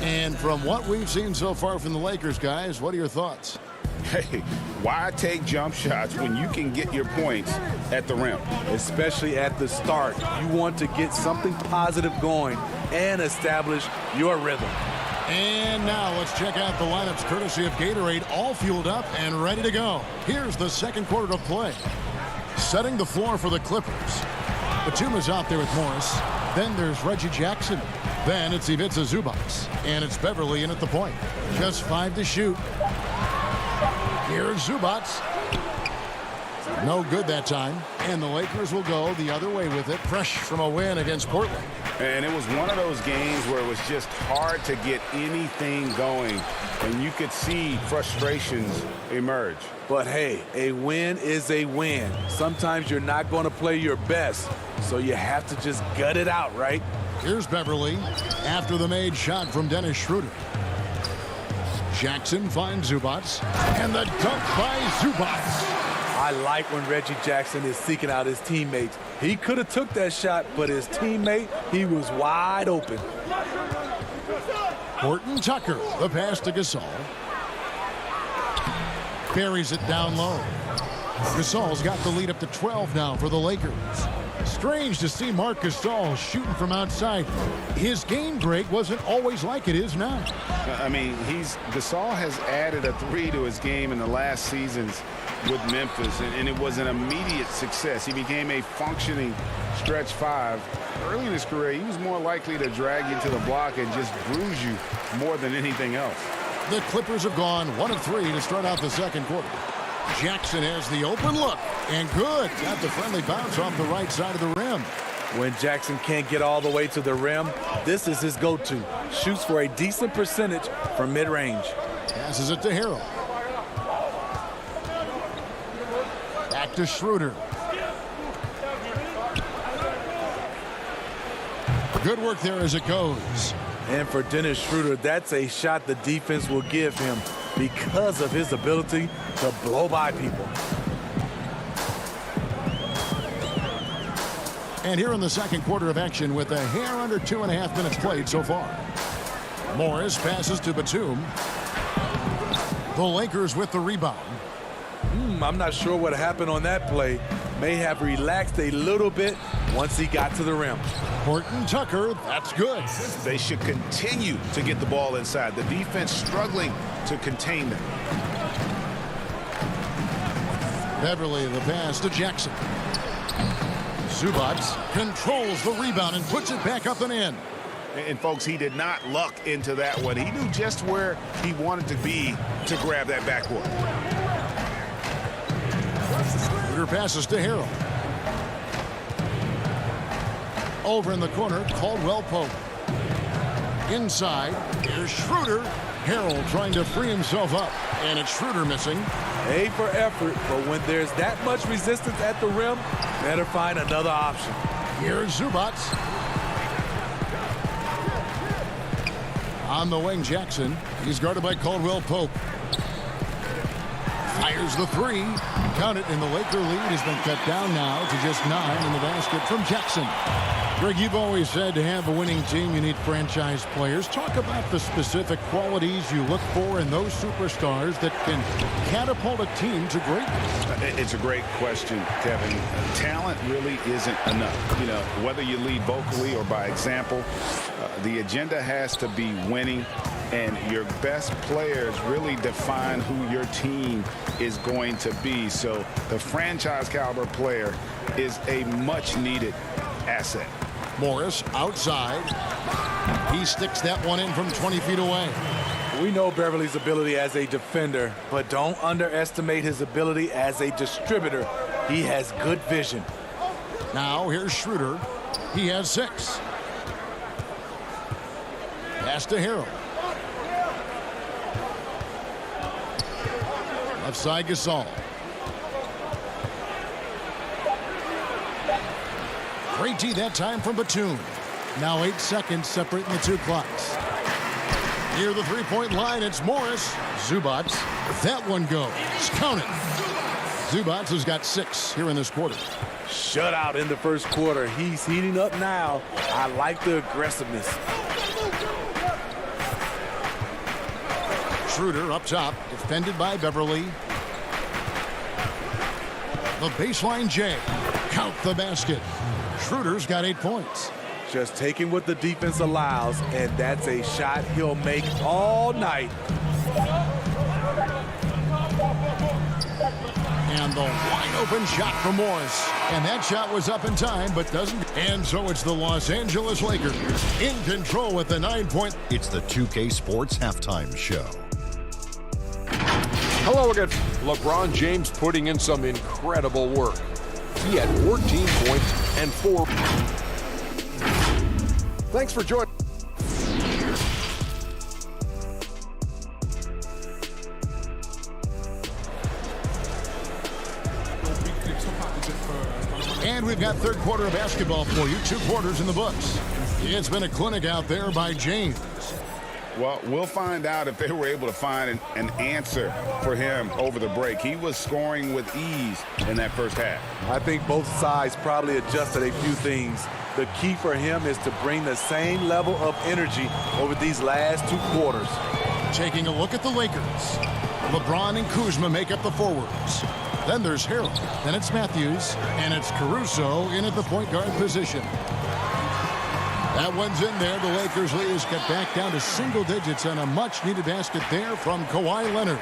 And from what we've seen so far from the Lakers, guys, what are your thoughts? Hey, why take jump shots when you can get your points at the rim? Especially at the start. You want to get something positive going and establish your rhythm. And now let's check out the lineups courtesy of Gatorade, all fueled up and ready to go. Here's the second quarter of play. Setting the floor for the Clippers. Batum is out there with Morris. Then there's Reggie Jackson. Then it's Ivica Zubac. And it's Beverly in at the point. Just 5 to shoot. Here's Zubac. No good that time. And the Lakers will go the other way with it. Fresh from a win against Portland. And it was one of those games where it was just hard to get anything going. And you could see frustrations emerge. But hey, a win is a win. Sometimes you're not going to play your best, so you have to just gut it out, right? Here's Beverly after the made shot from Dennis Schroeder. Jackson finds Zubac, and the dunk by Zubac. I like when Reggie Jackson is seeking out his teammates. He could have took that shot, but his teammate, he was wide open. Horton Tucker, the pass to Gasol. Buries it down low. Gasol's got the lead up to 12 now for the Lakers. Strange to see Marc Gasol shooting from outside. His game, Greg, wasn't always like it is now. I mean, Gasol has added a 3 to his game in the last seasons with Memphis, and it was an immediate success. He became a functioning stretch 5. Early in his career, he was more likely to drag you to the block and just bruise you more than anything else. The Clippers have gone 1 of 3 to start out the second quarter. Jackson has the open look, and good. Got the friendly bounce off the right side of the rim. When Jackson can't get all the way to the rim, this is his go-to. Shoots for a decent percentage from mid-range. Passes it to Harrell. Back to Schroeder. Good work there as it goes. And for Dennis Schroeder, that's a shot the defense will give him because of his ability to blow by people. And here in the second quarter of action with a hair under 2.5 minutes played so far. Morris passes to Batum. The Lakers with the rebound. I'm not sure what happened on that play. May have relaxed a little bit once he got to the rim. Horton Tucker, that's good. They should continue to get the ball inside. The defense struggling to contain them. Beverly, the pass to Jackson. Zubac controls the rebound and puts it back up and in. And folks, he did not luck into that one. He knew just where he wanted to be to grab that backboard. Schroeder passes to Harrell. Over in the corner, Caldwell Pope. Inside, here's Schroeder. Harrell trying to free himself up, and it's Schroeder missing. A for effort, but when there's that much resistance at the rim, better find another option. Here's Zubac. On the wing, Jackson. He's guarded by Caldwell Pope. Fires the three. Count it, and the Laker lead has been cut down now to just 9 in the basket from Jackson. Greg, you've always said to have a winning team, you need franchise players. Talk about the specific qualities you look for in those superstars that can catapult a team to greatness. It's a great question, Kevin. Talent really isn't enough. You know, whether you lead vocally or by example, the agenda has to be winning, and your best players really define who your team is going to be. So the franchise caliber player is a much needed asset. Morris outside. He sticks that one in from 20 feet away. We know Beverly's ability as a defender, but don't underestimate his ability as a distributor. He has good vision. Now here's Schroeder. He has 6. Pass to Harrell. Left side, Gasol. Great D that time from Batum. Now 8 seconds separating the two clocks. Near the three-point line, it's Morris. Zubac. That one goes. Count it. Zubac has got 6 here in this quarter. Shutout in the first quarter. He's heating up now. I like the aggressiveness. Schroeder up top, defended by Beverly. The baseline J. Count the basket. Schroeder's got 8 points. Just taking what the defense allows, and that's a shot he'll make all night. And the wide open shot from Morris. And that shot was up in time, but doesn't. And so it's the Los Angeles Lakers in control with the 9-point. It's the 2K Sports Halftime Show. Hello again. LeBron James putting in some incredible work. He had 14 points and 4. Thanks for joining. And we've got third quarter of basketball for you. 2 quarters in the books. It's been a clinic out there by James. Well, we'll find out if they were able to find an answer for him over the break. He was scoring with ease in that first half. I think both sides probably adjusted a few things. The key for him is to bring the same level of energy over these last 2 quarters. Taking a look at the Lakers. LeBron and Kuzma make up the forwards. Then there's Harrell. Then it's Matthews. And it's Caruso in at the point guard position. That one's in there. The Lakers lead is cut back down to single digits on a much-needed basket there from Kawhi Leonard.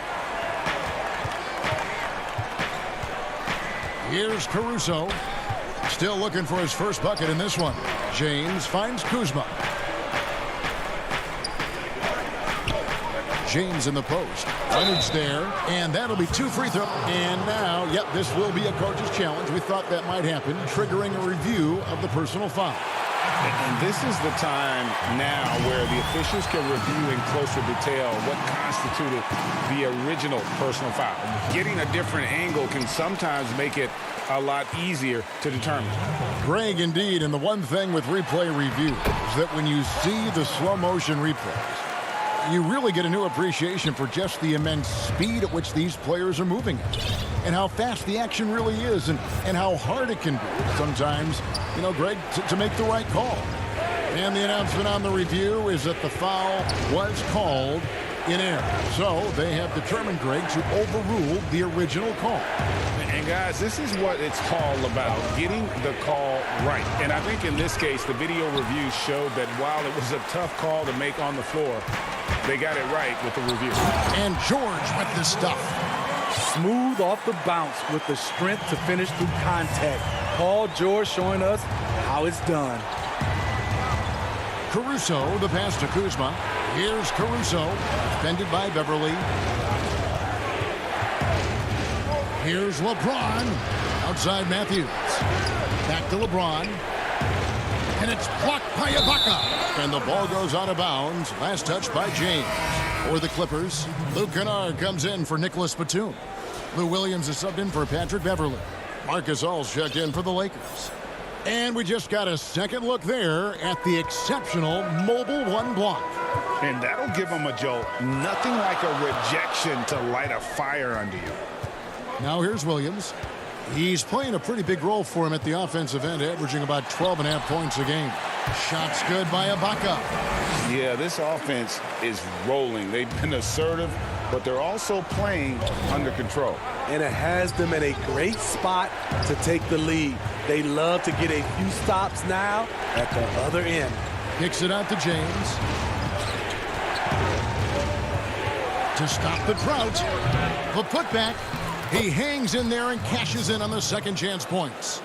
Here's Caruso. Still looking for his first bucket in this one. James finds Kuzma. James in the post. Leonard's there, and that'll be 2 free throws. And now, yep, this will be a coach's challenge. We thought that might happen, triggering a review of the personal foul. And this is the time now where the officials can review in closer detail what constituted the original personal foul. Getting a different angle can sometimes make it a lot easier to determine. Greg, indeed, and the one thing with replay review is that when you see the slow motion replays, you really get a new appreciation for just the immense speed at which these players are moving and how fast the action really is and how hard it can be sometimes, you know, Greg, to make the right call. And the announcement on the review is that the foul was called in error. So they have determined, Greg, to overrule the original call. And guys, this is what it's all about, getting the call right. And I think in this case, the video review showed that while it was a tough call to make on the floor, they got it right with the review. And George with the stuff. Smooth off the bounce with the strength to finish through contact. Paul George showing us how it's done. Caruso, the pass to Kuzma. Here's Caruso, defended by Beverly. Here's LeBron, outside Matthews. Back to LeBron. And it's blocked by Ibaka. And the ball goes out of bounds. Last touch by James. For the Clippers, Luke Kennard comes in for Nicholas Batum. Lou Williams is subbed in for Patrick Beverly. Marcus All's checked in for the Lakers. And we just got a second look there at the exceptional Mobile One block. And that'll give him a jolt. Nothing like a rejection to light a fire under you. Now here's Williams. He's playing a pretty big role for him at the offensive end, averaging about 12.5 points a game. Shots good by Ibaka. Yeah, this offense is rolling. They've been assertive, but they're also playing under control. And it has them in a great spot to take the lead. They love to get a few stops now at the other end. Kicks it out to James. To stop the drought. The putback. He hangs in there and cashes in on the second chance points.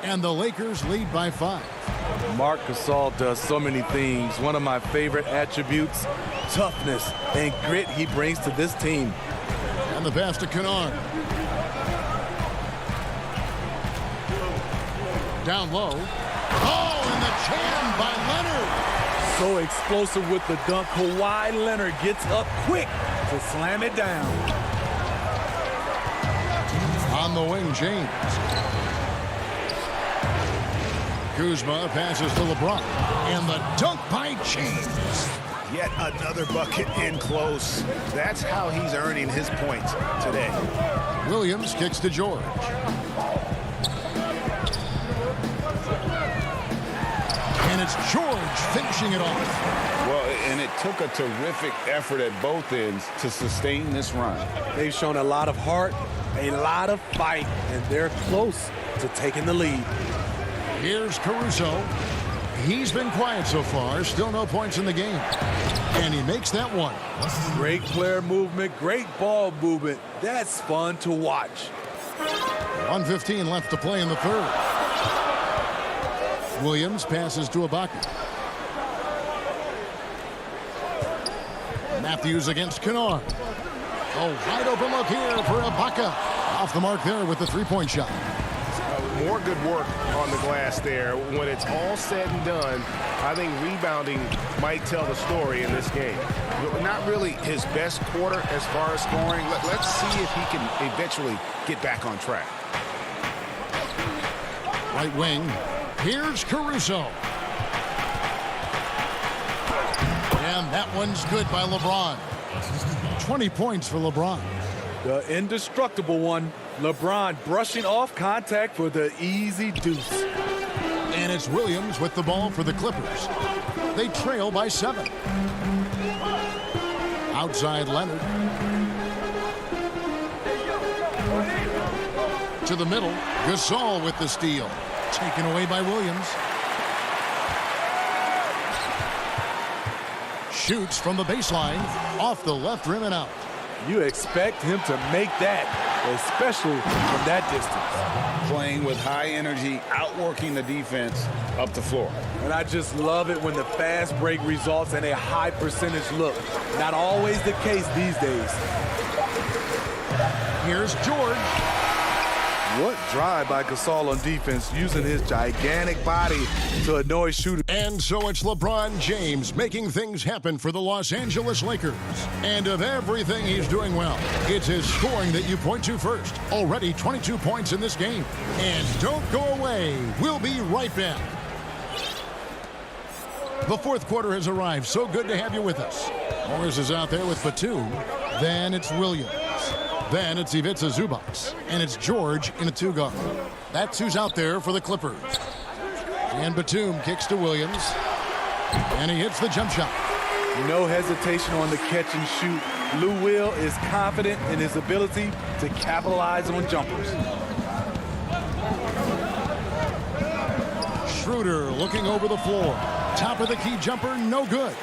And the Lakers lead by 5. Marc Gasol does so many things. One of my favorite attributes, toughness and grit he brings to this team. And the pass to Kennard. Down low. Oh, and the jam by Leonard. So explosive with the dunk. Kawhi Leonard gets up quick to slam it down. On the wing, James. Kuzma passes to LeBron. And the dunk by James. Yet another bucket in close. That's how he's earning his points today. Williams kicks to George. And it's George finishing it off. Well, and it took a terrific effort at both ends to sustain this run. They've shown a lot of heart, a lot of fight, and they're close to taking the lead. Here's Caruso. He's been quiet so far. Still no points in the game. And he makes that one. Great player movement, great ball movement. That's fun to watch. 1:15 left to play in the third. Williams passes to Ibaka. Matthews against Kennard. A wide open look here for Ibaka. Off the mark there with the three-point shot. More good work on the glass there. When it's all said and done, I think rebounding might tell the story in this game. Not really his best quarter as far as scoring. Let's see if he can eventually get back on track. Right wing. Here's Caruso. And that one's good by LeBron. 20 points for LeBron. The indestructible one. LeBron brushing off contact for the easy deuce. And it's Williams with the ball for the Clippers. They trail by 7. Outside Leonard. To the middle. Gasol with the steal. Taken away by Williams. Shoots from the baseline. Off the left rim and out. You expect him to make that, especially from that distance. Playing with high energy, outworking the defense up the floor. And I just love it when the fast break results in a high percentage look. Not always the case these days. Here's George. What drive by Gasol on defense, using his gigantic body to annoy shooters. And so it's LeBron James making things happen for the Los Angeles Lakers. And of everything he's doing well, it's his scoring that you point to first. Already 22 points in this game. And don't go away. We'll be right back. The fourth quarter has arrived. So good to have you with us. Morris is out there with Batum. Then it's Williams. Then it's Ivica Zubac. And it's George in a 2-guard. That's who's out there for the Clippers. And Batum kicks to Williams. And he hits the jump shot. No hesitation on the catch and shoot. Lou Will is confident in his ability to capitalize on jumpers. Schroeder looking over the floor. Top of the key jumper, no good.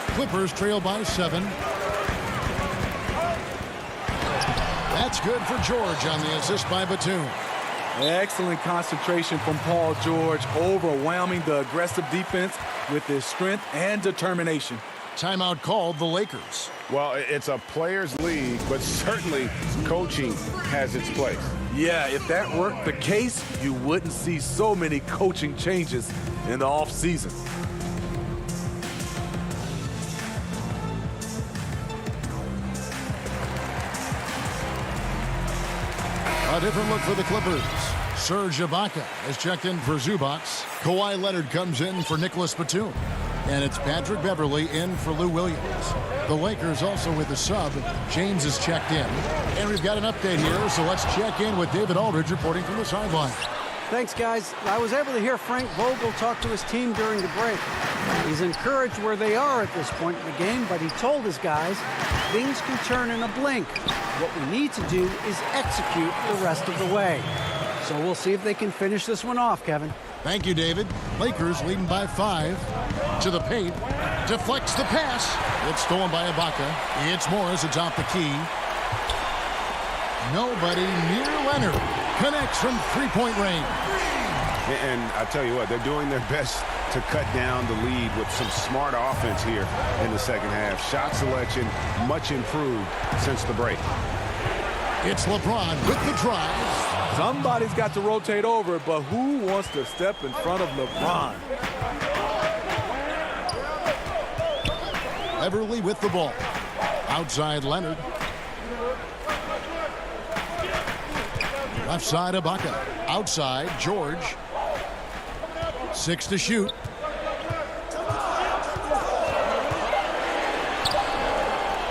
Clippers trail by 7. That's good for George on the assist by Batum. Excellent concentration from Paul George, overwhelming the aggressive defense with his strength and determination. Timeout called the Lakers. Well, it's a players' league, but certainly coaching has its place. Yeah, if that weren't the case, you wouldn't see so many coaching changes in the offseason. A different look for the Clippers. Serge Ibaka has checked in for Zubac. Kawhi Leonard comes in for Nicholas Batum. And it's Patrick Beverley in for Lou Williams. The Lakers also with the sub. James is checked in. And we've got an update here, so let's check in with David Aldridge reporting from the sideline. Thanks, guys. I was able to hear Frank Vogel talk to his team during the break. He's encouraged where they are at this point in the game, but he told his guys things can turn in a blink. What we need to do is execute the rest of the way. So we'll see if they can finish this one off, Kevin. Thank you, David. Lakers leading by 5. To the paint. Deflects the pass. It's stolen by Ibaka. It's Morris atop the key. Nobody near Leonard. Connects from three-point range. And I tell you what, they're doing their best to cut down the lead with some smart offense here in the second half. Shot selection much improved since the break. It's LeBron with the drive. Somebody's got to rotate over, but who wants to step in front of LeBron? Beverley with the ball. Outside Leonard. Left side Ibaka. Outside George. 6 to shoot.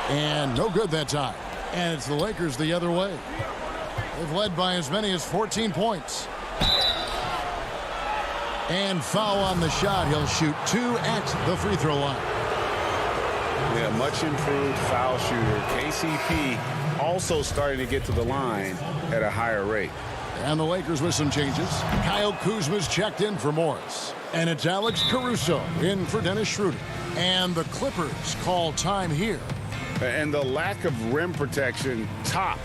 And no good that time. And it's the Lakers the other way. They've led by as many as 14 points. And foul on the shot. He'll shoot 2 at the free throw line. Yeah, much improved foul shooter. KCP also starting to get to the line at a higher rate. And the Lakers with some changes. Kyle Kuzma's checked in for Morris. And it's Alex Caruso in for Dennis Schroeder. And the Clippers call time here. And the lack of rim protection, top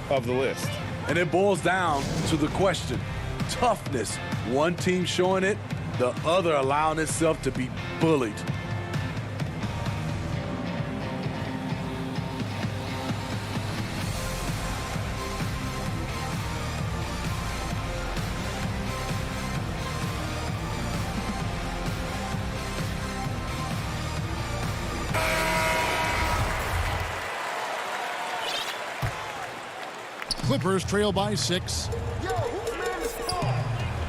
of the list. And it boils down to the question, toughness. One team showing it, the other allowing itself to be bullied. Clippers trail by 6.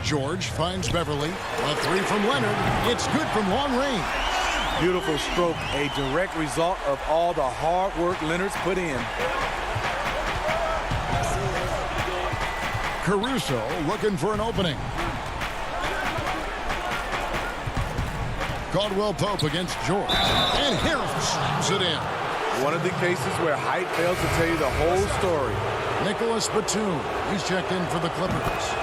George finds Beverley. A 3 from Leonard. It's good from long range. Beautiful stroke, a direct result of all the hard work Leonard's put in. Caruso looking for an opening. Caldwell Pope against George. And Harris slams it in. One of the cases where height fails to tell you the whole story. Nicholas Batum, he's checked in for the Clippers.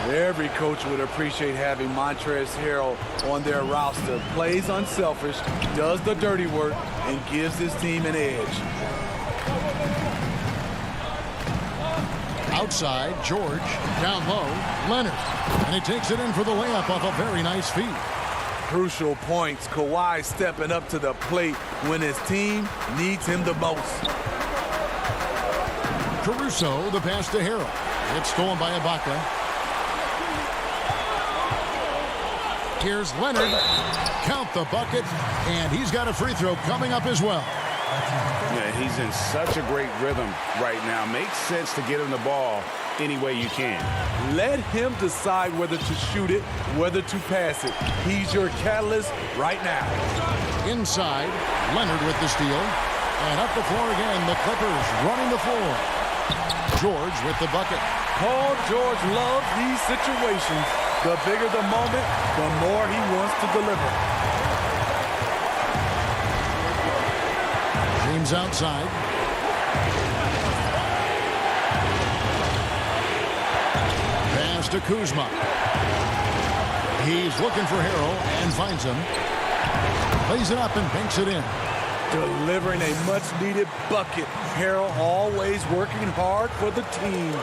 Every coach would appreciate having Montrezl Harrell on their roster. Plays unselfish, does the dirty work, and gives his team an edge. Outside, George. Down low, Leonard. And he takes it in for the layup off a very nice feed. Crucial points. Kawhi stepping up to the plate when his team needs him the most. Caruso, the pass to Harrell. It's stolen by Ibaka. Here's Leonard. Count the bucket. And he's got a free throw coming up as well. Yeah, he's in such a great rhythm right now. Makes sense to get him the ball any way you can. Let him decide whether to shoot it, whether to pass it. He's your catalyst right now. Inside, Leonard with the steal. And up the floor again, the Clippers running the floor. George with the bucket. Paul George loves these situations. The bigger the moment, the more he wants to deliver. James outside. Pass to Kuzma. He's looking for Harrell and finds him. Plays it up and banks it in. Delivering a much-needed bucket. Harrell always working hard for the team.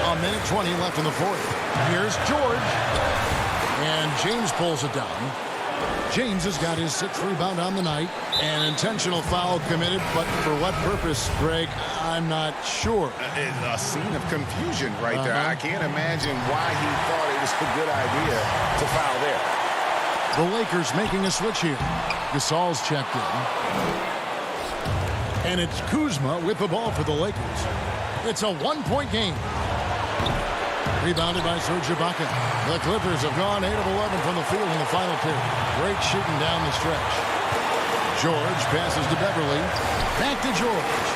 A minute 20 left in the fourth. Here's George. And James pulls it down. James has got his 6th rebound on the night. An intentional foul committed, but for what purpose, Greg, I'm not sure. A scene of confusion right there. I can't imagine why he thought it was a good idea to foul there. The Lakers making a switch here. Gasol's checked in. And it's Kuzma with the ball for the Lakers. It's a one-point game. Rebounded by Serge Ibaka. The Clippers have gone 8 of 11 from the field in the final period. Great shooting down the stretch. George passes to Beverly. Back to George.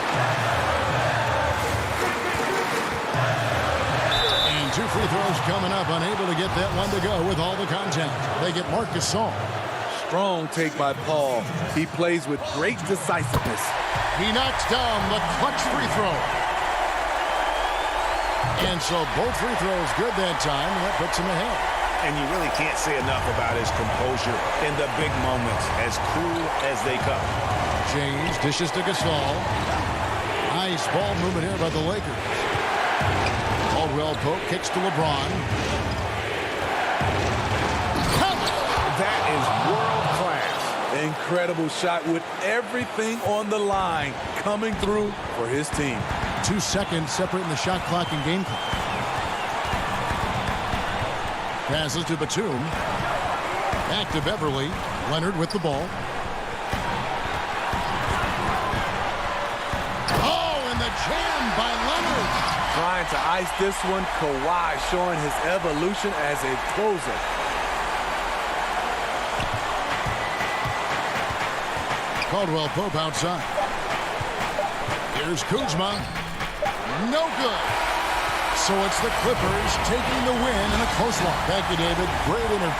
And 2 free throws coming up. Unable to get that one to go with all the contact. They get Marc Gasol. Strong take by Paul. He plays with great decisiveness. He knocks down the clutch free throw. And so both free throws good that time, and that puts him ahead. And you really can't say enough about his composure in the big moments, as cool as they come. James dishes to Gasol. Nice ball movement here by the Lakers. Caldwell Pope kicks to LeBron. That is world class. Incredible shot with everything on the line coming through for his team. 2 seconds separating the shot clock and game clock. Passes to Batum. Back to Beverly. Leonard with the ball. Oh, and the jam by Leonard. Trying to ice this one. Kawhi showing his evolution as a closer. Caldwell Pope outside. Here's Kuzma. No good. So it's the Clippers taking the win in a close one. Thank you, David. Great interview.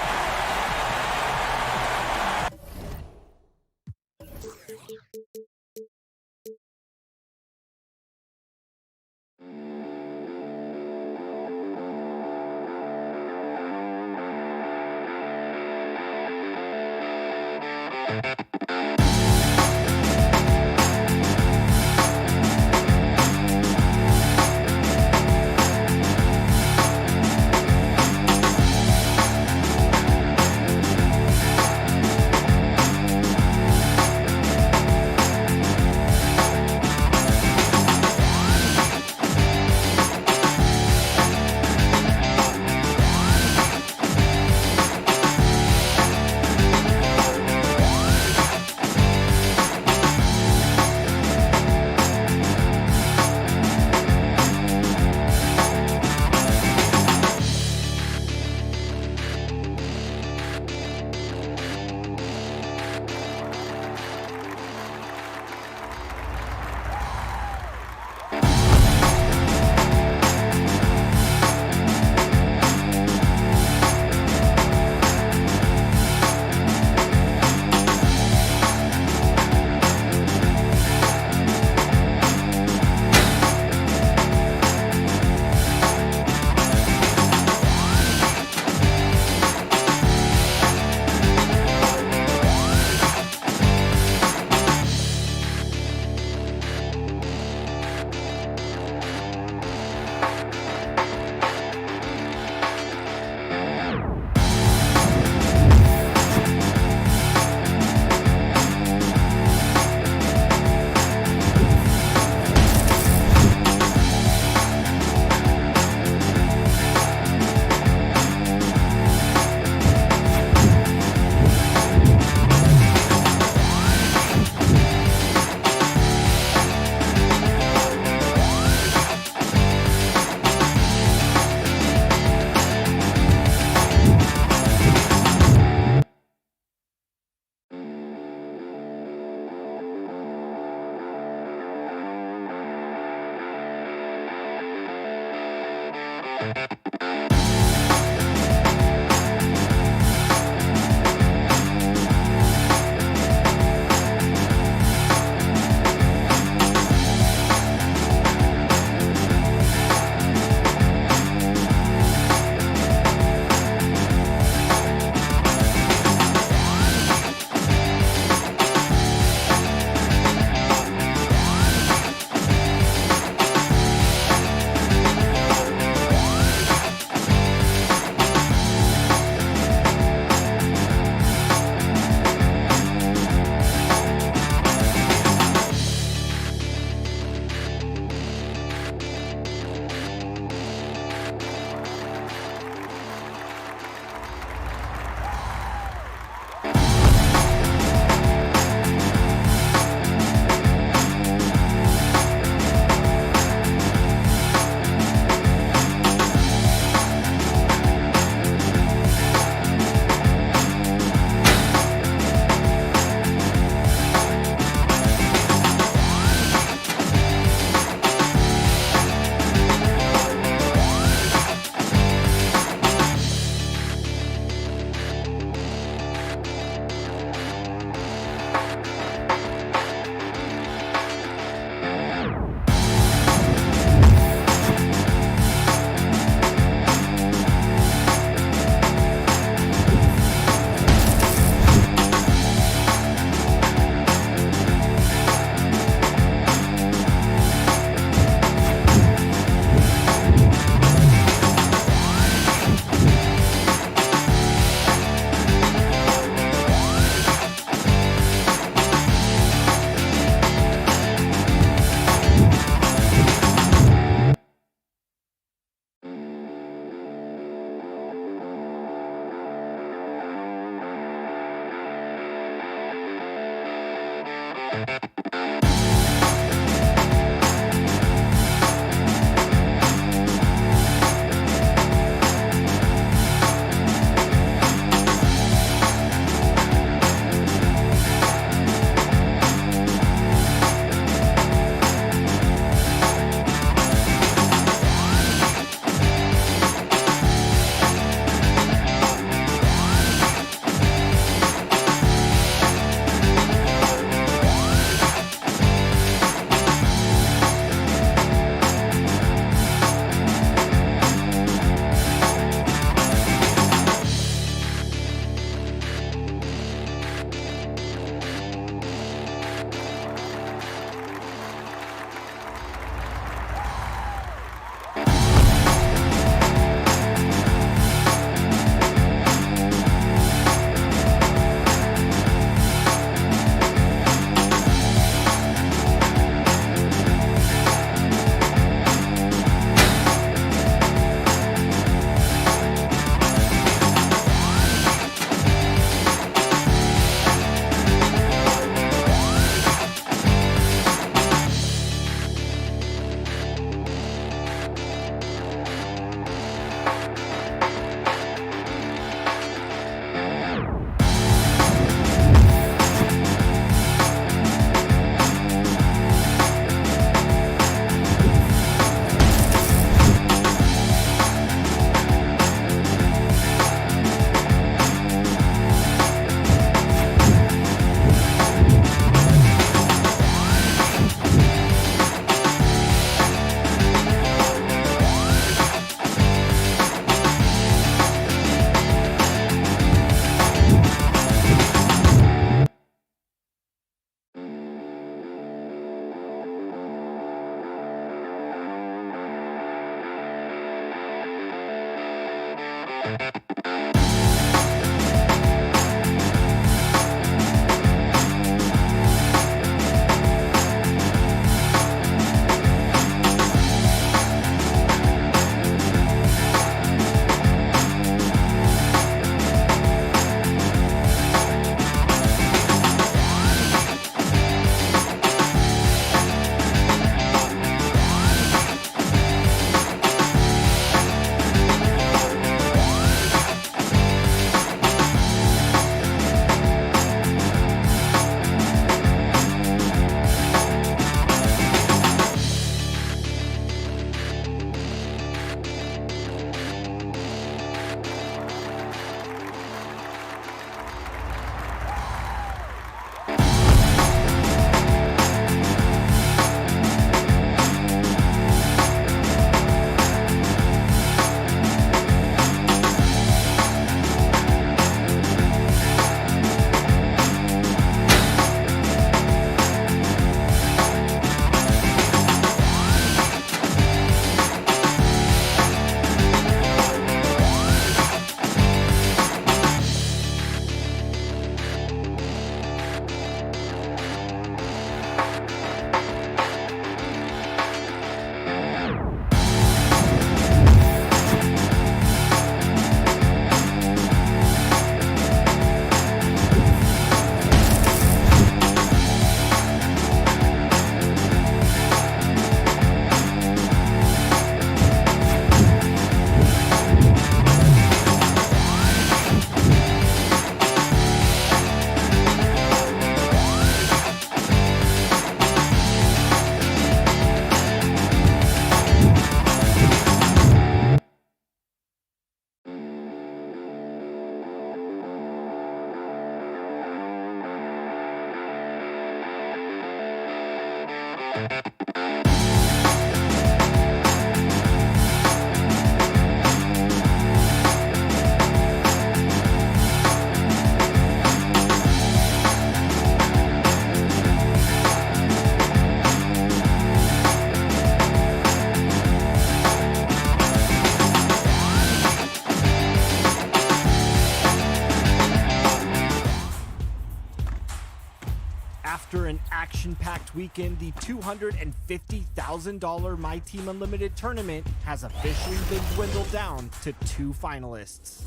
After an action-packed weekend, the $250,000 My Team Unlimited tournament has officially been dwindled down to 2 finalists.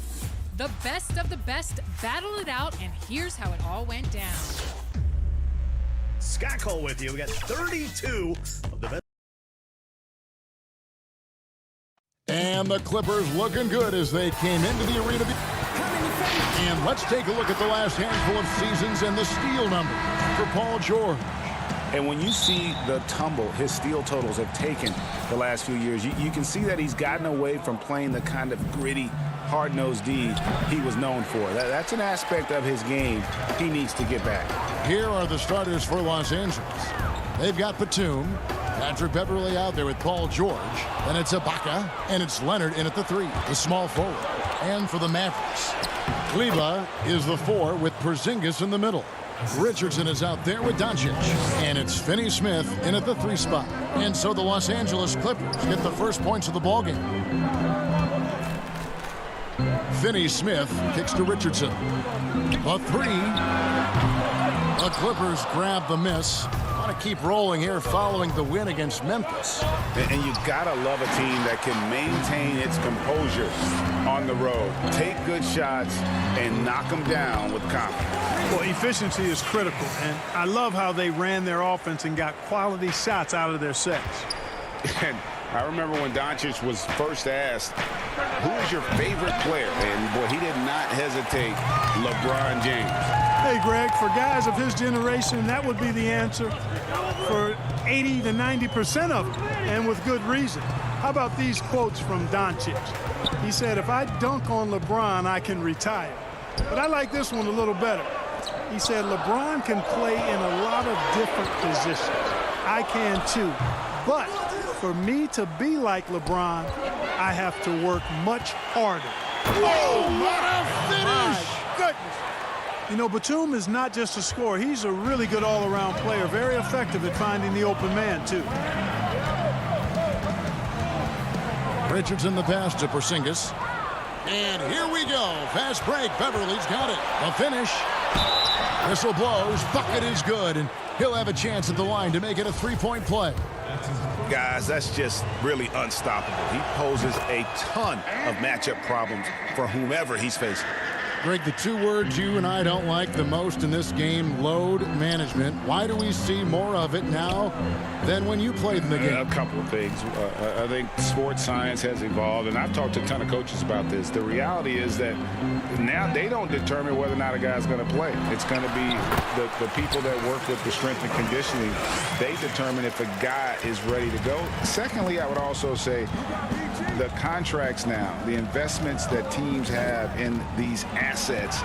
The best of the best battled it out, and here's how it all went down. Scott Cole with you. We got 32 of the best. And the Clippers looking good as they came into the arena. And let's take a look at the last handful of seasons and the steal number for Paul George. And when you see the tumble his steal totals have taken the last few years, you can see that he's gotten away from playing the kind of gritty, hard-nosed D he was known for. That's an aspect of his game he needs to get back. Here are the starters for Los Angeles. They've got Batum, Patrick Beverly out there with Paul George, and it's Ibaka, and it's Leonard in at the 3, the small forward. And for the Mavericks, Kleba is the 4 with Porzingis in the middle. Richardson is out there with Doncic, and it's Finney-Smith in at the 3 spot. And so the Los Angeles Clippers get the first points of the ballgame. Finney-Smith kicks to Richardson. The 3. The Clippers grab the miss. Want to keep rolling here following the win against Memphis. And you gotta love a team that can maintain its composure on the road. Take good shots and knock them down with confidence. Well, efficiency is critical, and I love how they ran their offense and got quality shots out of their sets. And I remember when Doncic was first asked, who is your favorite player? And, boy, he did not hesitate. LeBron James. Hey, Greg, for guys of his generation, that would be the answer for 80 to 90% of them, and with good reason. How about these quotes from Doncic? He said, if I dunk on LeBron, I can retire. But I like this one a little better. He said, LeBron can play in a lot of different positions. I can too. But for me to be like LeBron, I have to work much harder. Oh, what a finish! My goodness. You know, Batum is not just a scorer. He's a really good all-around player, very effective at finding the open man, too. Richardson the pass to Porzingis. And here we go. Fast break. Beverly's got it. The finish. Whistle blows. Bucket is good. And he'll have a chance at the line to make it a three-point play. Guys, that's just really unstoppable. He poses a ton of matchup problems for whomever he's facing. Greg, the two words you and I don't like the most in this game, load management. Why do we see more of it now than when you played in the game? A couple of things. I think sports science has evolved, and I've talked to a ton of coaches about this. The reality is that now they don't determine whether or not a guy's going to play. It's going to be the people that work with the strength and conditioning. They determine if a guy is ready to go. Secondly, I would also say the contracts now, the investments that teams have in these assets,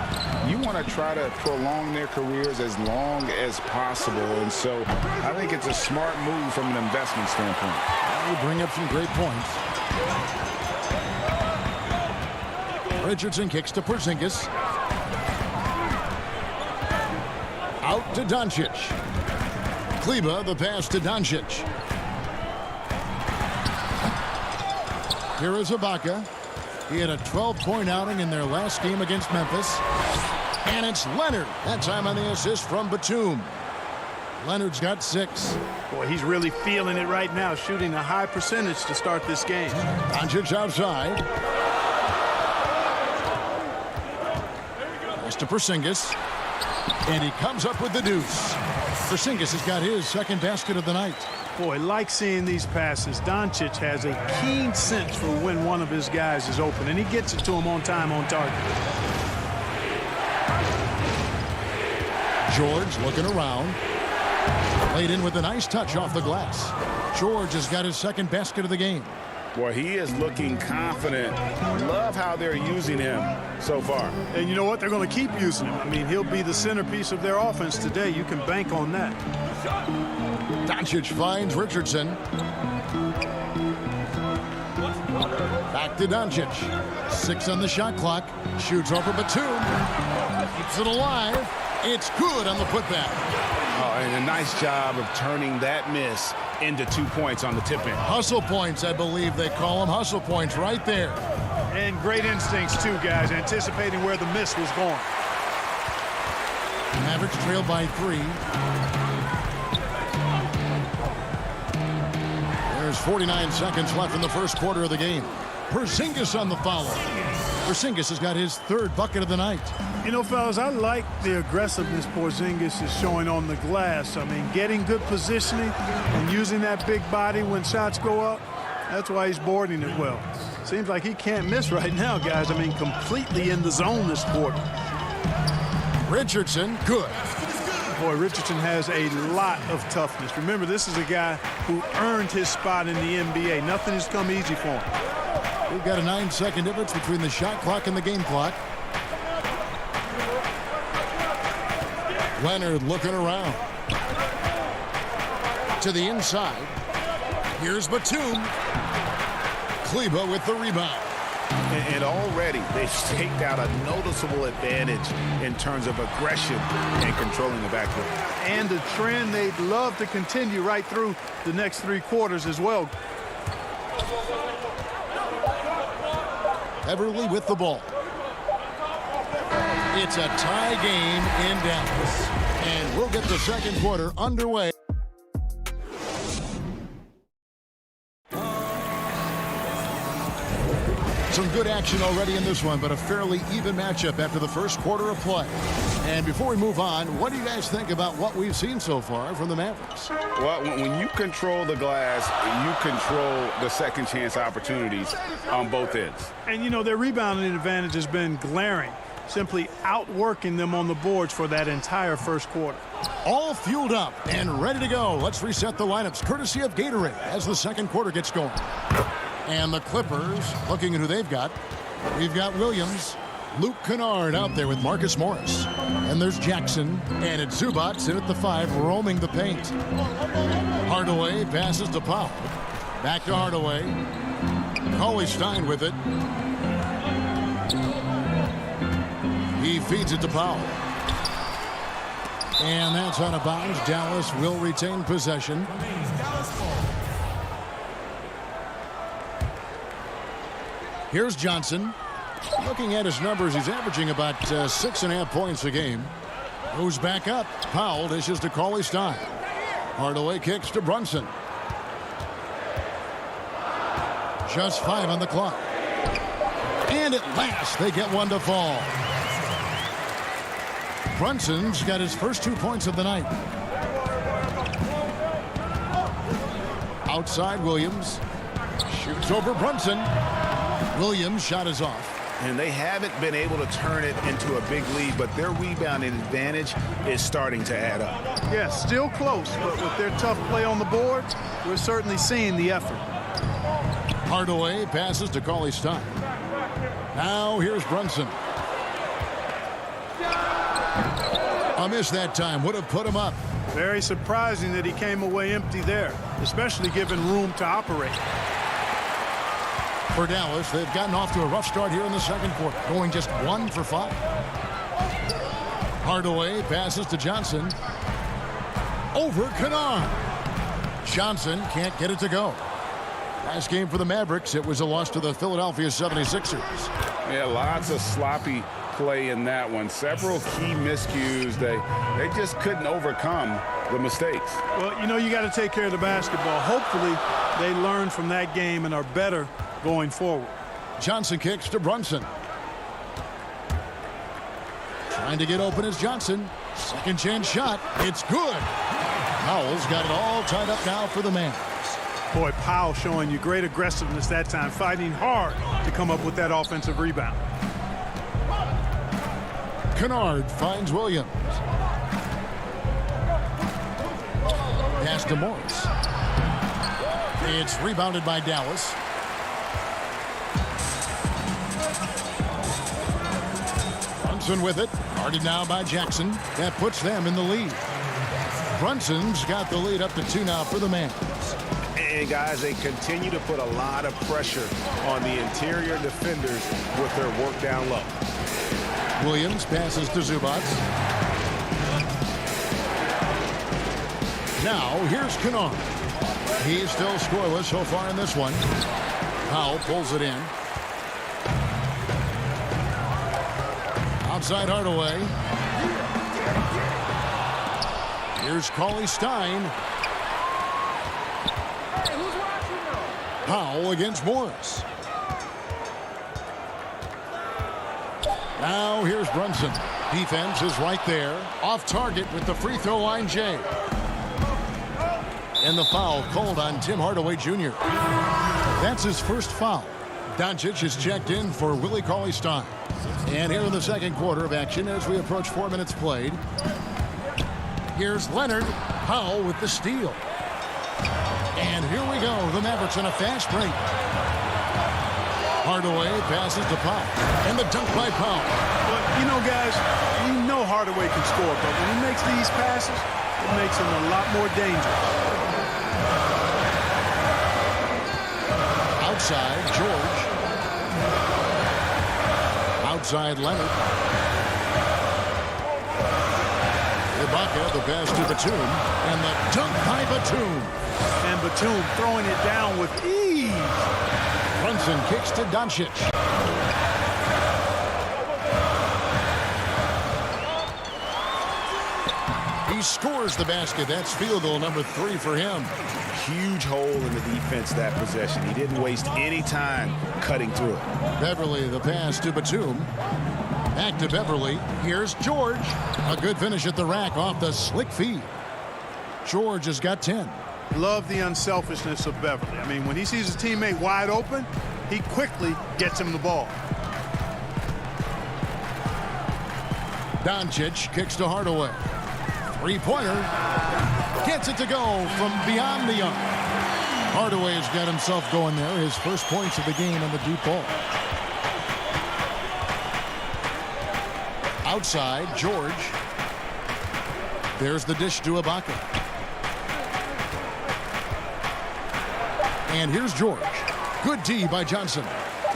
you want to try to prolong their careers as long as possible. And so I think it's a smart move from an investment standpoint. You bring up some great points. Richardson kicks to Porzingis. Out to Doncic. Kleba, the pass to Doncic. Here is Ibaka. He had a 12-point outing in their last game against Memphis. And it's Leonard. That time on the assist from Batum. Leonard's got 6. Boy, he's really feeling it right now, shooting a high percentage to start this game. Doncic outside. Pass to Porzingis. And he comes up with the deuce. Porzingis has got his second basket of the night. Boy, like seeing these passes. Doncic has a keen sense for when one of his guys is open, and he gets it to him on time, on target. George looking around. Laid in with a nice touch off the glass. George has got his second basket of the game. Boy, he is looking confident. Love how they're using him so far. And you know what? They're going to keep using him. I mean, he'll be the centerpiece of their offense today. You can bank on that. Doncic finds Richardson. Back to Doncic. 6 on the shot clock. Shoots over Batum. Keeps it alive. It's good on the putback. Oh, and a nice job of turning that miss into 2 points on the tip in. Hustle points, I believe they call them. Hustle points right there. And great instincts, too, guys, anticipating where the miss was going. Mavericks trail by 3. There's 49 seconds left in the first quarter of the game. Porzingis on the follow. Porzingis has got his 3rd bucket of the night. You know, fellas, I like the aggressiveness Porzingis is showing on the glass. I mean, getting good positioning and using that big body when shots go up, that's why he's boarding it well. Seems like he can't miss right now, guys. I mean, completely in the zone this quarter. Richardson, good. Boy, Richardson has a lot of toughness. Remember, this is a guy who earned his spot in the NBA. Nothing has come easy for him. We've got a 9-second difference between the shot clock and the game clock. Leonard looking around. To the inside. Here's Batum. Kleba with the rebound. And already they've staked out a noticeable advantage in terms of aggression and controlling the backcourt. And a trend they'd love to continue right through the next 3 quarters as well. Beverly with the ball. It's a tie game in Dallas. And we'll get the second quarter underway. Some good action already in this one, but a fairly even matchup after the first quarter of play. And before we move on, what do you guys think about what we've seen so far from the Mavericks? Well, when you control the glass, you control the second chance opportunities on both ends. And, you know, their rebounding advantage has been glaring, simply outworking them on the boards for that entire first quarter. All fueled up and ready to go. Let's reset the lineups courtesy of Gatorade as the second quarter gets going. And the Clippers, looking at who they've got. We've got Williams, Luke Kennard out there with Marcus Morris. And there's Jackson, and it's Zubac in at the 5, roaming the paint. Hardaway passes to Powell. Back to Hardaway. Cauley-Stein with it. He feeds it to Powell. And that's out of bounds. Dallas will retain possession. Here's Johnson. Looking at his numbers, he's averaging about 6.5 points a game. Goes back up. Powell dishes to Cauley Stein. Hardaway kicks to Brunson. Just 5 on the clock. And at last, they get one to fall. Brunson's got his first 2 points of the night. Outside Williams. Shoots over Brunson. Williams' shot is off. And they haven't been able to turn it into a big lead, but their rebounding advantage is starting to add up. Yeah, still close, but with their tough play on the board, we're certainly seeing the effort. Hardaway passes to Cauley Stein. Now here's Brunson. A miss that time would have put him up. Very surprising that he came away empty there, especially given room to operate. For Dallas, they've gotten off to a rough start here in the second quarter, going just 1 for 5. Hardaway passes to Johnson. Over Kennard. Johnson can't get it to go. Last game for the Mavericks, it was a loss to the Philadelphia 76ers. Yeah, lots of sloppy play in that one. Several key miscues. They just couldn't overcome the mistakes. Well, you know, you got to take care of the basketball. Hopefully, they learn from that game and are better going forward. Johnson kicks to Brunson. Trying to get open is Johnson. Second chance shot. It's good. Powell's got it all tied up now for the Mavs. Boy, Powell showing you great aggressiveness that time, fighting hard to come up with that offensive rebound. Kennard finds Williams. Pass to Morris. It's rebounded by Dallas. Brunson with it. Guarded now by Jackson. That puts them in the lead. Brunson's got the lead up to 2 now for the Mavs. And guys, they continue to put a lot of pressure on the interior defenders with their work down low. Williams passes to Zubac. Now here's Kennard. He's still scoreless so far in this one. Powell pulls it in. Outside Hardaway. Here's Cauley Stein. Powell against Morris. Now here's Brunson. Defense is right there. Off target with the free throw line, Jay. And the foul called on Tim Hardaway Jr. That's his first foul. Doncic is checked in for Willie Cauley Stein. And here in the second quarter of action as we approach 4 minutes played. Here's Leonard. Powell with the steal. And here we go. The Mavericks on a fast break. Hardaway passes to Powell. And the dunk by Powell. But, you know, guys, we know Hardaway can score, but when he makes these passes, it makes him a lot more dangerous. Outside, George. Outside, Leonard. Ibaka, the pass to Batum. And the dunk by Batum. And Batum throwing it down with ease. Brunson kicks to Doncic. He scores the basket. That's field goal number 3 for him. Huge hole in the defense that possession. He didn't waste any time cutting through it. Beverly, the pass to Batum. Back to Beverly. Here's George. A good finish at the rack off the slick feed. George has got 10. Love the unselfishness of Beverly. I mean, when he sees his teammate wide open, he quickly gets him the ball. Doncic kicks to Hardaway. Three-pointer. Gets it to go from beyond the arc. Hardaway's got himself going there. His first points of the game on the deep ball. Outside, George. There's the dish to Ibaka. And here's George. Good D by Johnson.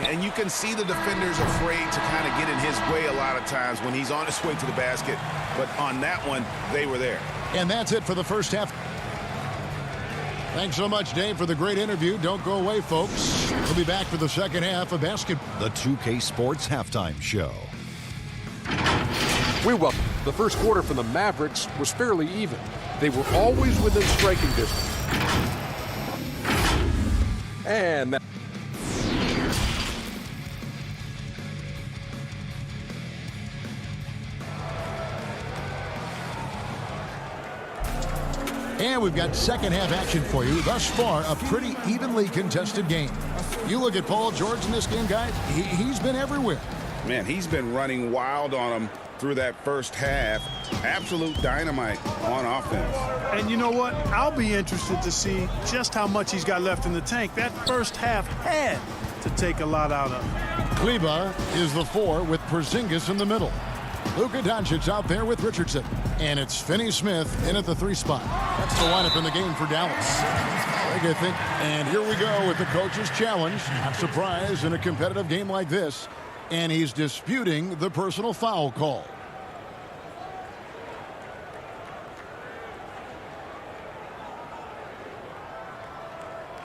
And you can see the defenders afraid to kind of get in his way a lot of times when he's on his way to the basket. But on that one, they were there. And that's it for the first half. Thanks so much, Dave, for the great interview. Don't go away, folks. We'll be back for the second half of basketball. The 2K Sports Halftime Show. We welcome. The first quarter for the Mavericks was fairly even. They were always within striking distance. And that And we've got second half action for you. Thus far, a pretty evenly contested game. You look at Paul George in this game, guys, he's been everywhere. Man, he's been running wild on him through that first half. Absolute dynamite on offense. And you know what? I'll be interested to see just how much he's got left in the tank. That first half had to take a lot out of him. Kleba is the 4 with Porzingis in the middle. Luka Doncic out there with Richardson. And it's Finney-Smith in at the 3 spot. That's the lineup in the game for Dallas. I think. And here we go with the coach's challenge. Not surprised in a competitive game like this. And he's disputing the personal foul call.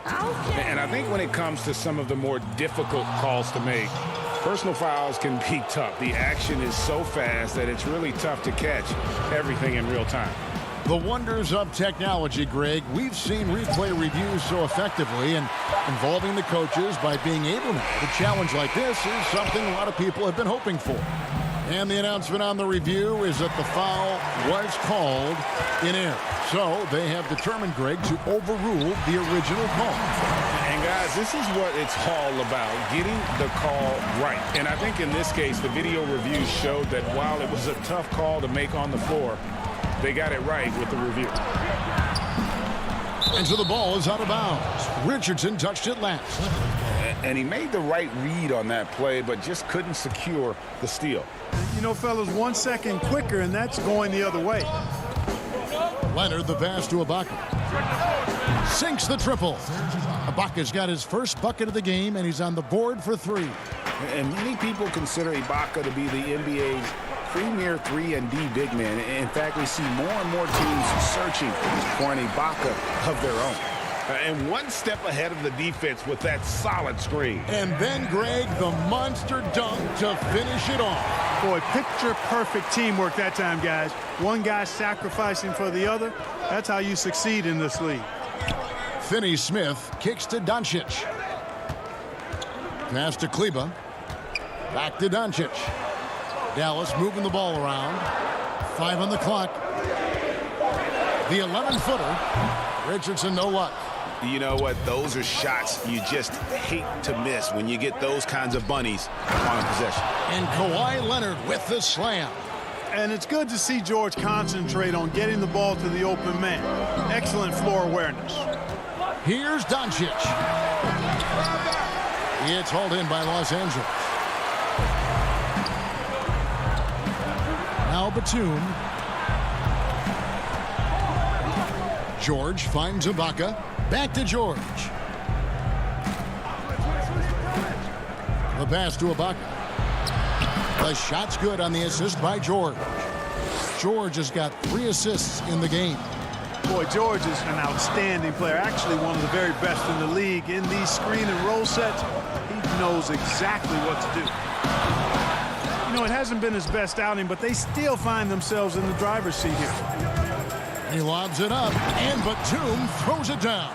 And I think when it comes to some of the more difficult calls to make, personal fouls can be tough. The action is so fast that it's really tough to catch everything in real time. The wonders of technology, Greg. We've seen replay reviews so effectively, and involving the coaches by being able to challenge like this is something a lot of people have been hoping for. And the announcement on the review is that the foul was called in error. So they have determined, Greg, to overrule the original call. And guys, this is what it's all about, getting the call right. And I think in this case, the video reviews showed that while it was a tough call to make on the floor, they got it right with the review. And so the ball is out of bounds. Richardson touched it last. And he made the right read on that play, but just couldn't secure the steal. You know, fellas, 1 second quicker, and that's going the other way. Leonard, the pass to Ibaka. Sinks the triple. Ibaka's got his first bucket of the game, and he's on the board for 3. And many people consider Ibaka to be the NBA's premier 3-and-D big man. In fact, we see more and more teams searching for an Ibaka of their own. And one step ahead of the defense with that solid screen. And then, Greg, the monster dunk to finish it off. Boy, picture-perfect teamwork that time, guys. One guy sacrificing for the other. That's how you succeed in this league. Finney-Smith kicks to Doncic. Pass to Kleba. Back to Doncic. Dallas moving the ball around. 5 on the clock. The 11-footer. Richardson, no luck. You know what? Those are shots you just hate to miss when you get those kinds of bunnies on a possession. And Kawhi Leonard with the slam. And it's good to see George concentrate on getting the ball to the open man. Excellent floor awareness. Here's Doncic. It's hauled in by Los Angeles. Now Batum. George finds Ibaka. Back to George. The pass to Ibaka. The shot's good on the assist by George. George has got 3 assists in the game. Boy, George is an outstanding player. Actually, one of the very best in the league. In these screen and roll sets, he knows exactly what to do. You know, it hasn't been his best outing, but they still find themselves in the driver's seat here. He lobs it up, and Batum throws it down.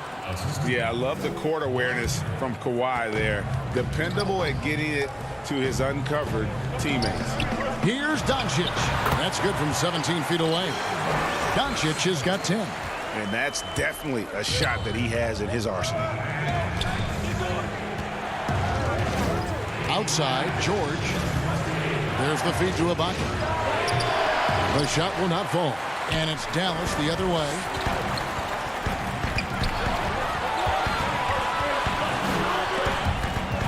Yeah, I love the court awareness from Kawhi there. Dependable at getting it to his uncovered teammates. Here's Doncic. That's good from 17 feet away. Doncic has got 10. And that's definitely a shot that he has in his arsenal. Outside, George. There's the feed to Ibaka. The shot will not fall. And it's Dallas the other way.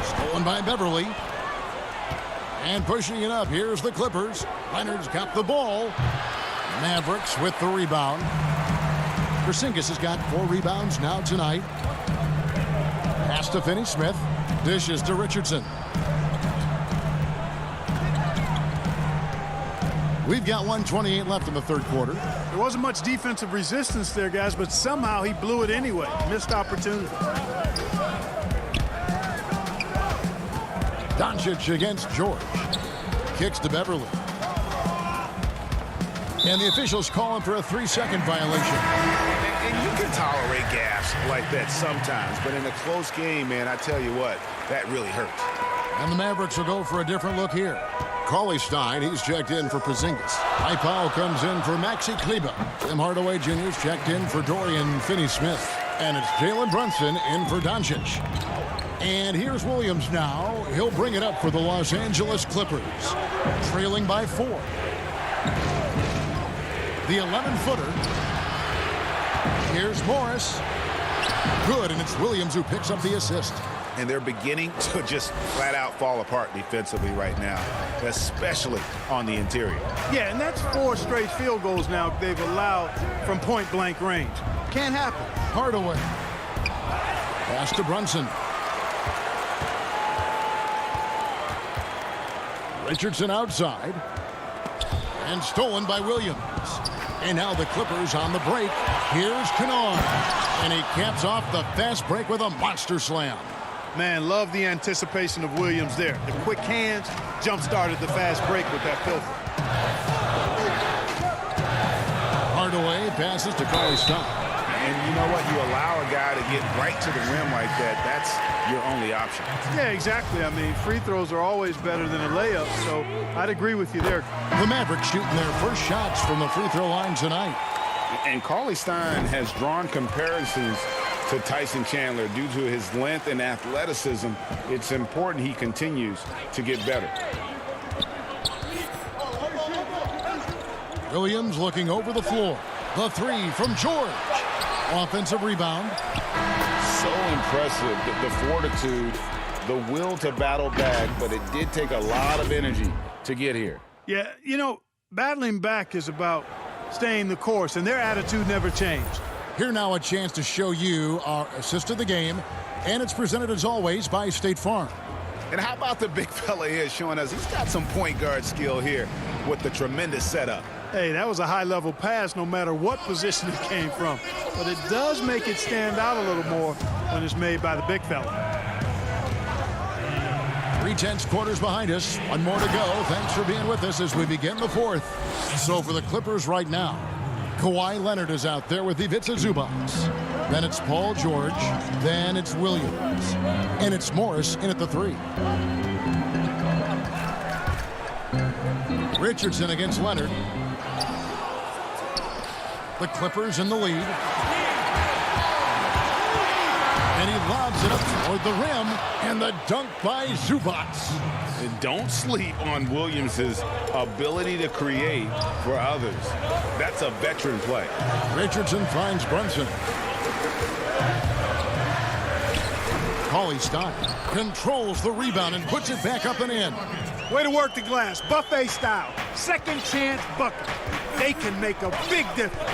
Stolen by Beverly. And pushing it up, here's the Clippers. Leonard's got the ball. Mavericks with the rebound. Porzingis has got 4 rebounds now tonight. Pass to Finney-Smith. Dishes to Richardson. We've got 1:28 left in the third quarter. There wasn't much defensive resistance there, guys, but somehow he blew it anyway. Missed opportunity. Doncic against George. Kicks to Beverly. And the officials call him for a 3-second violation. And you can tolerate gaffes like that sometimes, but in a close game, man, I tell you what, that really hurts. And the Mavericks will go for a different look here. Cauley Stein, he's checked in for Porzingis. Ipao comes in for Maxi Kleber. Tim Hardaway Jr.'s checked in for Dorian Finney-Smith. And it's Jalen Brunson in for Doncic. And here's Williams now. He'll bring it up for the Los Angeles Clippers. Trailing by 4. The 11-footer. Here's Morris. Good, and it's Williams who picks up the assist. And they're beginning to just flat out fall apart defensively right now, especially on the interior. Yeah, and that's 4 straight field goals now they've allowed from point-blank range. Can't happen. Hardaway. Pass to Brunson. Richardson outside. And stolen by Williams. And now the Clippers on the break. Here's Kennard. And he caps off the fast break with a monster slam. Man, love the anticipation of Williams there. The quick hands jump-started the fast break with that pilfer. Hardaway passes to Cauley Stein. And you know what? You allow a guy to get right to the rim like that. That's your only option. Yeah, exactly. I mean, free throws are always better than a layup, so I'd agree with you there. The Mavericks shooting their first shots from the free throw line tonight. And Cauley Stein has drawn comparisons to Tyson Chandler due to his length and athleticism. It's important he continues to get better. Williams looking over the floor. The 3 from George. Offensive rebound. So impressive, the fortitude, the will to battle back, but it did take a lot of energy to get here. Yeah, you know, battling back is about staying the course, and their attitude never changed. Here now a chance to show you our assist of the game, and it's presented as always by State Farm. And how about the big fella here showing us he's got some point guard skill here with the tremendous setup. Hey, that was a high-level pass no matter what position it came from. But it does make it stand out a little more when it's made by the big fella. 3/10 quarters behind us. One more to go. Thanks for being with us as we begin the fourth. So for the Clippers right now, Kawhi Leonard is out there with Ivica Zubac. Then it's Paul George. Then it's Williams. And it's Morris in at the 3. Richardson against Leonard. The Clippers in the lead. And he lobs it up toward the rim. And the dunk by Zubac. And don't sleep on Williams' ability to create for others. That's a veteran play. Richardson finds Brunson. Cauley Stein controls the rebound and puts it back up and in. Way to work the glass, buffet style. Second chance bucket. They can make a big difference.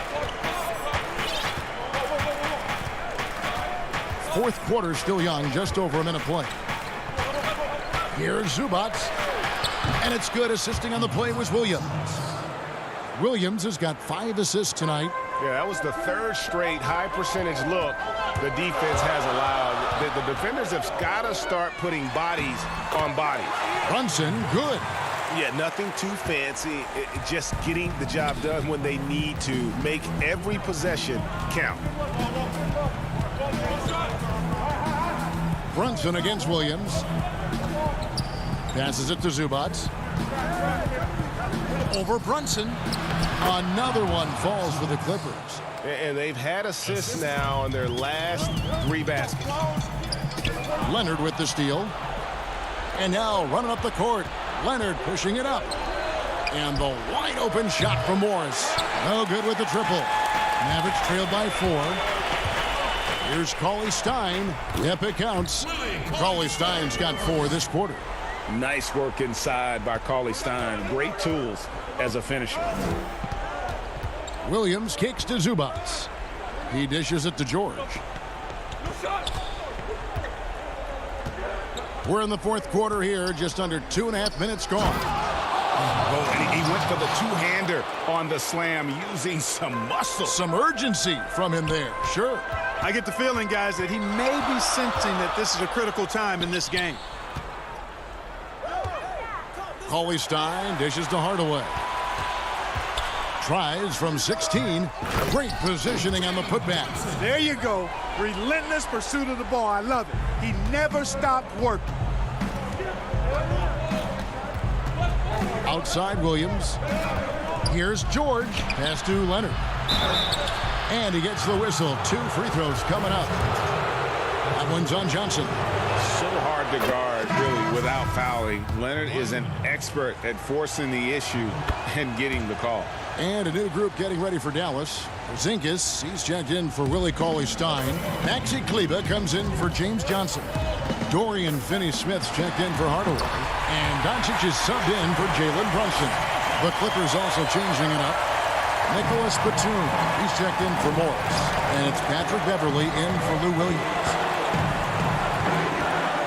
Fourth quarter still young, just over a minute play. Here's Zubac. And it's good. Assisting on the play was Williams. Williams has got 5 assists tonight. Yeah, that was the 3rd straight high percentage look the defense has allowed. The defenders have got to start putting bodies on bodies. Brunson, good. Yeah, nothing too fancy. Just getting the job done when they need to. Make every possession count. Brunson against Williams. Passes it to Zubac. Over Brunson. Another one falls for the Clippers. And they've had assists now on their last 3 baskets. Leonard with the steal. And now running up the court. Leonard pushing it up. And the wide open shot from Morris. No good with the triple. Mavericks trailed by 4. Here's Cauley Stein. Yep, it counts. Cauley Stein's got 4 this quarter. Nice work inside by Cauley Stein. Great tools as a finisher. Williams kicks to Zubac. He dishes it to George. We're in the fourth quarter here, just under 2.5 minutes gone. Oh, and he went for the two-hander on the slam using some muscle. Some urgency from him there, sure. I get the feeling, guys, that he may be sensing that this is a critical time in this game. Cauley Stein dishes to Hardaway. Tries from 16. Great positioning on the putback. There you go. Relentless pursuit of the ball. I love it. He never stopped working. Outside Williams. Here's George. Pass to Leonard. And he gets the whistle. 2 free throws coming up. That one's on Johnson. So hard to guard, really, without fouling. Leonard is an expert at forcing the issue and getting the call. And a new group getting ready for Dallas. Zinkis, he's checked in for Willie Cauley-Stein. Maxi Kleber comes in for James Johnson. Dorian Finney-Smith's checked in for Hardaway. And Doncic is subbed in for Jalen Brunson. The Clippers also changing it up. Nicholas Batum, he's checked in for Morris. And it's Patrick Beverly in for Lou Williams.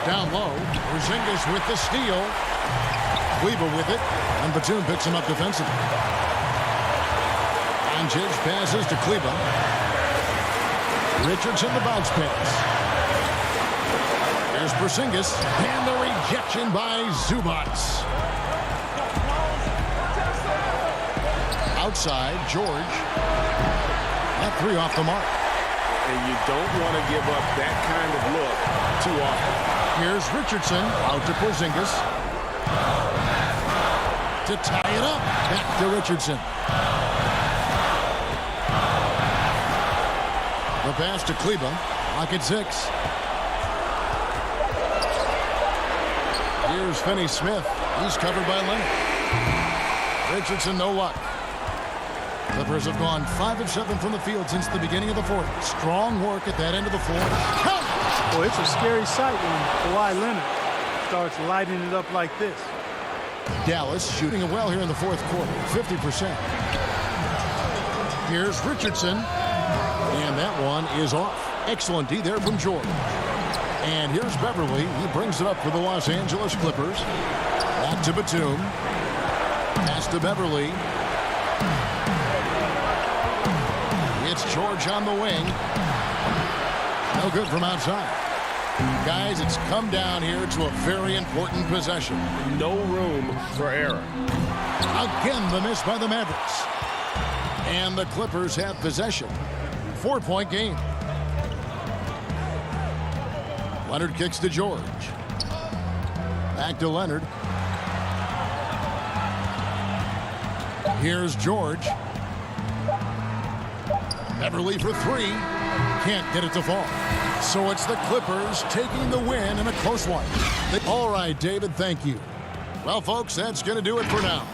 Down low, Porzingis with the steal. Kleber with it, and Batum picks him up defensively. Doncic passes to Kleber. Richardson the bounce pass. There's Porzingis, and the rejection by Zubac. Outside, George. That 3 off the mark. And you don't want to give up that kind of look too often. Here's Richardson out to Porzingis. To tie it up. Back to Richardson. The pass to Kleber. Lock at 6. Here's Finney-Smith. He's covered by Leonard. Richardson, no luck. Clippers have gone 5 of 7 from the field since the beginning of the fourth. Strong work at that end of the floor. Count! Well, it's a scary sight when Kawhi Leonard starts lighting it up like this. Dallas shooting it well here in the fourth quarter, 50%. Here's Richardson, and that one is off. Excellent D there from George. And here's Beverly. He brings it up for the Los Angeles Clippers. Back to Batum. Pass to Beverly. It's George on the wing. No good from outside. Guys, it's come down here to a very important possession. No room for error. Again, the miss by the Mavericks. And the Clippers have possession. 4-point game. Leonard kicks to George. Back to Leonard. Here's George. Beverly for 3. Can't get it to fall. So it's the Clippers taking the win in a close one. All right, David, thank you. Well, folks, that's going to do it for now.